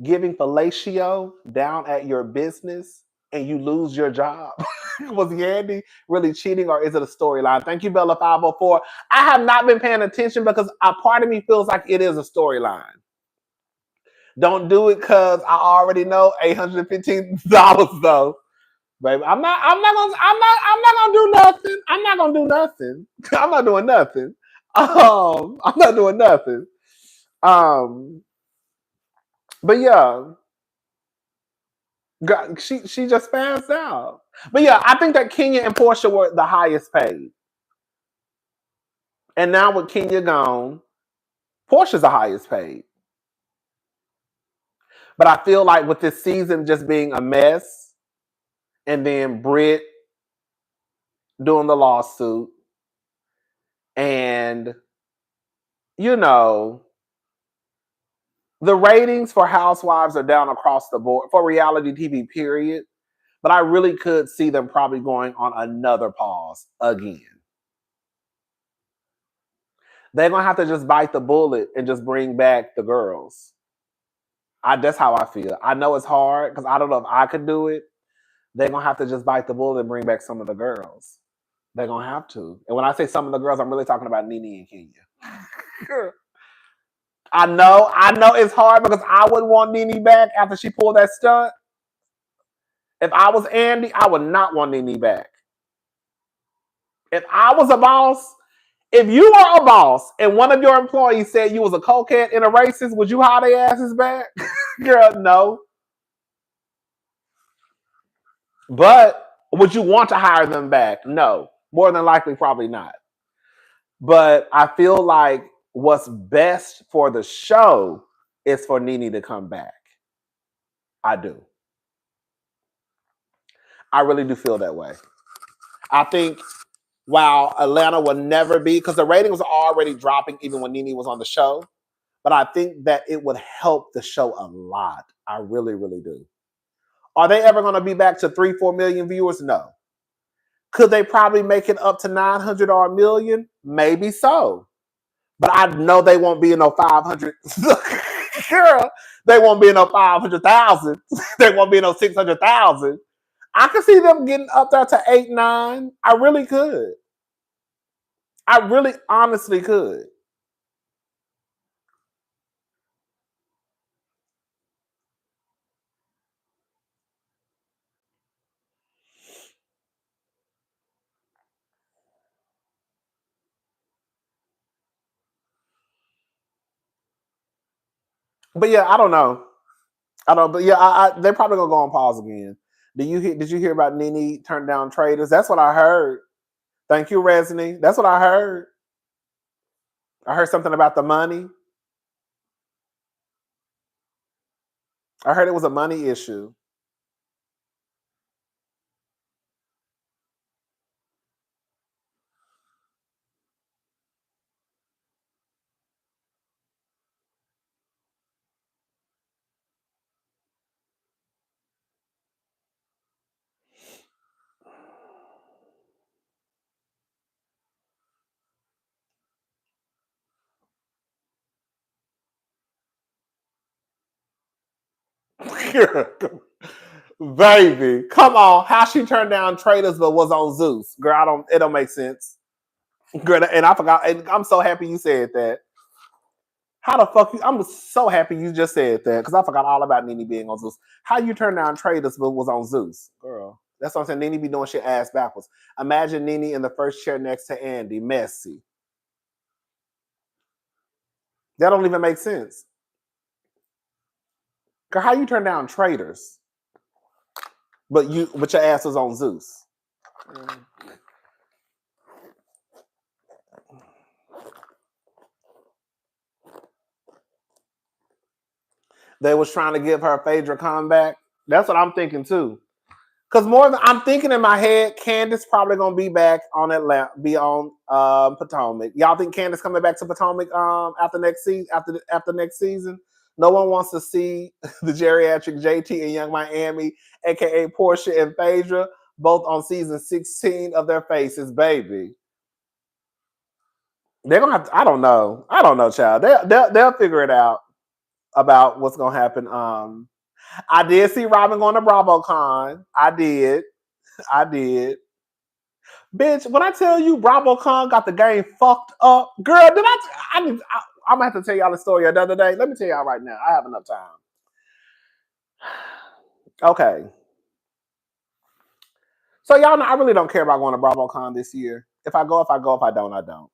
giving fellatio down at your business and you lose your job? Was Yandy really cheating, or is it a storyline? Thank you, Bella 504. I have not been paying attention because a part of me feels like it is a storyline. Don't do it because I already know $815 though. Baby, I'm not gonna do nothing. I'm not gonna do nothing. I'm not doing nothing. I'm not doing nothing. But yeah, God, she just passed out. But yeah, I think that Kenya and Porsha were the highest paid. And now with Kenya gone, Porsha's the highest paid. But I feel like with this season just being a mess, and then Britt doing the lawsuit, and the ratings for Housewives are down across the board for reality TV, period. But I really could see them probably going on another pause again. They're going to have to just bite the bullet and just bring back the girls. That's how I feel. I know it's hard because I don't know if I could do it. They're going to have to just bite the bullet and bring back some of the girls. They're going to have to. And when I say some of the girls, I'm really talking about Nene and Kenya. I know it's hard because I wouldn't want Nene back after she pulled that stunt. If I was Andy, I would not want Nene back. If I was a boss, if you were a boss and one of your employees said you was a cokehead and a racist, would you hire their asses back? Girl, no. But would you want to hire them back? No. More than likely, probably not. But I feel like what's best for the show is for Nene to come back. I do. I really do feel that way. I think while Atlanta will never be, because the ratings are already dropping even when Nene was on the show, but I think that it would help the show a lot. I really, really do. Are they ever going to be back to 3-4 million viewers? No. Could they probably make it up to 900 or a million? Maybe so. But I know they won't be in no 500. Girl, they won't be in no 500,000. They won't be in no 600,000. I could see them getting up there to 8, 9. I really could. I really honestly could. But yeah, I don't know. But yeah, they're probably gonna go on pause again. Did you hear about Nene turned down Traders? That's what I heard. Thank you, Resney. That's what I heard. I heard something about the money. I heard it was a money issue. Baby, come on. How she turned down Traders but was on Zeus. Girl, it don't make sense. Girl, and I forgot, and I'm so happy you said that. How the fuck I'm so happy you just said that because I forgot all about Nene being on Zeus. How you turned down Traders but was on Zeus? Girl, that's what I'm saying. Nene be doing shit ass backwards. Imagine Nene in the first chair next to Andy. Messy. That don't even make sense. Girl, how you turn down Traders but your ass was on Zeus? They was trying to give her Phaedra comeback. That's what I'm thinking too. Because I'm thinking in my head, Candace probably gonna be back on Atlanta, be on Potomac. Y'all think Candace coming back to Potomac after next season? After next season, no one wants to see the geriatric JT and Young Miami, aka Porsha and Phaedra, both on season 16 of Their Faces, baby. They're gonna have to, I don't know, child. They'll figure it out about what's gonna happen. I did see Robin going to BravoCon. I did. Bitch, when I tell you BravoCon got the game fucked up, girl, I'm gonna have to tell y'all the story another day. Let me tell y'all right now. I have enough time. Okay. So y'all know I really don't care about going to BravoCon this year. If I go, I go. If I don't, I don't.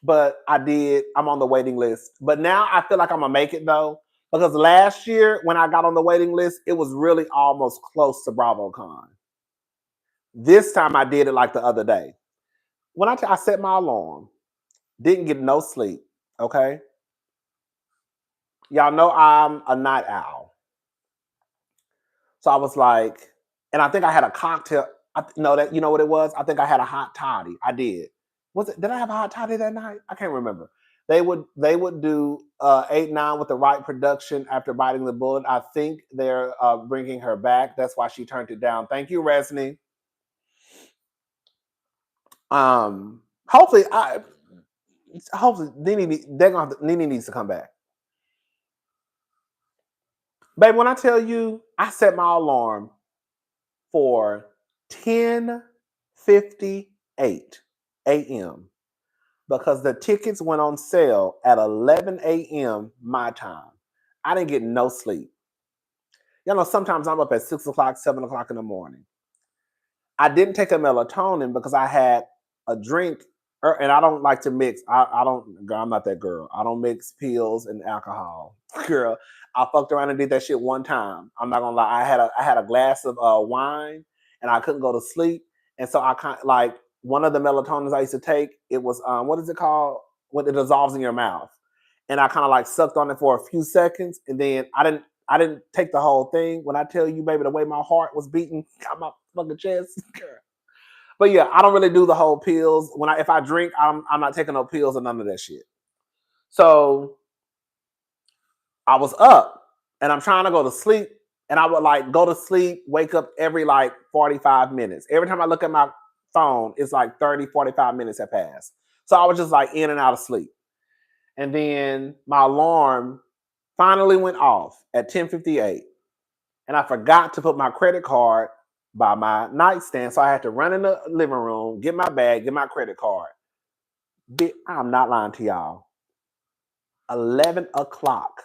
But I did. I'm on the waiting list. But now I feel like I'm gonna make it though. Because last year when I got on the waiting list, it was really almost close to BravoCon. This time I did it like the other day. When I set my alarm, didn't get no sleep, okay? Y'all know I'm a night owl. So I was like, and I think I had a cocktail. You know what it was? I think I had a hot toddy. I did. Did I have a hot toddy that night? I can't remember. They would do 8-9 with the right production after biting the bullet. I think they're bringing her back. That's why she turned it down. Thank you, Resney. Hopefully Nene needs to come back. Babe, when I tell you, I set my alarm for 10:58 a.m. because the tickets went on sale at 11 a.m. my time. I didn't get no sleep. Y'all know sometimes I'm up at 6 o'clock, 7 o'clock in the morning. I didn't take a melatonin because I had a drink, and I don't like to mix. I'm not that girl. I don't mix pills and alcohol. Girl, I fucked around and did that shit one time. I'm not gonna lie. I had a glass of wine and I couldn't go to sleep. And so I kind of like one of the melatonins I used to take, it was what is it called? When it dissolves in your mouth. And I kind of like sucked on it for a few seconds, and then I didn't take the whole thing. When I tell you, baby, the way my heart was beating got my fucking chest. But yeah, I don't really do the whole pills. If I drink, I'm not taking no pills or none of that shit. So I was up and I'm trying to go to sleep, and I would like go to sleep, wake up every like 45 minutes. Every time I look at my phone, it's like 30, 45 minutes have passed. So I was just like in and out of sleep. And then my alarm finally went off at 10:58. And I forgot to put my credit card by my nightstand. So I had to run in the living room, get my bag, get my credit card. I'm not lying to y'all. 11 o'clock.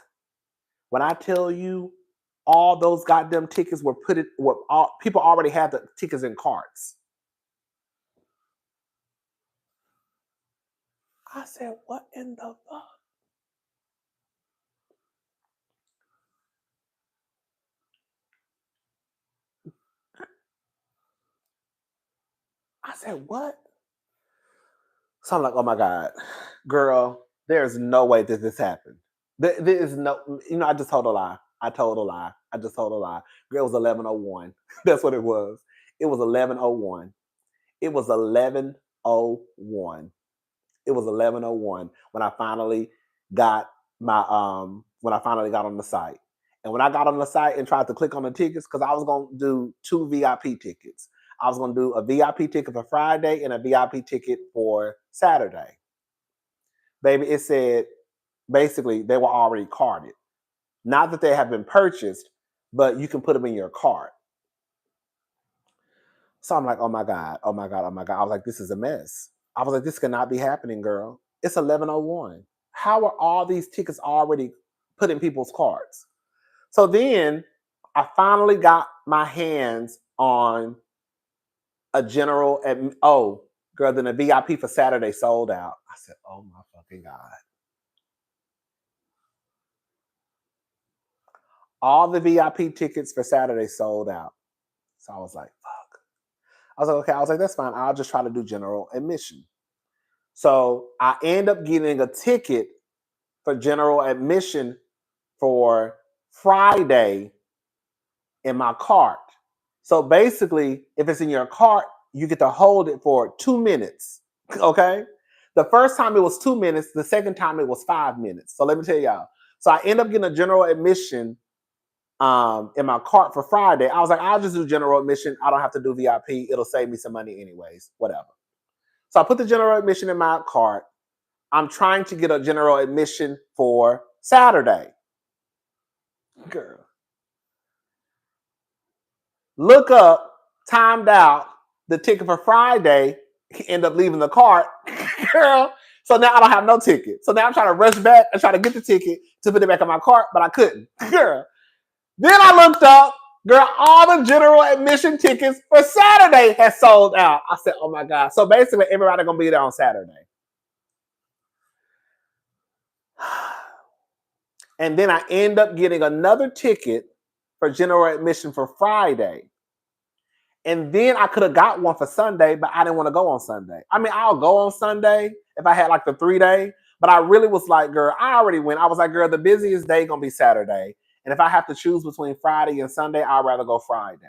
When I tell you all those goddamn tickets were people already had the tickets in carts. I said, what in the fuck? I said, what? So I'm like, oh my God, girl, there's no way that this happened. There is no, I just told a lie. I told a lie. Girl, it was 11:01. That's what it was. It was 11:01. It was 11:01. It was 11:01 when I finally got on the site. And when I got on the site and tried to click on the tickets, because I was going to do 2 VIP tickets. I was going to do a VIP ticket for Friday and a VIP ticket for Saturday. Baby, it said, basically, they were already carded. Not that they have been purchased, but you can put them in your cart. So I'm like, oh my God, oh my God, oh my God. I was like, this is a mess. I was like, this cannot be happening, girl. It's 11:01. How are all these tickets already put in people's carts? So then I finally got my hands on a general, oh, girl, then the VIP for Saturday sold out. I said, oh my fucking God. All the VIP tickets for Saturday sold out. So I was like, fuck. I was like, okay. I was like, that's fine. I'll just try to do general admission. So I end up getting a ticket for general admission for Friday in my cart. So basically, if it's in your cart, you get to hold it for 2 minutes. Okay? The first time it was 2 minutes. The second time it was 5 minutes. So let me tell y'all. So I end up getting a general admission in my cart for Friday. I was like, I'll just do general admission. I don't have to do VIP. It'll save me some money anyways. Whatever. So I put the general admission in my cart. I'm trying to get a general admission for Saturday. Girl. Look up, timed out, the ticket for Friday, end up leaving the cart. Girl. So now I don't have no ticket. So now I'm trying to rush back and try to get the ticket to put it back in my cart, but I couldn't. Girl. Then I looked up, girl, all the general admission tickets for Saturday has sold out. I said, oh my God. So basically everybody gonna be there on Saturday. And then I end up getting another ticket for general admission for Friday. And then I could have got one for Sunday, but I didn't want to go on Sunday. I mean, I'll go on Sunday if I had like the 3-day, but I really was like, girl, I already went. I was like, girl, the busiest day gonna be Saturday. And if I have to choose between Friday and Sunday, I'd rather go Friday.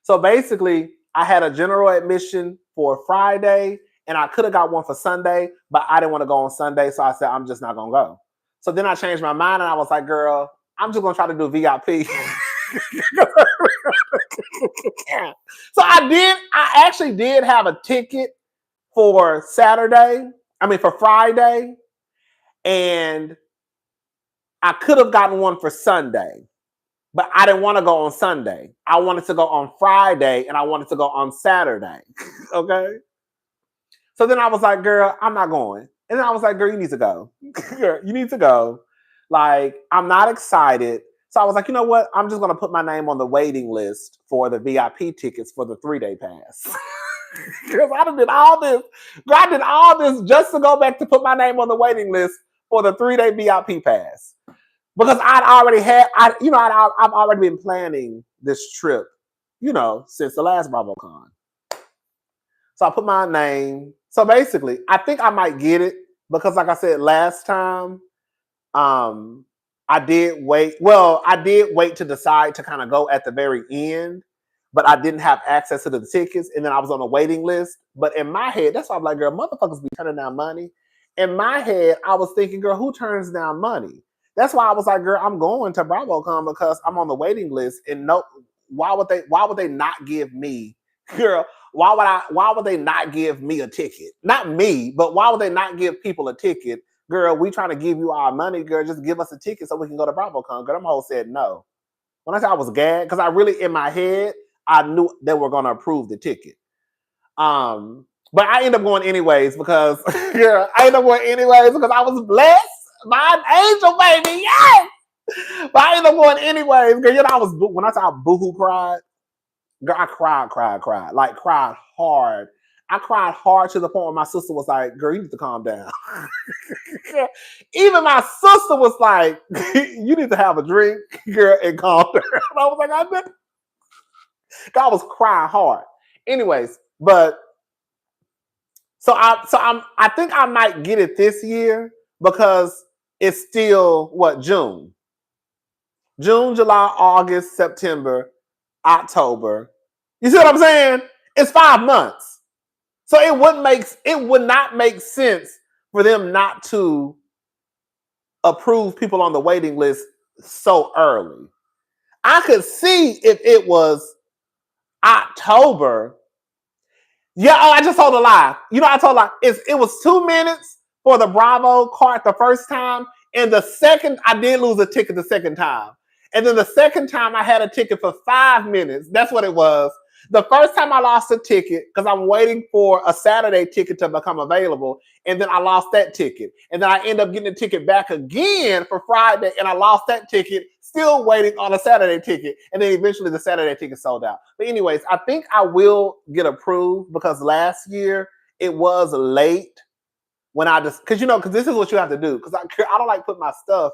So basically, I had a general admission for Friday, and I could have got one for Sunday, but I didn't want to go on Sunday. So I said, I'm just not going to go. So then I changed my mind, and I was like, girl, I'm just going to try to do VIP. So I actually did have a ticket for for Friday, and I could have gotten one for Sunday, but I didn't want to go on Sunday. I wanted to go on Friday, and I wanted to go on Saturday. Okay? So then I was like, girl, I'm not going. And then I was like, girl, you need to go. Girl, you need to go. Like, I'm not excited. So I was like, you know what? I'm just going to put my name on the waiting list for the VIP tickets for the 3-day pass. Because I did all this. Girl, I did all this just to go back to put my name on the waiting list for the 3-day VIP pass. Because I've already been planning this trip, since the last BravoCon. So I put my name. So basically, I think I might get it because, like I said last time, I did wait. Well, I did wait to decide to kind of go at the very end, but I didn't have access to the tickets, and then I was on a waiting list. But in my head, that's why I'm like, girl, motherfuckers be turning down money. In my head, I was thinking, girl, who turns down money? That's why I was like, girl, I'm going to BravoCon because I'm on the waiting list, and why would they not give me, girl? Why would they not give me a ticket? Not me, but why would they not give people a ticket? Girl, we trying to give you our money, girl. Just give us a ticket so we can go to BravoCon. Girl, them hoes said no. When I said I was gagged, because I really, in my head, I knew they were going to approve the ticket. But I ended up going anyways because, girl, I ended up going anyways because I was blessed by an angel, baby. Yes! But I ended up going anyways. Girl, when I saw boohoo cried, girl, I cried. Like, cried hard. I cried hard to the point where my sister was like, girl, you need to calm down. Even my sister was like, you need to have a drink, girl, and calm down. I was like, I was crying hard. Anyways, but I think I might get it this year because it's still June, July, August, September, October. You see what I'm saying? It's 5 months. So it would not make sense for them not to approve people on the waiting list so early. I could see if it was October. Yeah, I just told a lie. I told a lie. It was 2 minutes for the Bravo cart the first time, and the second, I did lose a ticket the second time. And then the second time I had a ticket for 5 minutes. That's what it was. The first time I lost a ticket because I'm waiting for a Saturday ticket to become available. And then I lost that ticket. And then I end up getting the ticket back again for Friday. And I lost that ticket, still waiting on a Saturday ticket. And then eventually the Saturday ticket sold out. But anyways, I think I will get approved because last year it was late when I just, because this is what you have to do. Because I don't like putting my stuff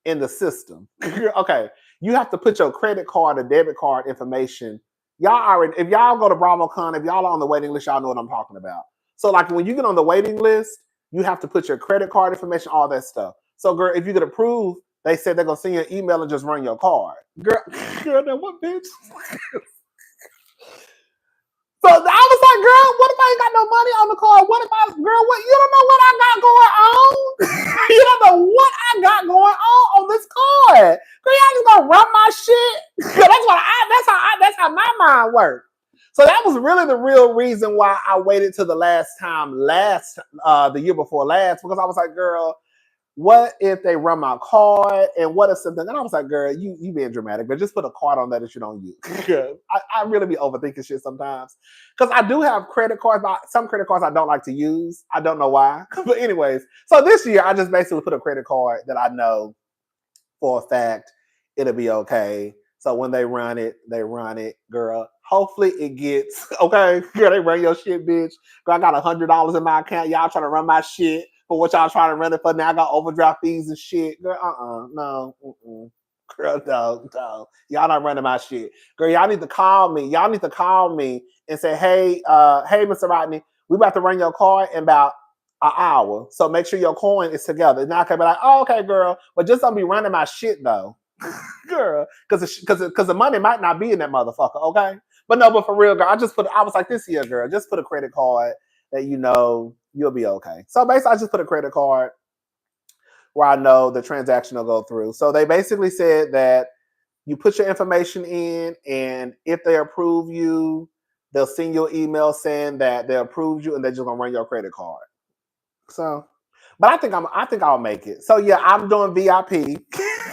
in the system. Okay, you have to put your credit card or debit card information. Y'all already, if y'all go to BravoCon, if y'all are on the waiting list, y'all know what I'm talking about. So like when you get on the waiting list, you have to put your credit card information, all that stuff. So girl, if you get approved, they said they're gonna send you an email and just run your card. Girl, then what, bitch? So I was like, girl, what if I ain't got no money on the card? What if what? You don't know what I got going on? You don't know what I got going on this card. Girl, y'all just gonna run my shit? That's how my mind works. So that was really the real reason why I waited till the the year before last, because I was like, girl, what if they run my card and what if something? And I was like, girl, you being dramatic, but just put a card on that you don't use. I really be overthinking shit sometimes. Because I do have credit cards, but some credit cards I don't like to use. I don't know why. But anyways, so this year I just basically put a credit card that I know for a fact it'll be okay. So when they run it, girl. Hopefully it gets, okay, girl, they run your shit, bitch. Girl, I got $100 in my account. Y'all trying to run my shit. For what y'all trying to run it for now, I got overdraft fees and shit. Girl, no. Girl, no. Y'all not running my shit. Girl, y'all need to call me. Y'all need to call me and say, hey, Mr. Rodney, we about to run your card in about an hour. So make sure your coin is together. Now I can be like, oh, okay, girl. But just don't be running my shit though. Girl. Because the money might not be in that motherfucker, okay? But no, but for real, girl, I was like, this year, girl, just put a credit card that you know you'll be okay. So basically, I just put a credit card where I know the transaction will go through. So they basically said that you put your information in, and if they approve you, they'll send you an email saying that they approved you, and they're just gonna run your credit card. So, but I think I'll make it. So yeah, I'm doing VIP,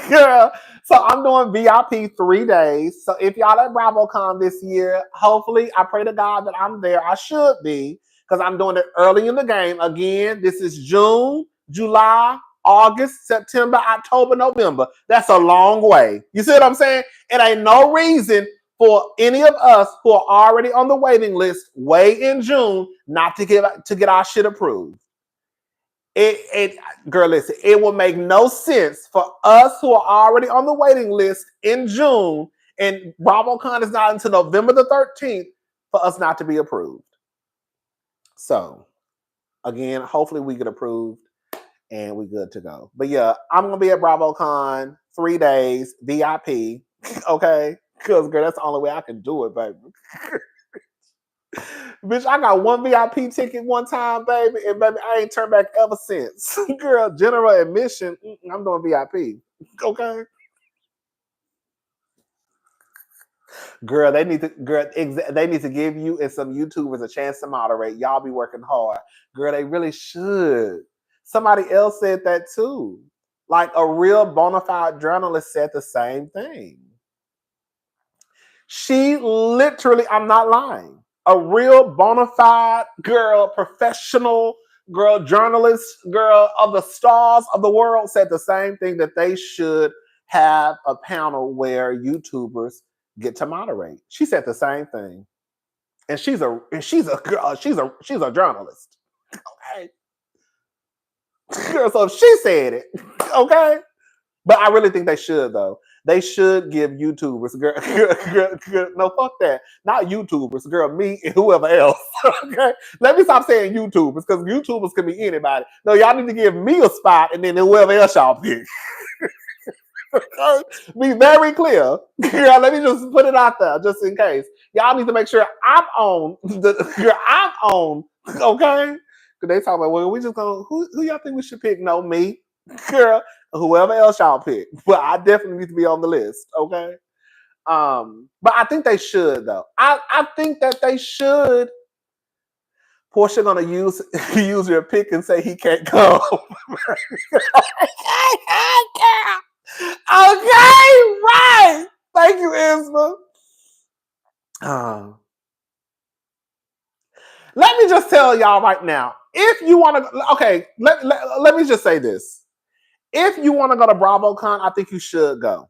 girl. So I'm doing VIP 3 days. So if y'all at BravoCon this year, hopefully, I pray to God that I'm there. I should be, because I'm doing it early in the game. Again, this is June, July, August, September, October, November. That's a long way. You see what I'm saying? It ain't no reason for any of us who are already on the waiting list way in June not to get our shit approved. Girl, listen, it will make no sense for us who are already on the waiting list in June, and BravoCon is not until November the 13th, for us not to be approved. So, again, hopefully we get approved and we good to go. But yeah, I'm going to be at BravoCon 3 days, VIP, okay? Because, girl, that's the only way I can do it, baby. Bitch, I got one VIP ticket one time, baby, and baby, I ain't turned back ever since. Girl, general admission, I'm doing VIP. Okay. Girl, they need to give you and some YouTubers a chance to moderate. Y'all be working hard. Girl, they really should. Somebody else said that too. Like a real bona fide journalist said the same thing. She literally, I'm not lying, a real bona fide girl, professional girl, journalist girl of the stars of the world said the same thing, that they should have a panel where YouTubers get to moderate. She said the same thing. And she's a journalist. Okay. Girl, so she said it. Okay. But I really think they should, though. They should give YouTubers, girl, no, fuck that. Not YouTubers, girl, me and whoever else. Okay? Let me stop saying YouTubers, because YouTubers can be anybody. No, y'all need to give me a spot, and then whoever else y'all pick. Be very clear. Girl, let me just put it out there, just in case. Y'all need to make sure I'm on. I'm on. Okay? Because they talk about, well, we just gonna, who y'all think we should pick? No, me. Girl, whoever else y'all pick. But I definitely need to be on the list, okay? But I think they should, though. I think that they should. Porsha gonna use your pick and say he can't come. Okay, just tell y'all right now, if you want to, okay, let me just say this. If you want to go to BravoCon, I think you should go.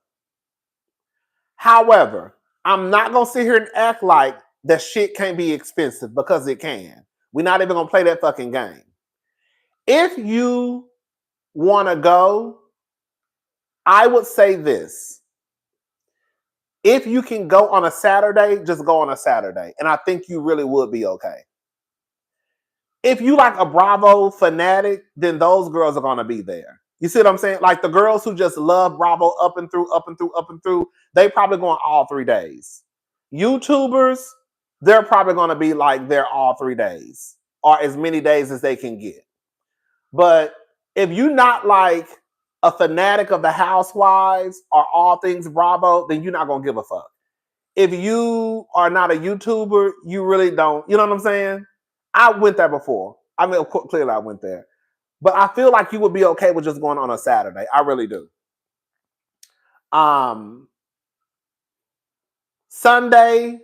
However, I'm not going to sit here and act like that shit can't be expensive, because it can. We're not even going to play that fucking game. If you want to go, I would say this. If you can go on a Saturday, just go on a Saturday. And I think you really would be okay. If you like a Bravo fanatic, then those girls are going to be there. You see what I'm saying? Like the girls who just love Bravo up and through, they probably going all 3 days. YouTubers, they're probably going to be like there all 3 days, or as many days as they can get. But if you're not like a fanatic of the Housewives or all things Bravo, then you're not going to give a fuck. If you are not a YouTuber, you really don't, you know what I'm saying? I went there before. I mean, of course, clearly I went there. But I feel like you would be okay with just going on a Saturday. I really do. Sunday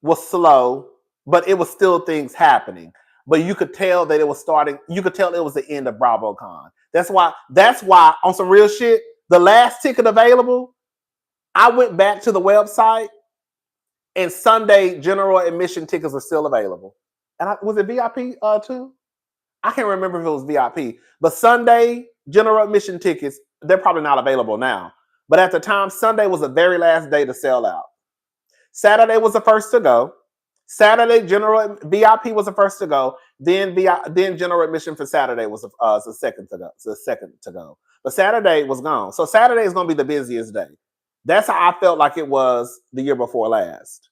was slow, but it was still things happening. But you could tell that it was starting. You could tell it was the end of BravoCon. That's why on some real shit, the last ticket available, I went back to the website and Sunday general admission tickets are still available. And was it VIP too? I can't remember if it was VIP. But Sunday general admission tickets, they're probably not available now. But at the time, Sunday was the very last day to sell out. Saturday was the first to go. Saturday general VIP was the first to go. Then general admission for Saturday was the second to go. So the second to go. But Saturday was gone. So Saturday is going to be the busiest day. That's how I felt like it was the year before last.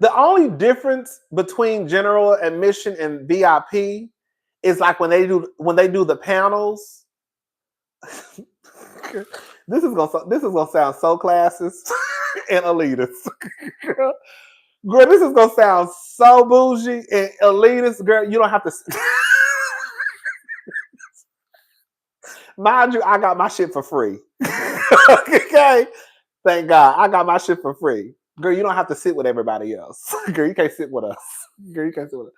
The only difference between general admission and VIP is like when they do the panels. This is gonna sound so classist and elitist. Girl, this is gonna sound so bougie and elitist. Girl, you don't have to. Mind you, I got my shit for free. Okay, thank God, I got my shit for free. Girl, you don't have to sit with everybody else. Girl, you can't sit with us. Girl, you can't sit with us.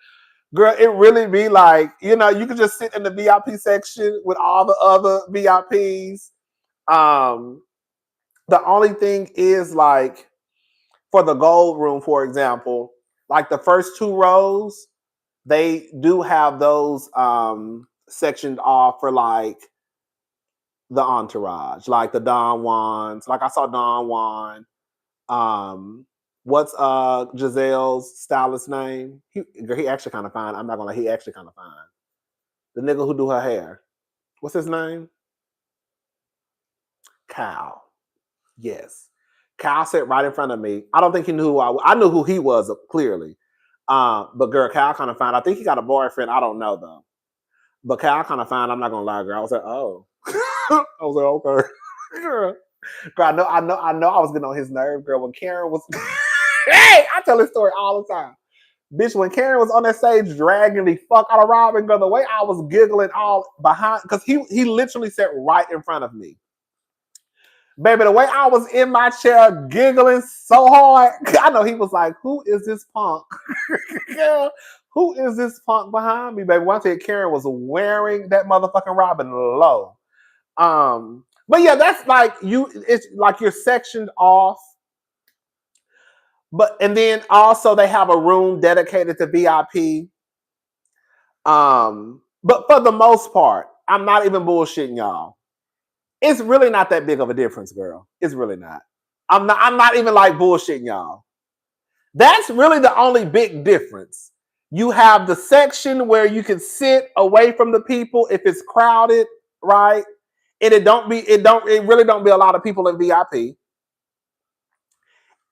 Girl, it really be like, you can just sit in the VIP section with all the other VIPs. The only thing is like for the gold room, for example, like the first 2 rows, they do have those sectioned off for like the entourage, like the Don Juans. Like I saw Don Juan. What's Giselle's stylist name? He actually kind of fine. I'm not gonna lie, he actually kind of fine. The nigga who do her hair. What's his name? Kyle. Yes. Kyle sat right in front of me. I don't think he knew who I knew who he was, clearly. But girl, Kyle kind of fine. I think he got a boyfriend. I don't know though. But Kyle kind of fine. I'm not gonna lie, girl. I was like, oh. I was like, okay. Girl, I know I was getting on his nerve, girl. When Karen was hey, I tell this story all the time. Bitch, when Karen was on that stage dragging the fuck out of Robin, girl, the way I was giggling all behind, because he literally sat right in front of me. Baby, the way I was in my chair giggling so hard, I know he was like, who is this punk? Girl, who is this punk behind me, baby? One thing, Karen was wearing that motherfucking Robin low. But yeah, that's like it's like you're sectioned off. And then also they have a room dedicated to VIP. But for the most part, I'm not even bullshitting y'all. It's really not that big of a difference, girl. It's really not. I'm not even like bullshitting y'all. That's really the only big difference. You have the section where you can sit away from the people if it's crowded, right? And it really don't be a lot of people in VIP.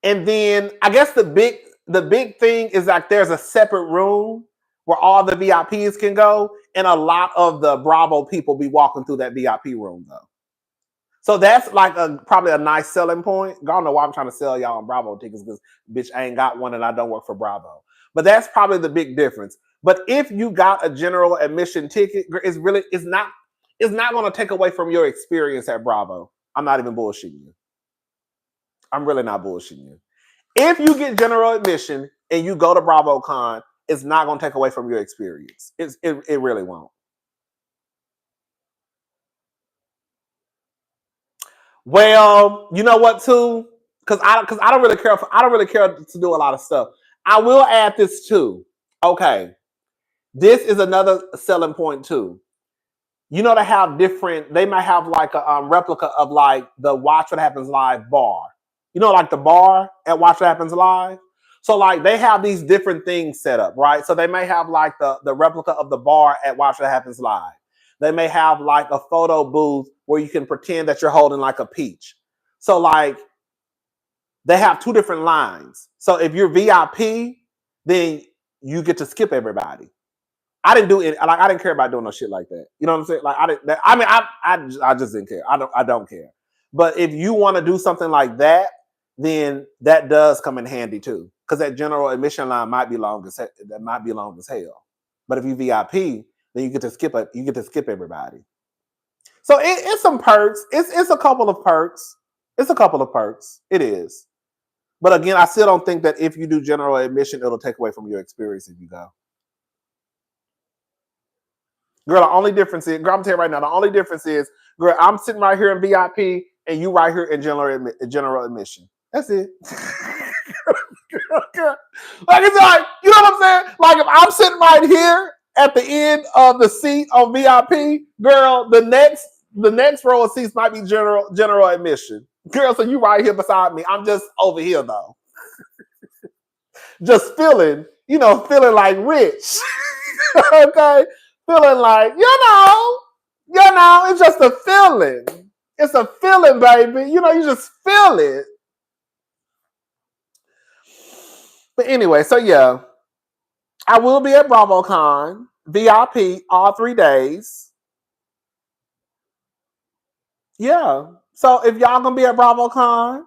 And then I guess the big thing is like there's a separate room where all the VIPs can go, and a lot of the Bravo people be walking through that VIP room though. So that's like probably a nice selling point. I don't know why I'm trying to sell y'all on Bravo tickets, because bitch, I ain't got one and I don't work for Bravo. But that's probably the big difference. But if you got a general admission ticket, it's not going to take away from your experience at Bravo. I'm not even bullshitting you. I'm really not bullshitting you. If you get general admission and you go to BravoCon, it's not going to take away from your experience. It really won't. Well, you know what, too? Because I don't really care. I don't really care to do a lot of stuff. I will add this too. Okay, this is another selling point too. You know, they might have like a replica of like the Watch What Happens Live bar. You know, like the bar at Watch What Happens Live. So like they have these different things set up, right? So they may have like the replica of the bar at Watch What Happens Live. They may have like a photo booth where you can pretend that you're holding like a peach. So like they have two different lines. So if you're VIP, then you get to skip everybody. I didn't do it. Like I didn't care about doing no shit like that. You know what I'm saying? Like I didn't. I mean, I just didn't care. I don't care. But if you want to do something like that, then that does come in handy too. Because that general admission line might be long as hell. But if you VIP, then you get to skip it. You get to skip everybody. So it's some perks. It's a couple of perks. It's a couple of perks. It is. But again, I still don't think that if you do general admission, it'll take away from your experience if you go. Girl, the only difference is, girl, I'm telling you right now, the only difference is, girl, I'm sitting right here in VIP and you right here in general admission. That's it. Like it's like, you know what I'm saying? Like if I'm sitting right here at the end of the seat on VIP, girl, the next row of seats might be general admission. Girl, so you right here beside me. I'm just over here though. Just feeling like rich. Okay? Feeling like, it's just a feeling. It's a feeling, baby. You just feel it. But anyway, so yeah, I will be at BravoCon VIP all 3 days. Yeah. So if y'all gonna be at BravoCon,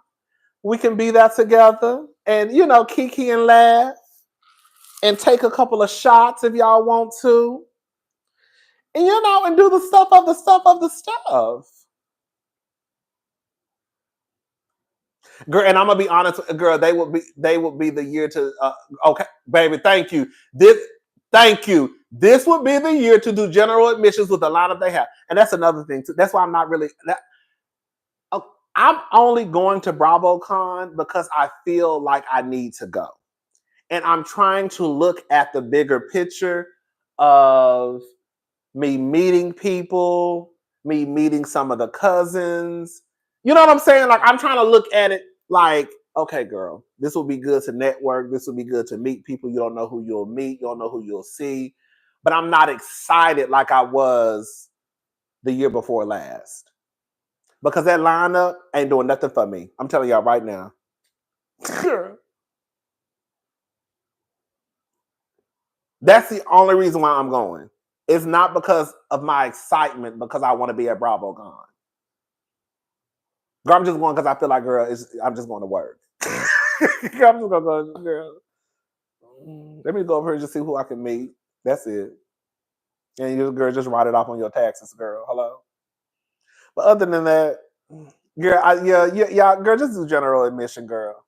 we can be there together and, kiki and laugh and take a couple of shots if y'all want to. And, and do the stuff of the stuff. Girl, and I'm gonna be honest, girl, they would be the year to okay, baby, thank you. This would be the year to do general admissions with the lineup they have. And that's another thing too. That's why I'm not really I'm only going to BravoCon because I feel like I need to go. And I'm trying to look at the bigger picture of me meeting people, me meeting some of the cousins. You know what I'm saying? Like, I'm trying to look at it like, okay, girl, this will be good to network. This will be good to meet people. You don't know who you'll meet. You don't know who you'll see. But I'm not excited like I was the year before last. Because that lineup ain't doing nothing for me. I'm telling y'all right now. That's the only reason why I'm going. It's not because of my excitement, because I want to be at BravoCon. Girl, I'm just going because I feel like, girl, I'm just going to work. I'm just going to go, girl. Let me go over here and just see who I can meet. That's it. And you, girl, just write it off on your taxes, girl. Hello. But other than that, girl, girl, just do general admission, girl.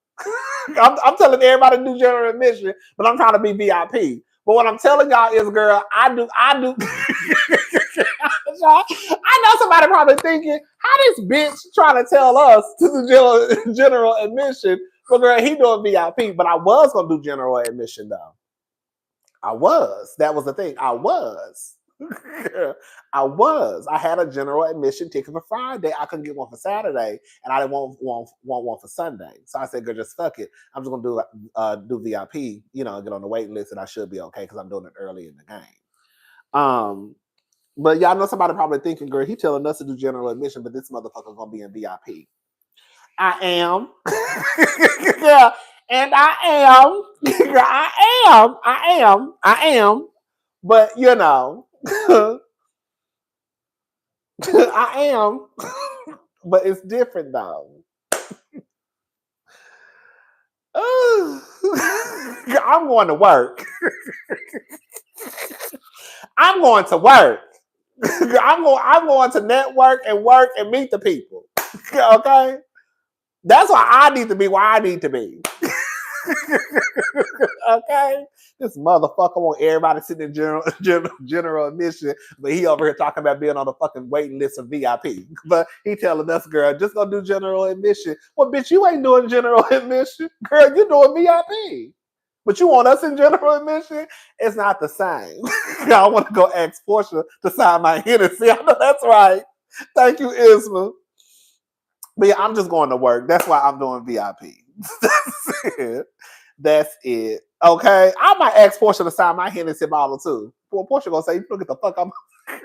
I'm telling everybody to do general admission, but I'm trying to be VIP. But what I'm telling y'all is, girl, I do. I know somebody probably thinking, how this bitch trying to tell us to do general admission, but girl, he doing VIP. But I was gonna do general admission though. I was. That was the thing. I was. I had a general admission ticket for Friday. I couldn't get one for Saturday, and I didn't want one for Sunday. So I said, "Girl, just fuck it. I'm just gonna do VIP. Get on the waiting list, and I should be okay because I'm doing it early in the game." But y'all know somebody probably thinking, "Girl, he telling us to do general admission, but this motherfucker gonna be in VIP." I am. Yeah, and I am. I am. But I am, but it's different though. I'm going to work. I'm going to work. I'm going to network and work and meet the people. Okay? That's why I need to be where I need to be. Okay? This motherfucker want everybody sitting in general admission, but he over here talking about being on the fucking waiting list of VIP. But he telling us, girl, just go do general admission. Well, bitch, you ain't doing general admission. Girl, you doing VIP. But you want us in general admission? It's not the same. I want to go ask Porsha to sign my Hennessy. I know that's right. Thank you, Isma. But yeah, I'm just going to work. That's why I'm doing VIP. That's it. That's it. Okay? I might ask Porsha to sign my Hennessy bottle too. Well, Porsha gonna say, you don't get the fuck out my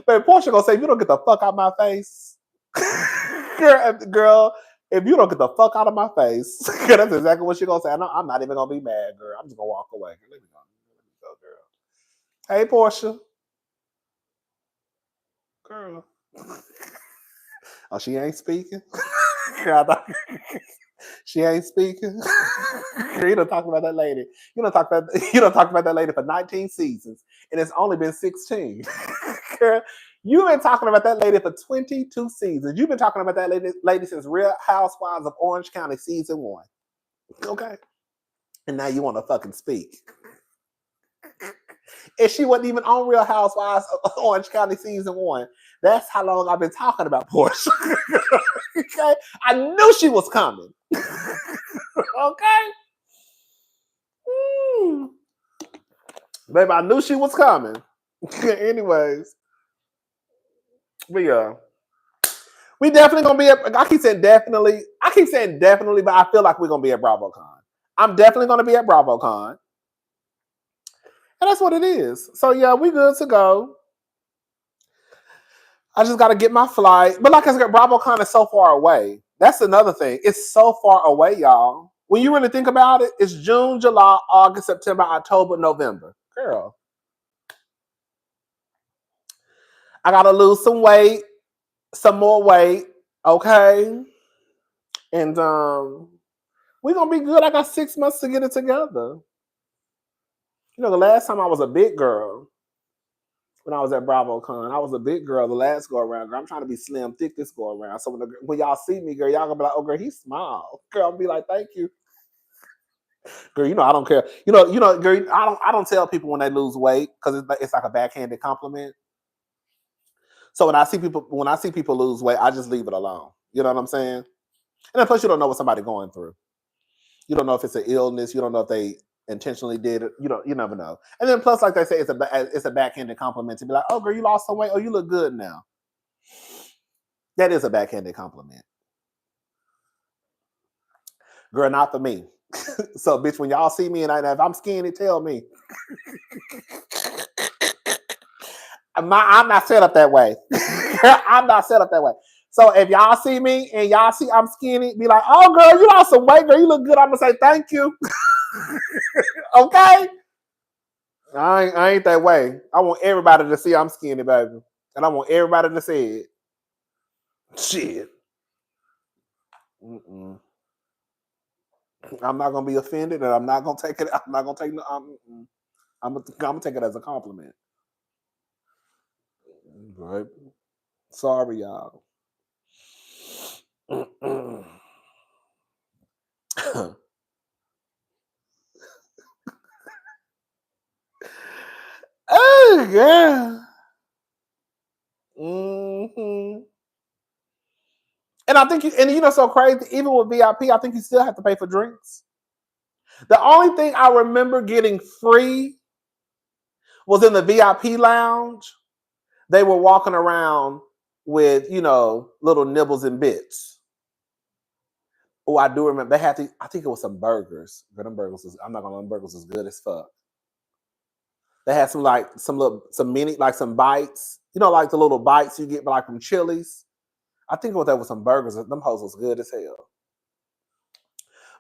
But Porsha gonna say, you don't get the fuck out my face. Girl, if you don't get the fuck out of my face, that's exactly what she gonna say. I'm not even gonna be mad, girl. I'm just gonna walk away. Let me go, girl. Hey, Porsha. Girl. Oh, she ain't speaking? She ain't speaking. You don't talk about that lady. You don't talk about that lady for 19 seasons, and it's only been 16. Girl, you've been talking about that lady for 22 seasons. You've been talking about that lady since Real Housewives of Orange County season 1. Okay, and now you want to fucking speak. And she wasn't even on Real Housewives of Orange County season 1. That's how long I've been talking about Porsha. Okay, I knew she was coming. Okay. Baby, I knew she was coming. Anyways. But yeah. We definitely gonna be at, I keep saying definitely, but I feel like we're gonna be at BravoCon. I'm definitely gonna be at BravoCon. And that's what it is. So yeah, we good to go. I just gotta get my flight. But like I said, BravoCon is so far away. That's another thing. It's so far away, y'all. When you really think about it, it's June, July, August, September, October, November. Girl. I gotta lose some weight, some more weight, okay? And we're gonna be good. I got 6 months to get it together. You know, the last time I was a big girl, when I was at BravoCon, I was a big girl the last go around. Girl, I'm trying to be slim, thick this go around. So when y'all see me, girl, y'all gonna be like, oh, girl, he's small. Girl, I'll be like, thank you. Girl, you know I don't care. You know, girl, I don't tell people when they lose weight because it's like a backhanded compliment. So when I see people lose weight, I just leave it alone. You know what I'm saying? And then plus, you don't know what somebody's going through. You don't know if it's an illness. You don't know if they intentionally did it. You never know. And then plus, like they say, it's a backhanded compliment to be like, oh, girl, you lost some weight. Oh, you look good now. That is a backhanded compliment. Girl, not for me. So, bitch, when y'all see me and if I'm skinny, tell me. I'm not set up that way. I'm not set up that way. So if y'all see me and y'all see I'm skinny, be like, oh, girl, you lost some weight, girl. You look good. I'm going to say thank you. Okay? I ain't that way. I want everybody to see I'm skinny, baby. And I want everybody to see it. Shit. Mm-mm. I'm not going to be offended and I'm not going to take it. I'm not going to take it. I'm going to take it as a compliment. Right? Sorry, y'all. Oh, yeah. Mm-hmm. And I think, so crazy, even with VIP, I think you still have to pay for drinks. The only thing I remember getting free was in the VIP lounge. They were walking around with, little nibbles and bits. Oh, I do remember. They had I think it was some burgers. But them burgers I'm not gonna lie, them burgers was good as fuck. They had some mini, like some bites. Like the little bites you get like from Chili's. I think that was some burgers. Them hoes was good as hell.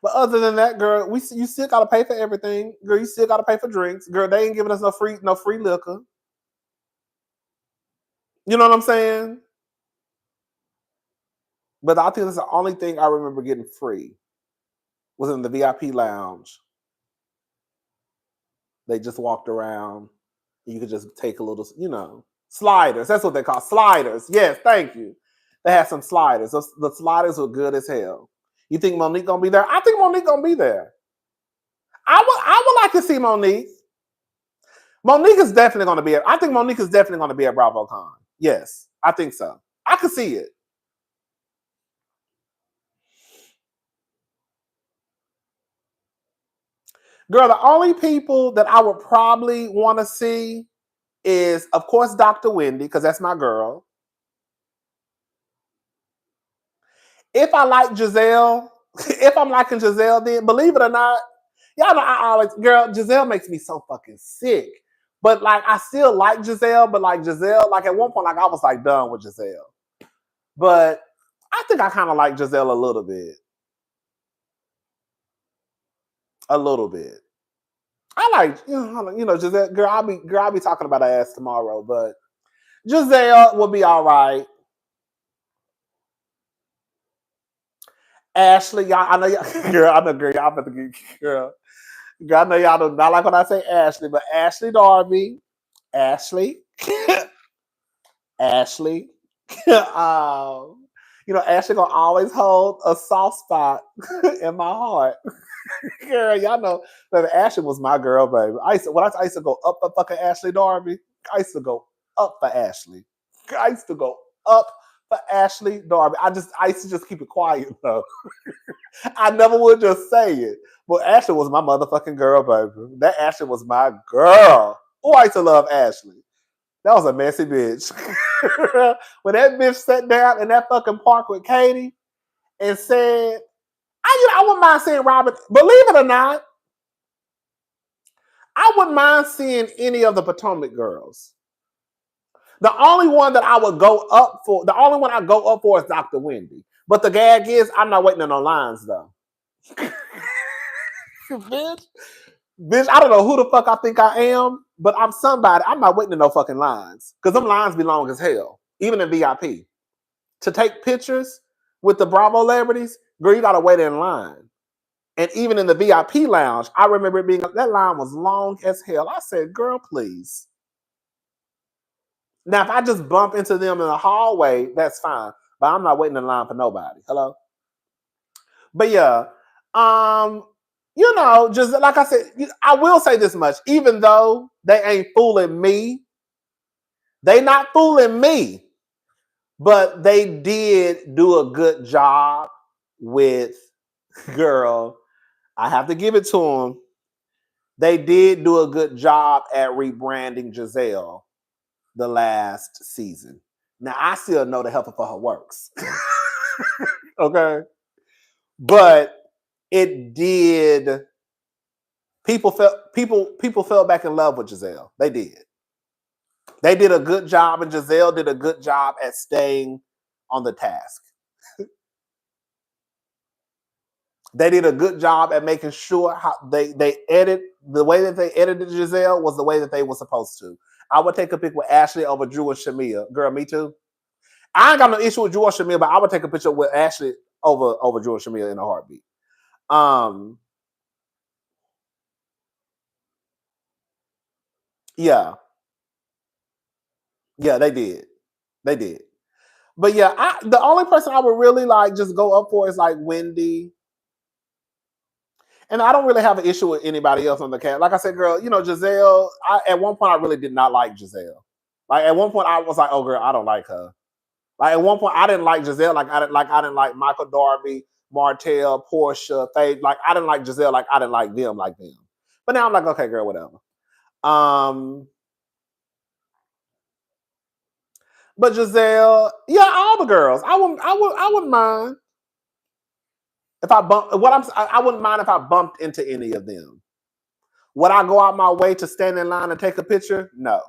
But other than that, girl, you still gotta pay for everything. Girl, you still gotta pay for drinks. Girl, they ain't giving us no free liquor. You know what I'm saying? But I think that's the only thing I remember getting free was in the VIP lounge. They just walked around. You could just take a little, sliders. That's what they call sliders. Yes, thank you. They had some sliders. The sliders were good as hell. You think Monique gonna be there? I think Monique gonna be there. I would like to see Monique. Monique is definitely gonna be. I think Monique is definitely gonna be at BravoCon. Yes, I think so. I could see it. Girl, the only people that I would probably want to see is, of course, Dr. Wendy, because that's my girl. If I like Giselle, if I'm liking Giselle, then believe it or not, y'all know I always, girl, Giselle makes me so fucking sick. But like, I still like Giselle, but like Giselle, like at one point, like I was like done with Giselle. But I think I kind of like Giselle a little bit. A little bit. I like, Giselle, girl, I'll be talking about her ass tomorrow, but Giselle will be all right. Ashley, y'all, I know y'all, girl, I know, girl, y'all about to get, girl, I know y'all do not like when I say Ashley, but Ashley Darby, Ashley, Ashley, Ashley gonna always hold a soft spot in my heart. Girl, y'all know that Ashley was my girl, baby. I used to go up for fucking Ashley Darby. I used to go up for Ashley. I used to go up for Ashley Darby. I used to just keep it quiet though. I never would just say it. But Ashley was my motherfucking girl, baby. That Ashley was my girl. Oh, I used to love Ashley. That was a messy bitch. When that bitch sat down in that fucking park with Katie and said, I wouldn't mind seeing Robin. Believe it or not, I wouldn't mind seeing any of the Potomac girls. The only one that I would go up for, the only one I go up for is Dr. Wendy. But the gag is, I'm not waiting on no lines though. Bitch, I don't know who the fuck I think I am, but I'm somebody. I'm not waiting in no fucking lines. Because them lines be long as hell, even in VIP. To take pictures with the Bravo celebrities, girl, you gotta wait in line. And even in the VIP lounge, I remember it being, that line was long as hell. I said, girl, please. Now, if I just bump into them in the hallway, that's fine. But I'm not waiting in line for nobody. Hello? But yeah, just like I said, I will say this much. Even though they ain't fooling me, they not fooling me. But they did do a good job with, girl, I have to give it to them. They did do a good job at rebranding Giselle the last season. Now, I still know the help for her works. Okay? But it did. People fell back in love with Giselle. They did. They did a good job, and Giselle did a good job at staying on the task. They did a good job at making sure how they edit, the way that they edited Giselle was the way that they were supposed to. I would take a pic with Ashley over Drew and Shamia. Girl, me too. I ain't got no issue with Drew or Shamia, but I would take a picture with Ashley over Drew and Shamia in a heartbeat. Yeah. Yeah, they did. They did. But yeah, the only person I would really like just go up for is like Wendy. And I don't really have an issue with anybody else on the cast. Like I said, girl, Giselle, at one point I really did not like Giselle. Like at one point I was like, oh girl, I don't like her. Like at one point I didn't like Giselle, like I didn't like Michael Darby, Martell, Porsha, Faith. Like I didn't like Giselle, like I didn't like them like them. But now I'm like, okay, girl, whatever. But Giselle, yeah, all the girls. I wouldn't mind if I I wouldn't mind if I bumped into any of them. Would I go out my way to stand in line and take a picture? No.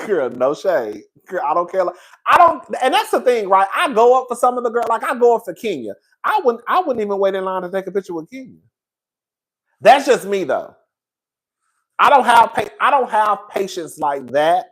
Girl, no shade. Girl, I don't care. I don't, and that's the thing, right? I go up for some of the girls, like I go up for Kenya. I wouldn't even wait in line to take a picture with Kenya. That's just me though. I don't have patience like that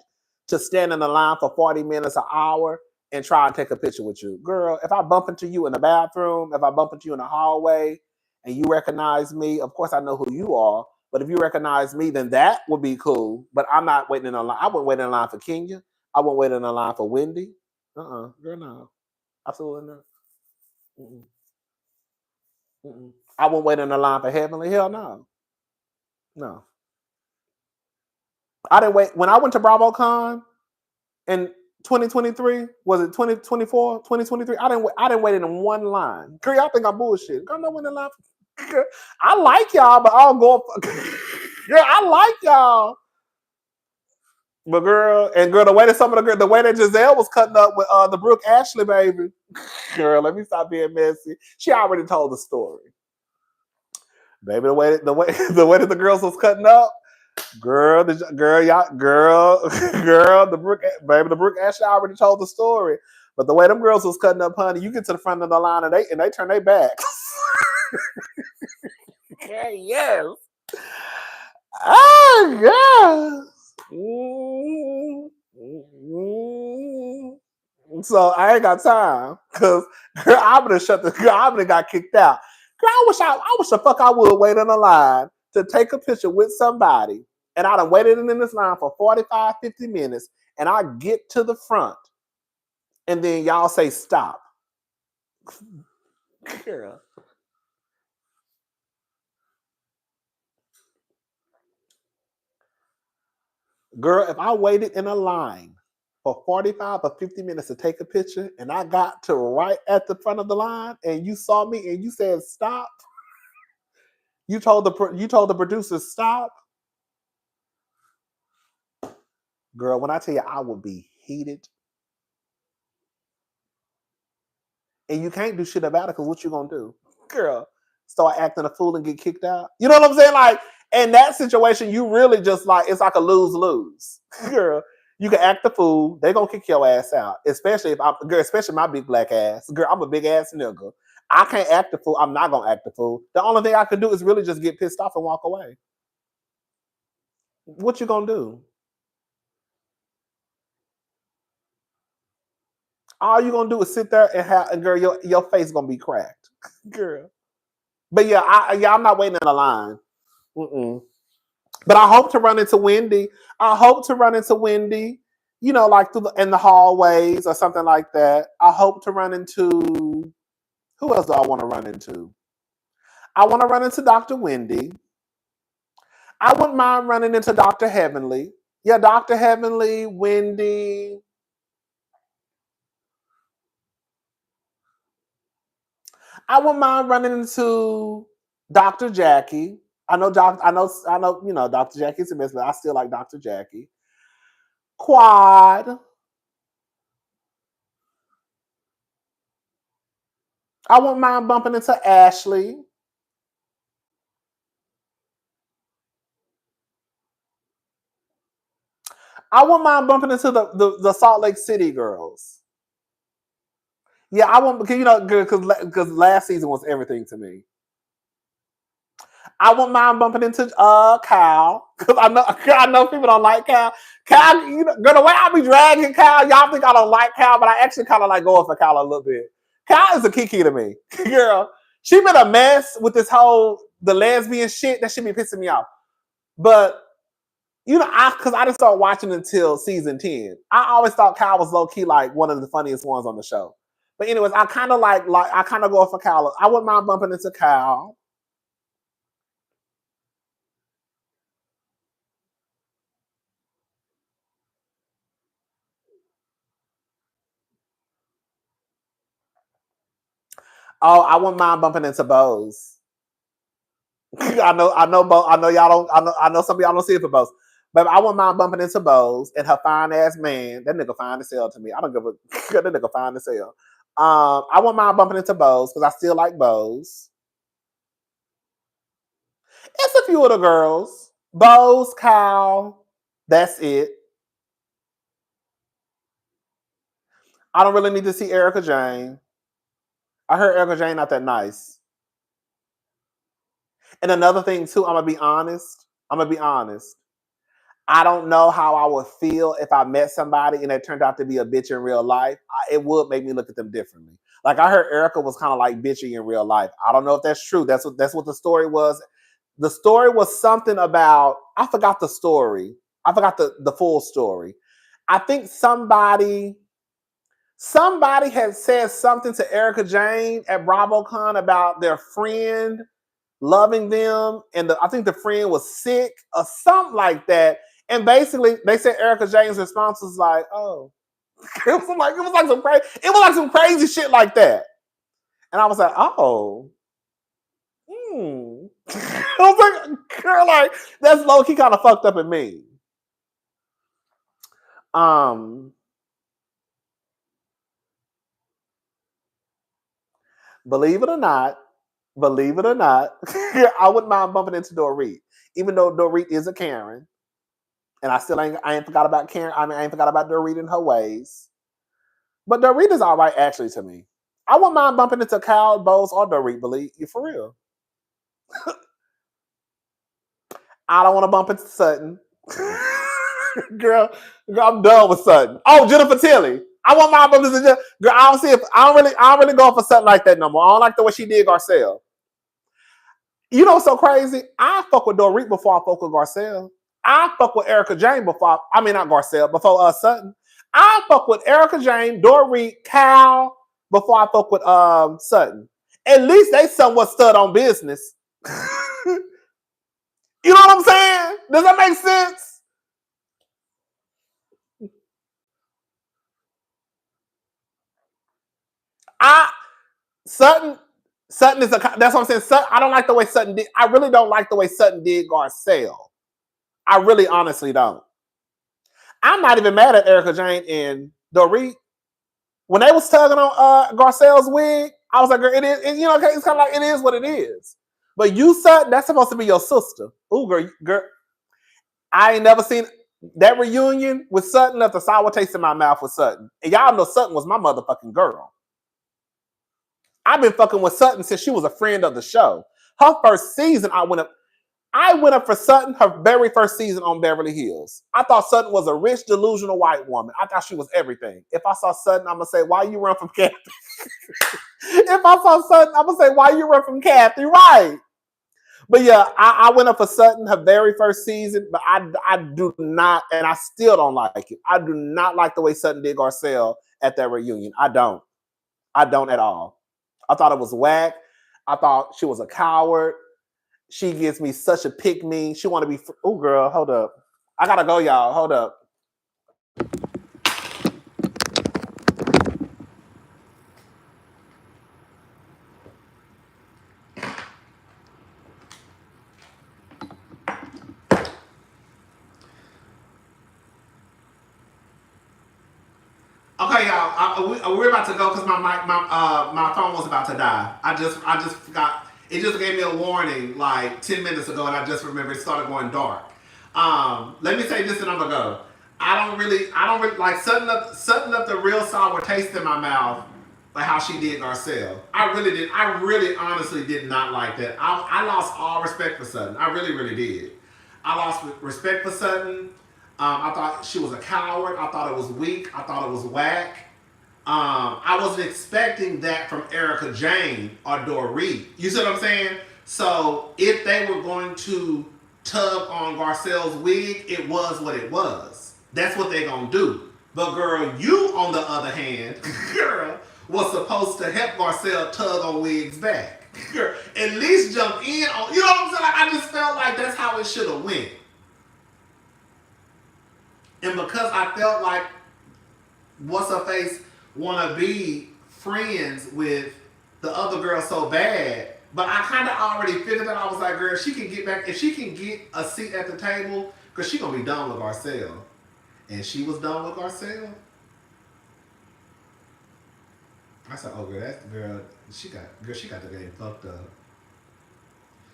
to stand in the line for 40 minutes, an hour, and try and take a picture with you. Girl, if I bump into you in the bathroom, if I bump into you in the hallway, and you recognize me, of course I know who you are. But if you recognize me, then that would be cool. But I'm not waiting in a line. I wouldn't wait in line for Kenya. I wouldn't wait in a line for Wendy. Girl, no. Absolutely not. Mm-mm. Mm-mm. I won't wait in the line for Heavenly. Hell no. No. I didn't wait. When I went to BravoCon in 2023, was it 2024, 2023? I didn't wait in one line. Girl, y'all think I'm bullshit. Girl, no one in line. Girl, I like y'all, but I'll go. Girl, I like y'all. But girl, the way that the way that Giselle was cutting up with the Brooke Ashley baby, girl, let me stop being messy. She already told the story, baby. The way that the girls was cutting up, girl, the Brooke Ashley already told the story. But the way them girls was cutting up, honey, you get to the front of the line and they turn their backs. Yeah, yes. Oh, yeah. So I ain't got time because girl, I'm gonna shut the girl. I'm gonna got kicked out. Girl, I wish the fuck I would wait in a line to take a picture with somebody, and I'd have waited in this line for 45, 50 minutes, and I get to the front, and then y'all say stop. Girl. Girl, if I waited in a line for 45 or 50 minutes to take a picture and I got to right at the front of the line and you saw me and you said stop, you told the producers stop. Girl, when I tell you I would be heated. And you can't do shit about it because what you gonna do? Girl, start acting a fool and get kicked out. You know what I'm saying? Like, in that situation, you really just like, it's like a lose-lose. Girl, you can act the fool, they gonna kick your ass out. Especially especially my big black ass. Girl, I'm a big ass nigga. I can't act the fool. I'm not gonna act the fool. The only thing I can do is really just get pissed off and walk away. What you gonna do? All you gonna do is sit there and girl, your face gonna be cracked. Girl. But yeah, I'm not waiting in a line. Mm-mm. But I hope to run into Wendy. You know, like in the hallways or something like that. I hope to run into, who else do I want to run into? I want to run into Dr. Wendy. I wouldn't mind running into Dr. Heavenly. Yeah, Dr. Heavenly, Wendy. I wouldn't mind running into Dr. Jackie. I know, you know, Dr. Jackie's a mess, but I still like Dr. Jackie. Quad. I wouldn't mind bumping into Ashley. I wouldn't mind bumping into the Salt Lake City girls. Yeah, I won't, because you know, because last season was everything to me. I wouldn't mind bumping into Kyle, because I know people don't like Kyle. Kyle, you know, girl, the way I be dragging Kyle, y'all think I don't like Kyle, but I actually kind of like going for Kyle a little bit. Kyle is a kiki to me, girl. She been a mess with this whole the lesbian shit that should be pissing me off, but. You know, because I didn't start watching until season 10. I always thought Kyle was low key like one of the funniest ones on the show. But anyways, I kind of I kind of go for Kyle. I wouldn't mind bumping into Kyle. Oh, I wouldn't mind bumping into Bose. I know y'all don't. I know some of y'all don't see it for Bose, but I wouldn't mind bumping into Bose and her fine ass man. That nigga fine as hell to me. I don't give a that nigga fine as hell. I wouldn't mind bumping into Bose because I still like Bose. It's a few of the girls. Bose, Kyle. That's it. I don't really need to see Erica Jane. I heard Erica Jane not that nice. And another thing too, I'm gonna be honest. I don't know how I would feel if I met somebody and it turned out to be a bitch in real life. It would make me look at them differently. Like I heard Erica was kind of like bitchy in real life. I don't know if that's true. That's what the story was. The story was something about, I forgot the story. I forgot the full story. I think somebody Somebody had said something to Erica Jane at BravoCon about their friend loving them, and I think the friend was sick or something like that. And basically, they said Erica Jane's response was like, "Oh," it was like some crazy shit like that. And I was like, "Oh, I was like, girl, like that's low key kind of fucked up in me." Believe it or not, I wouldn't mind bumping into Dorit, even though Dorit is a Karen, and I ain't forgot about Karen. I ain't forgot about Dorit and her ways. But Dorit is all right, actually, to me. I wouldn't mind bumping into Kyle, Bose, or Dorit, believe you for real. I don't want to bump into Sutton. girl, I'm done with Sutton. Oh, Jennifer Tilly. I want my bumping into Jennifer. Girl, I don't really go for Sutton like that no more. I don't like the way she did Garcelle. You know what's so crazy? I fuck with Dorit before I fuck with Garcelle. I fuck with Erica Jane before not Garcelle, before Sutton. I fuck with Erica Jane, Dorit, Cal before I fuck with Sutton. At least they somewhat stud on business. You know what I'm saying? Does that make sense? Sutton is that's what I'm saying. Sutton, I don't like the way Sutton did. I really don't like the way Sutton did Garcelle. I really honestly don't. I'm not even mad at Erica Jane and Dorit. When they was tugging on Garcelle's wig, I was like, girl, it's kind of like it is what it is. But you, Sutton, that's supposed to be your sister. Ooh, girl. I ain't never seen that reunion with Sutton left a sour taste in my mouth with Sutton. And y'all know Sutton was my motherfucking girl. I've been fucking with Sutton since she was a friend of the show. Her first season, I went up for Sutton, her very first season on Beverly Hills. I thought Sutton was a rich, delusional white woman. I thought she was everything. If I saw Sutton, I'm going to say, why you run from Kathy? If I saw Sutton, I'm going to say, why you run from Kathy? Right. But yeah, I went up for Sutton, her very first season, but I do not, and I still don't like it. I do not like the way Sutton did Garcelle at that reunion. I don't at all. I thought it was whack. I thought she was a coward. She gives me such a pick-me. She want to be... Oh, girl, hold up. I got to go, y'all. Hold up. Okay, y'all. We're about to go because my phone was about to die. I just forgot. It just gave me a warning like 10 minutes ago, and I just remembered it started going dark. Let me say this, and I'm gonna go. I don't really like Sutton left a real sour taste in my mouth, like how she did Garcelle. I really honestly did not like that. I lost all respect for Sutton. I really did. I lost respect for Sutton. I thought she was a coward. I thought it was weak. I thought it was whack. I wasn't expecting that from Erica Jane or Dorit. You see what I'm saying? So if they were going to tug on Garcelle's wig, it was what it was. That's what they're going to do. But girl, you on the other hand, girl, was supposed to help Garcelle tug on wigs back. Girl, at least jump in on, you know what I'm saying? Like, I just felt like that's how it should have went. And because I felt like what's her face want to be friends with the other girl so bad, but I kind of already figured that. I was like, girl, she can get back, if she can get a seat at the table, because she gonna be done with Garcelle. And she was done with Garcelle. I said, oh girl, that girl, she got the game fucked up.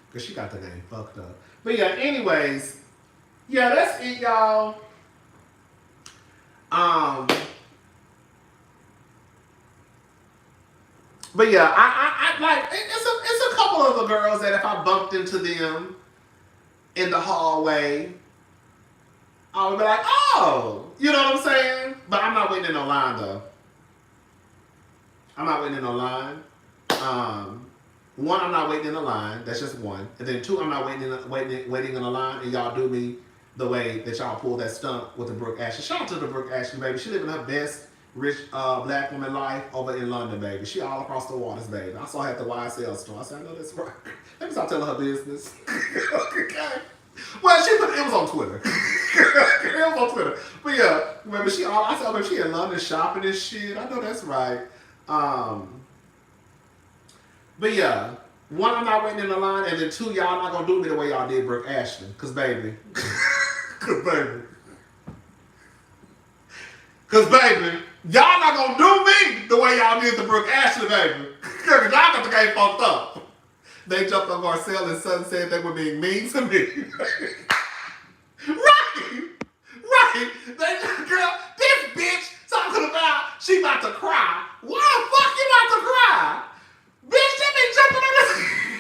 Because she got the game fucked up. But yeah, anyways, yeah, that's it, y'all. But yeah, I like it's a couple of the girls that if I bumped into them in the hallway, I would be like, oh, you know what I'm saying? But I'm not waiting in no line though. I'm not waiting in no line. One, I'm not waiting in a line. That's just one. And then two, I'm not waiting in a line, and y'all do me the way that y'all pull that stunt with the Brooke Ashley. Shout out to the Brooke Ashley, baby. She living her best rich black woman life over in London, baby. She all across the waters, baby. I saw her at the YSL store. I said, I know that's right. Let me stop telling her business. Okay. Well, she put it was on Twitter. It was on Twitter. But yeah, remember I saw her, she in London shopping and shit. I know that's right. But yeah, one, I'm not waiting in the line, and then two, y'all not gonna do me the way y'all did Brooke Ashley. Cause baby. Cause baby, y'all not gonna do me the way y'all did the Brooke Ashley, baby. Cause y'all got the game fucked up. They jumped on Garcelle and Sutton said they were being mean to me. Right. Girl, this bitch talking about she about to cry. Why the fuck you about to cry? Bitch, they been jumping on this.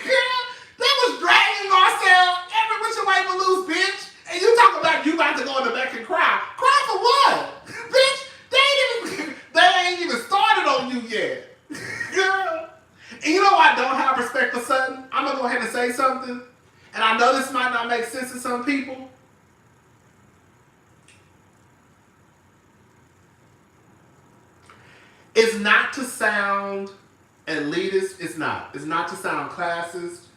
Girl, they was dragging Garcelle every which way but loose, bitch. And you talking about you about to go in the back and cry. Cry for what? Bitch, they ain't even started on you yet. Girl. And you know why I don't have respect for Sutton? I'm gonna go ahead and say something. And I know this might not make sense to some people. It's not to sound elitist. It's not. It's not to sound classist.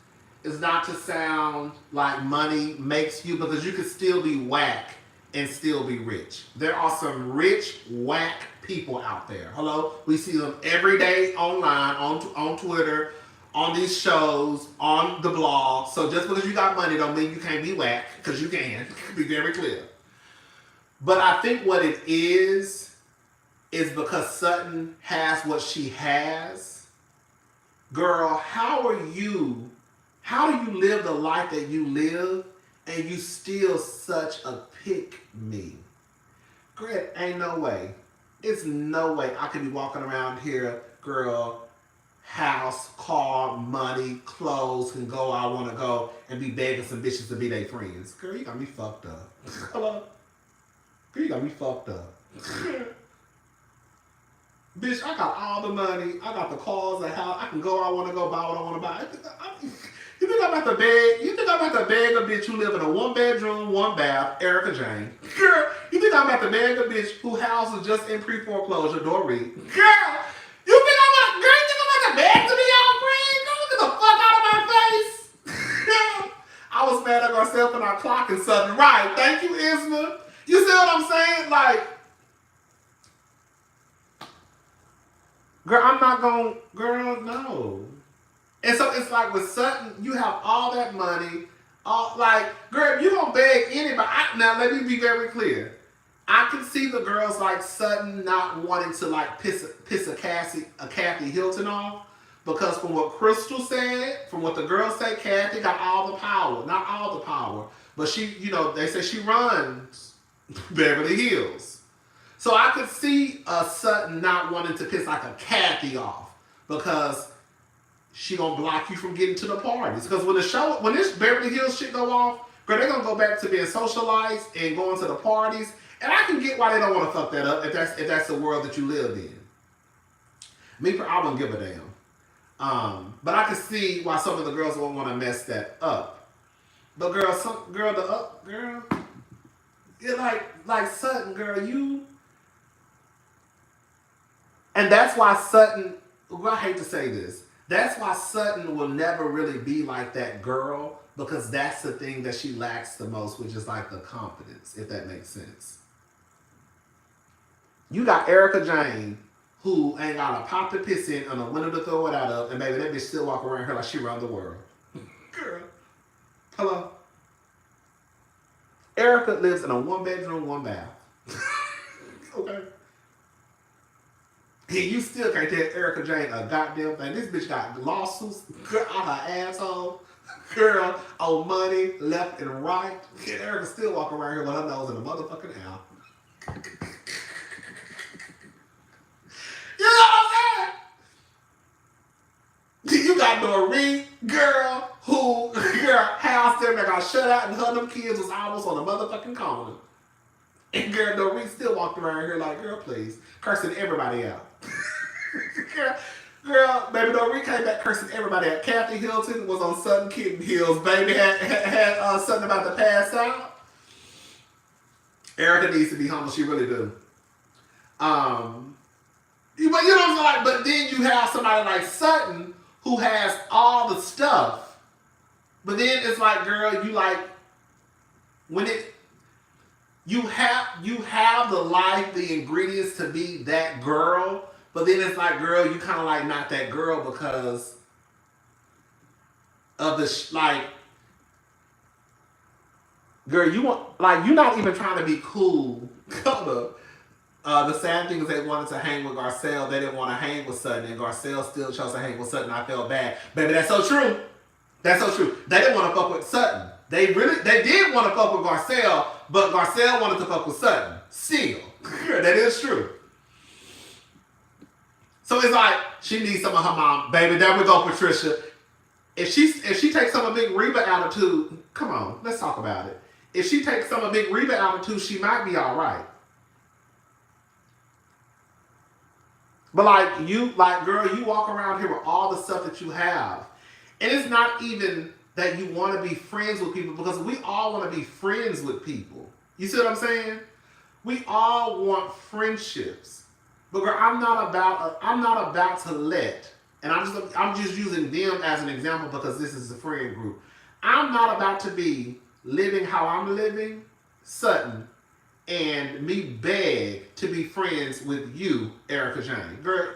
It's not to sound like money makes you, because you could still be whack and still be rich. There are some rich, whack people out there. Hello? We see them every day online, on Twitter, on these shows, on the blog. So just because you got money don't mean you can't be whack, because you can. Be very clear. But I think what it is because Sutton has what she has. Girl, how do you live the life that you live and you still such a pick-me? Girl, ain't no way. It's no way I could be walking around here, girl, house, car, money, clothes, can go where I want to go, and be begging some bitches to be their friends. Girl, you got me fucked up. Hello? Girl, you got me fucked up. Bitch, I got all the money. I got the cars, the house. I can go where I want to go, buy what I want to buy. You think I'm about to beg? You think I'm about to beg a bitch who live in a 1-bedroom, 1-bath, Erica Jane? Girl, you think I'm about to beg a bitch whose house is just in pre-foreclosure, Dorit? Girl, you think I'm about to beg to be your friend? Girl, get the fuck out of my face. Girl, I was mad at myself and I clocking something. Right, thank you, Isma. You see what I'm saying? Like, girl, I'm not gonna, girl, no. And so it's like with Sutton, you have all that money, girl, if you don't beg anybody, now let me be very clear. I can see the girls like Sutton not wanting to like piss a Kathy Hilton off, because from what Crystal said, from what the girls say, Kathy got all the power. Not all the power, but she, they say she runs Beverly Hills. So I could see Sutton not wanting to piss like a Kathy off, because she gonna block you from getting to the parties. Because when this Beverly Hills shit go off, girl, they gonna go back to being socialized and going to the parties. And I can get why they don't want to fuck that up if that's the world that you live in. I wouldn't give a damn. But I can see why some of the girls won't want to mess that up. But like Sutton, girl, you. And that's why Sutton, I hate to say this, that's why Sutton will never really be like that girl, because that's the thing that she lacks the most, which is like the confidence, if that makes sense. You got Erica Jane, who ain't got a pop to piss in and a window to throw it out of, and baby, that bitch still walk around her like she run the world. Girl. Hello? Erica lives in a 1-bedroom, 1-bath. Okay? And you still can't tell Erica Jane a goddamn thing. This bitch got lawsuits out her asshole. Girl, on money, left and right. And Erica still walking around here with her nose in a motherfucking owl. You know what I'm saying? You got Doreen, girl, house there that got shut out and her them kids was almost on the motherfucking corner. And girl, Doreen still walked around here like, girl, please, cursing everybody out. girl, baby, Doreen came back cursing everybody out. Kathy Hilton was on Sutton Kitten Hills. Baby had something about to pass out. Erica needs to be humble. She really do. But you know what I'm saying? Like, but then you have somebody like Sutton who has all the stuff. But then it's like, girl, you like when it you have the life, the ingredients to be that girl, but then it's like, girl, you kind of like not that girl because of the like, girl, you want like you're not even trying to be cool. The sad thing is they wanted to hang with Garcelle. They didn't want to hang with Sutton, and Garcelle still chose to hang with Sutton. I felt bad, baby. That's so true. That's so true. They didn't want to fuck with Sutton. They did want to fuck with Garcelle, but Garcelle wanted to fuck with Sutton. Still, that is true. So it's like she needs some of her mom, baby. There we go, Patricia. If she takes some of Big Reba attitude, come on, let's talk about it. If she takes some of Big Reba attitude, she might be all right. But girl, you walk around here with all the stuff that you have. And it's not even that you want to be friends with people, because we all want to be friends with people. You see what I'm saying? We all want friendships. But girl, I'm not about to let, and I'm just using them as an example because this is a friend group. I'm not about to be living how I'm living, Sutton, and me beg to be friends with you, Erica Jane. Girl,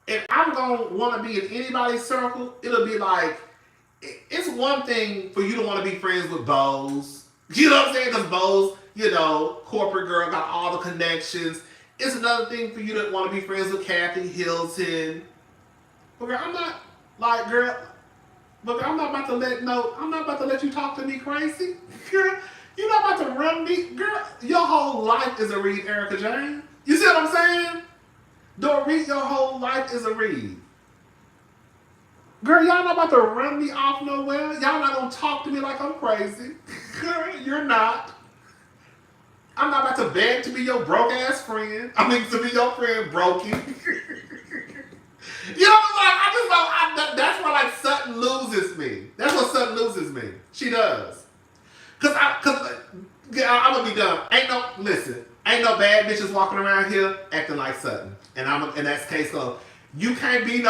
if I'm going to want to be in anybody's circle, it'll be like, it's one thing for you to want to be friends with Bose. You know what I'm saying? Because Bose, you know, corporate girl, got all the connections. It's another thing for you to want to be friends with Kathy Hilton. But girl, I'm not about to let you talk to me crazy. Girl, you're not about to run me. Girl, your whole life is a read, Erica Jane. You see what I'm saying? Dorit, your whole life is a read. Girl, y'all not about to run me off nowhere. Y'all not gonna talk to me like I'm crazy. Girl, you're not. I'm not about to beg to be your broke ass friend. I mean, to be your friend, brokey. You know what I'm like? That's why like Sutton loses me. That's what Sutton loses me. She does. Cause I'm gonna be done. Ain't no bad bitches walking around here acting like Sutton. And that's case closed. You can, and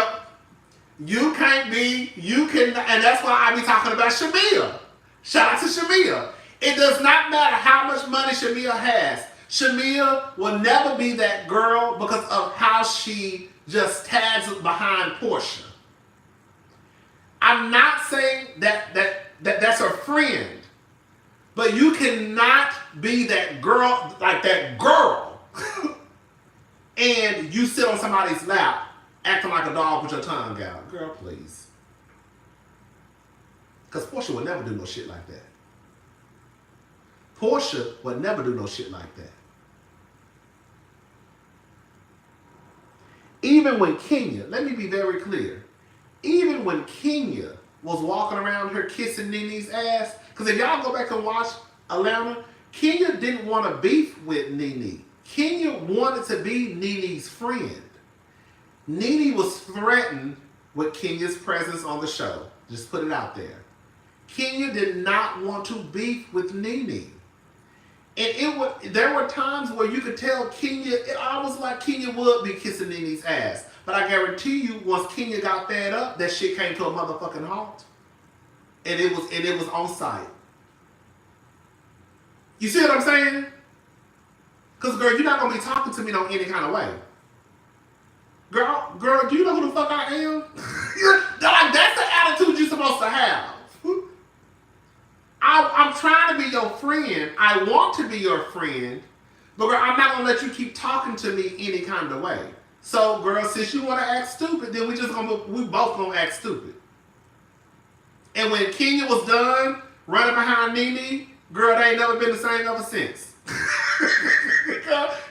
that's why I be talking about Shamia. Shout out to Shamia. It does not matter how much money Shamia has. Shamia will never be that girl because of how she just tags behind Porsha. I'm not saying that's her friend. But you cannot be that girl, and you sit on somebody's lap acting like a dog with your tongue out. Girl, please. Because Porsha would never do no shit like that. Porsha would never do no shit like that. Even when Kenya, let me be very clear, even when Kenya was walking around her kissing Nene's ass, because if y'all go back and watch Atlanta, Kenya didn't want to beef with Nene. Kenya wanted to be Nene's friend. Nene was threatened with Kenya's presence on the show. Just put it out there. Kenya did not want to beef with Nene. And there were times where you could tell Kenya, it almost like Kenya would be kissing Nene's ass. But I guarantee you, once Kenya got fed up, that shit came to a motherfucking halt. And it was on site. You see what I'm saying? Because, girl, you're not going to be talking to me no any kind of way. Girl, do you know who the fuck I am? That's the attitude you're supposed to have. I'm trying to be your friend. I want to be your friend. But, girl, I'm not going to let you keep talking to me any kind of way. So, girl, since you want to act stupid, then we both going to act stupid. And when Kenya was done running behind Nene, girl, they ain't never been the same ever since.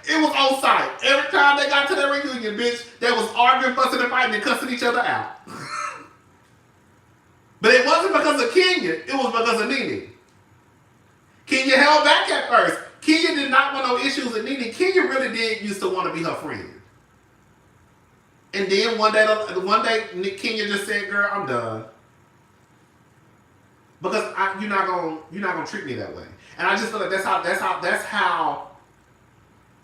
It was on site. Every time they got to their reunion, bitch, they was arguing, fussing, and fighting, and cussing each other out. But it wasn't because of Kenya. It was because of Nene. Kenya held back at first. Kenya did not want no issues with Nene. Kenya really did used to want to be her friend. And then one day, Kenya just said, "Girl, I'm done." Because you're not gonna treat me that way. And I just feel like that's how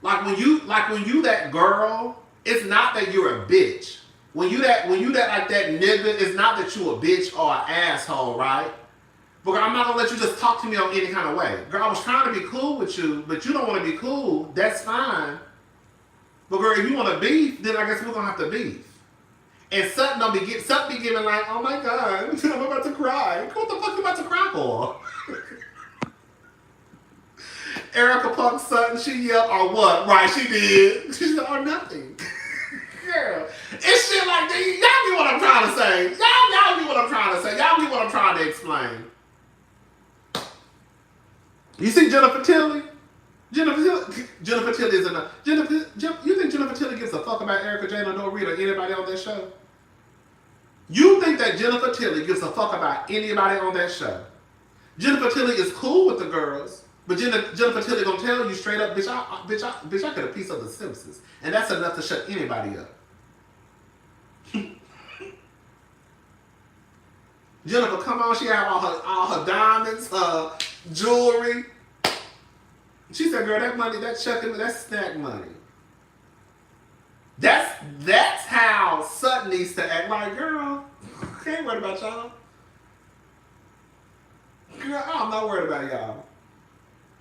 Like when you that girl, it's not that you're a bitch. When you that like that nigga, it's not that you a bitch or an asshole, right? But girl, I'm not gonna let you just talk to me on any kind of way. Girl, I was trying to be cool with you, but you don't want to be cool. That's fine. But girl, if you want to beef, then I guess we're gonna have to beef. And Sutton be giving like, oh my god, I'm about to cry. What the fuck you about to cry for? Erica Punk Sutton, she yelled, or what? Right, she did. She said, or nothing. Girl, it's shit like that. Y'all get what I'm trying to say. Y'all get what I'm trying to say. Y'all get what I'm trying to explain. You see Jennifer Tilly? Jennifer Tilly is in a... you think Jennifer Tilly gives a fuck about Erica Jane or Dorit or anybody on that show? You think that Jennifer Tilly gives a fuck about anybody on that show? Jennifer Tilly is cool with the girls, but Jennifer Tilly gonna tell you straight up, bitch, I got a piece of the Simpsons, and that's enough to shut anybody up. Jennifer, come on, she have all her diamonds, her jewelry. She said, girl, that money, that's snack money. That's how Sutton needs to act. Like, girl, I ain't worried about y'all. Girl, I'm not worried about y'all.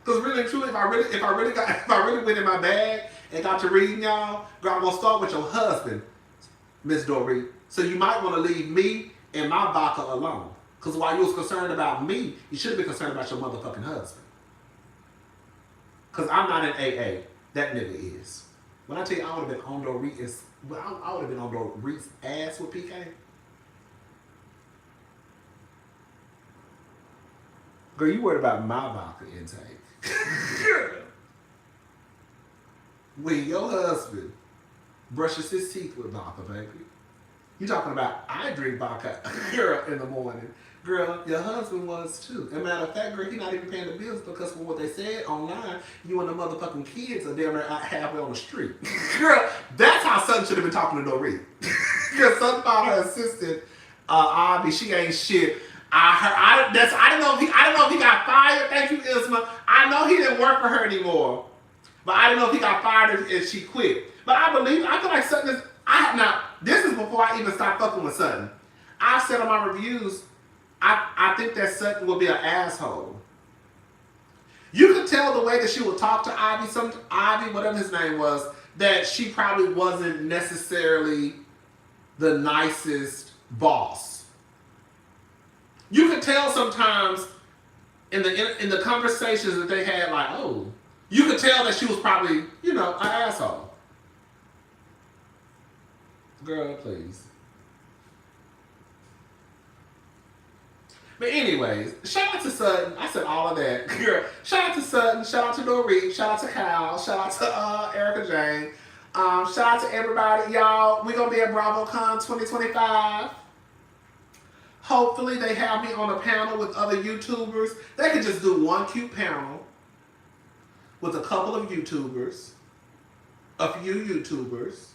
Cause really and truly, if I really went in my bag and got to reading y'all, girl, I'm gonna start with your husband, Miss Dorit. So you might want to leave me and my vodka alone. Cause while you was concerned about me, you should have been concerned about your motherfucking husband. Cause I'm not an AA. That nigga is. When I tell you I would have been on Dorit's, I would have been on Dorit's ass with PK. Girl, you worried about my vodka intake. When your husband brushes his teeth with vodka, baby. You talking about I drink vodka, girl, in the morning. Girl, your husband was too. As a matter of fact, girl, he not even paying the bills because from what they said online, you and the motherfucking kids are damn near halfway on the street. Girl, that's how Sutton should have been talking to Dorit. Girl, Sutton found her assistant, Abby, she ain't shit. I don't know if he got fired. Thank you, Isma. I know he didn't work for her anymore. But I don't know if he got fired if she quit. But I feel like Sutton is, now, this is before I even stopped fucking with Sutton. I said on my reviews, I think that Sutton will be an asshole. You could tell the way that she would talk to Ivy, whatever his name was, that she probably wasn't necessarily the nicest boss. You could tell sometimes in the conversations that they had, like, oh, you could tell that she was probably, an asshole. Girl, please. But anyways, shout out to Sutton. I said all of that. Girl, shout out to Sutton. Shout out to Dorit. Shout out to Kyle. Shout out to Erica Jane. Shout out to everybody. Y'all, we're going to be at BravoCon 2025. Hopefully they have me on a panel with other YouTubers. They could just do one cute panel with a couple of YouTubers. A few YouTubers.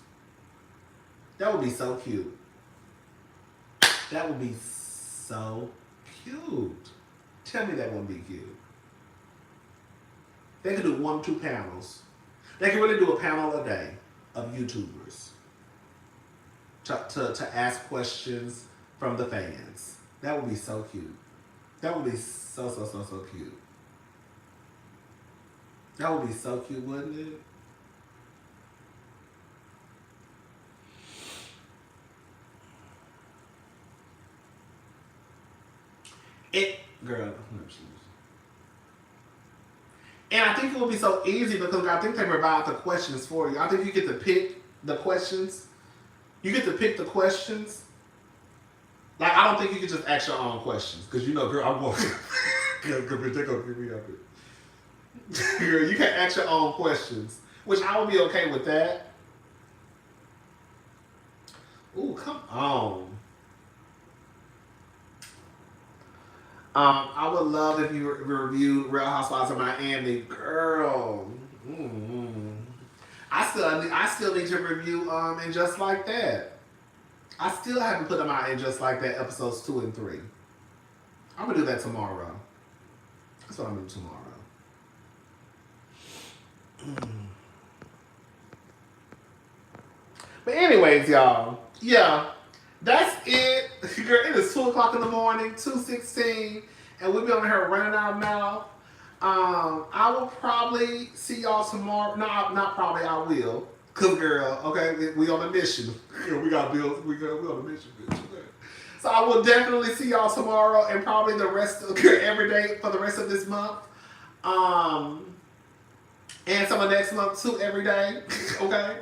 That would be so cute. That would be so cute. Tell me that wouldn't be cute. They could do 1 or 2 panels. They could really do a panel a day of YouTubers to ask questions from the fans. That would be so cute. That would be so cute. That would be so cute, wouldn't it? Girl, and I think it will be so easy because I think they provide the questions for you. I think you get to pick the questions. You get to pick the questions. Like, I don't think you can just ask your own questions because girl, I'm going they're going to give me up it. Girl, you can ask your own questions, which I would be okay with that. Ooh, come on. I would love if you reviewed Real Housewives of Miami, girl. Mm-hmm. I still need to review And Just Like That. I still haven't put them out in Just Like That episodes 2 and 3. I'm gonna do that tomorrow. That's what I'm gonna do tomorrow. But anyways, y'all, yeah, that's it. Girl, it is 2 o'clock in the morning, 2:16, and we'll be on here running our mouth. I will probably see y'all tomorrow. No, not probably. I will. Cause girl, okay, we on a mission. We got bills. We on a mission, bitch. Okay. So I will definitely see y'all tomorrow, and probably the rest of every day for the rest of this month. And some of next month too, every day. Okay.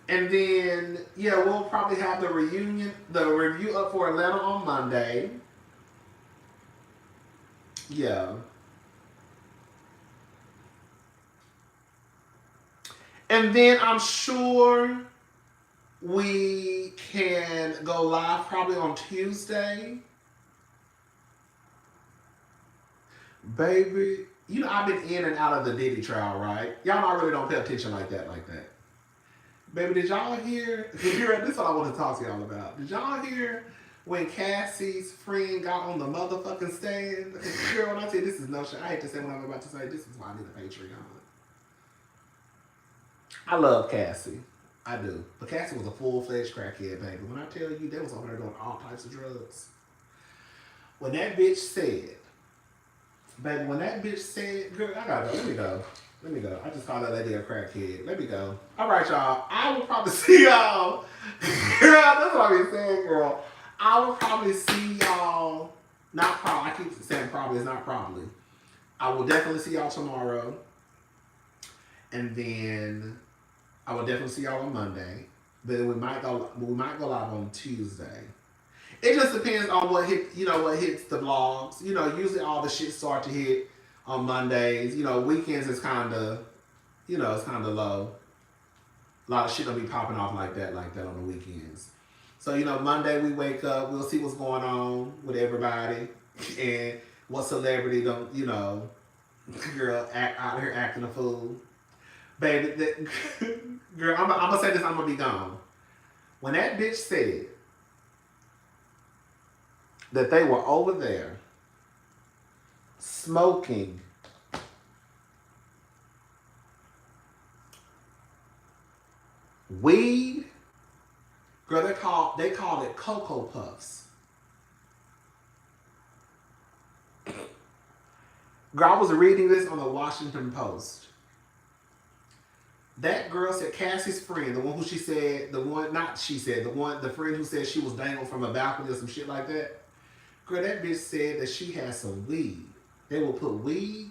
And then yeah, we'll probably have the review up for Atlanta on Monday. Yeah. And then I'm sure we can go live probably on Tuesday. Baby, you know I've been in and out of the Diddy trial, right? Y'all know I really don't pay attention like that. Baby, did y'all hear? This is what I want to talk to y'all about. Did y'all hear when Cassie's friend got on the motherfucking stand? Girl, when I tell you this is no shit, I hate to say what I'm about to say. This is why I need a Patreon. I love Cassie. I do. But Cassie was a full-fledged crackhead, baby. When I tell you, they was over there doing all types of drugs. When that bitch said, girl, I gotta go. Let me go. I just called that lady a crackhead. Let me go. All right, y'all. I will probably see y'all. Girl, that's what I've been saying, girl. I will probably see y'all. Not probably. I keep saying probably. It's not probably. I will definitely see y'all tomorrow. And then I will definitely see y'all on Monday. But we might go live on Tuesday. It just depends on what hits the blogs. Usually all the shit start to hit on Mondays. Weekends is kind of, it's kind of low. A lot of shit don't be popping off like that on the weekends. So, Monday we wake up, we'll see what's going on with everybody and what celebrity don't, girl, out here acting a fool. Baby, girl, I'm going to say this, I'm going to be gone. When that bitch said that they were over there smoking weed, girl, they called it Cocoa Puffs. Girl, I was reading this on the Washington Post. That girl said Cassie's friend, the friend who said she was dangled from a balcony or some shit like that. Girl, that bitch said that she had some weed. They will put weed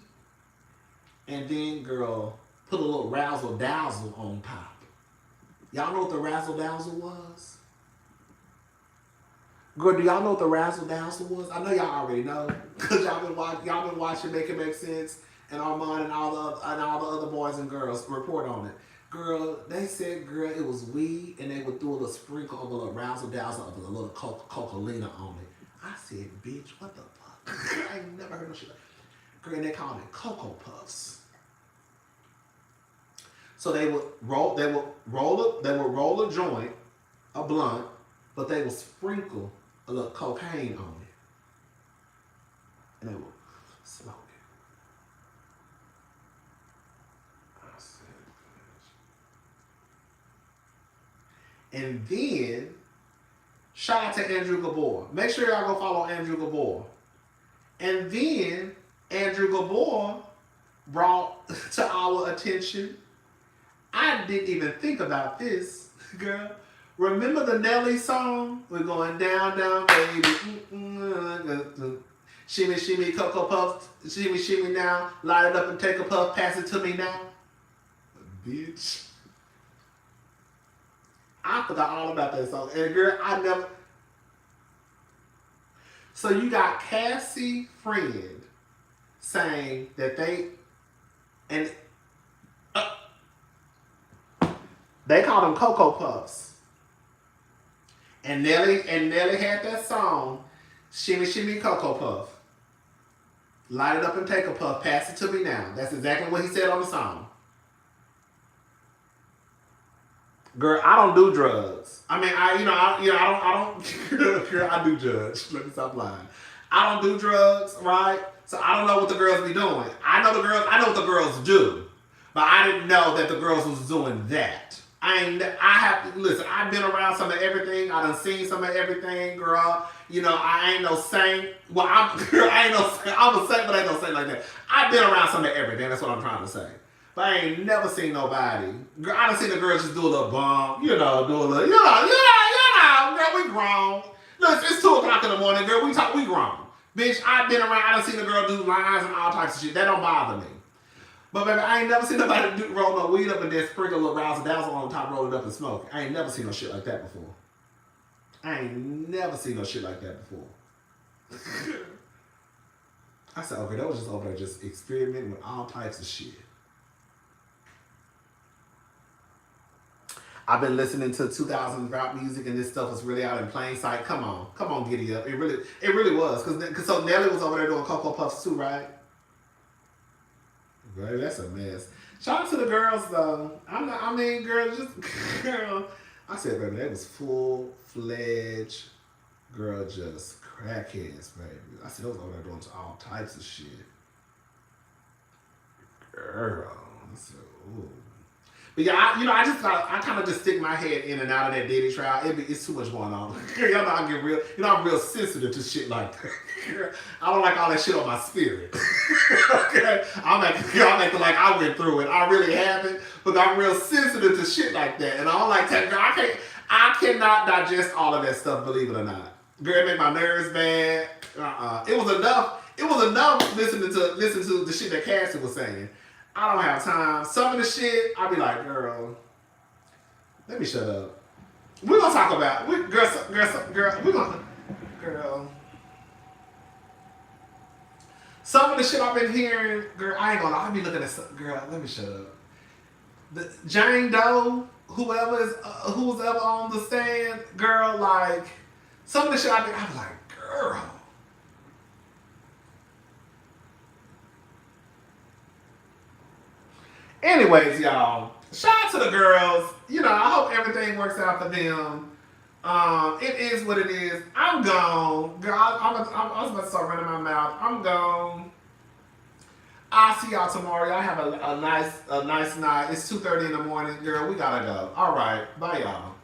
and then, girl, put a little razzle dazzle on top. Y'all know what the razzle dazzle was? Girl, do y'all know what the razzle dazzle was? I know y'all already know because y'all been watching Make It Make Sense and Armand and all the other boys and girls report on it. Girl, they said, girl, it was weed and they would do a little sprinkle of a little razzle dazzle of a little Coca-Cola on it. I said, bitch, what the fuck? I ain't never heard of shit. Girl, and they called it Cocoa Puffs. So they would roll a joint, a blunt, but they would sprinkle a little cocaine on it. And they would smoke it. I said, and then, shout out to Andrew Gabor. Make sure y'all go follow Andrew Gabor. And then, Andrew Gabor brought to our attention, I didn't even think about this, girl. Remember the Nelly song? We're going down, down, baby. Shimmy, shimmy, Cocoa Puffs. Shimmy, shimmy now. Light it up and take a puff. Pass it to me now. Bitch. I forgot all about that song. And girl, I never... So you got Cassie friend saying that they call them Cocoa Puffs. And Nelly had that song, Shimmy Shimmy Cocoa Puff. Light it up and take a puff, pass it to me now. That's exactly what he said on the song. Girl, I don't do drugs. I mean, I don't. Girl, I do judge. Let me stop lying. I don't do drugs, right? So I don't know what the girls be doing. I know what the girls do, but I didn't know that the girls was doing that. I have to listen. I've been around some of everything. I done seen some of everything, girl. You know, I ain't no saint. Well, I ain't no saint. I'm a saint, but I ain't no saint like that. I've been around some of everything. That's what I'm trying to say. But I ain't never seen nobody. Girl, I done seen a girl just do a little bump. You know, do a little. Girl, we grown. Look, it's 2:00 in the morning, girl. We grown. Bitch, I've been around. I done seen a girl do lines and all types of shit. That don't bother me. But baby, I ain't never seen nobody roll no weed up and then sprinkle a little razzle dazzle on top, roll it up and smoke. I ain't never seen no shit like that before. I ain't never seen no shit like that before. I said, okay, that was just over there just experimenting with all types of shit. I've been listening to 2000 rap music and this stuff was really out in plain sight. Come on, giddy up. It really was. Cause so Nelly was over there doing Cocoa Puffs too, right? Baby, that's a mess. Shout out to the girls though. Girl, I said, baby, that was full-fledged girl, just crackheads, baby. I said, those over there doing all types of shit. Girl, I said, ooh. But yeah, I kind of just stick my head in and out of that Diddy trial. It's too much going on. Y'all know I get real. You know I'm real sensitive to shit like that. I don't like all that shit on my spirit. Okay, I'm acting like I went through it. I really haven't, but I'm real sensitive to shit like that, and I don't like that. Girl, I cannot digest all of that stuff. Believe it or not, girl, it made my nerves bad. It was enough. It was enough listening to the shit that Cassie was saying. I don't have time. Some of the shit, I be like, girl, let me shut up. We're gonna talk about girl. Some of the shit I've been hearing, girl, I ain't gonna lie, I be looking at some, girl, let me shut up. The Jane Doe, who's ever on the stand, girl, like, some of the shit I be like, girl. Anyways, y'all, shout out to the girls. You know, I hope everything works out for them. It is what it is. I'm gone. Girl, I was about to start running my mouth. I'm gone. I'll see y'all tomorrow. Y'all have a nice night. It's 2:30 in the morning. Girl, we gotta go. All right. Bye, y'all.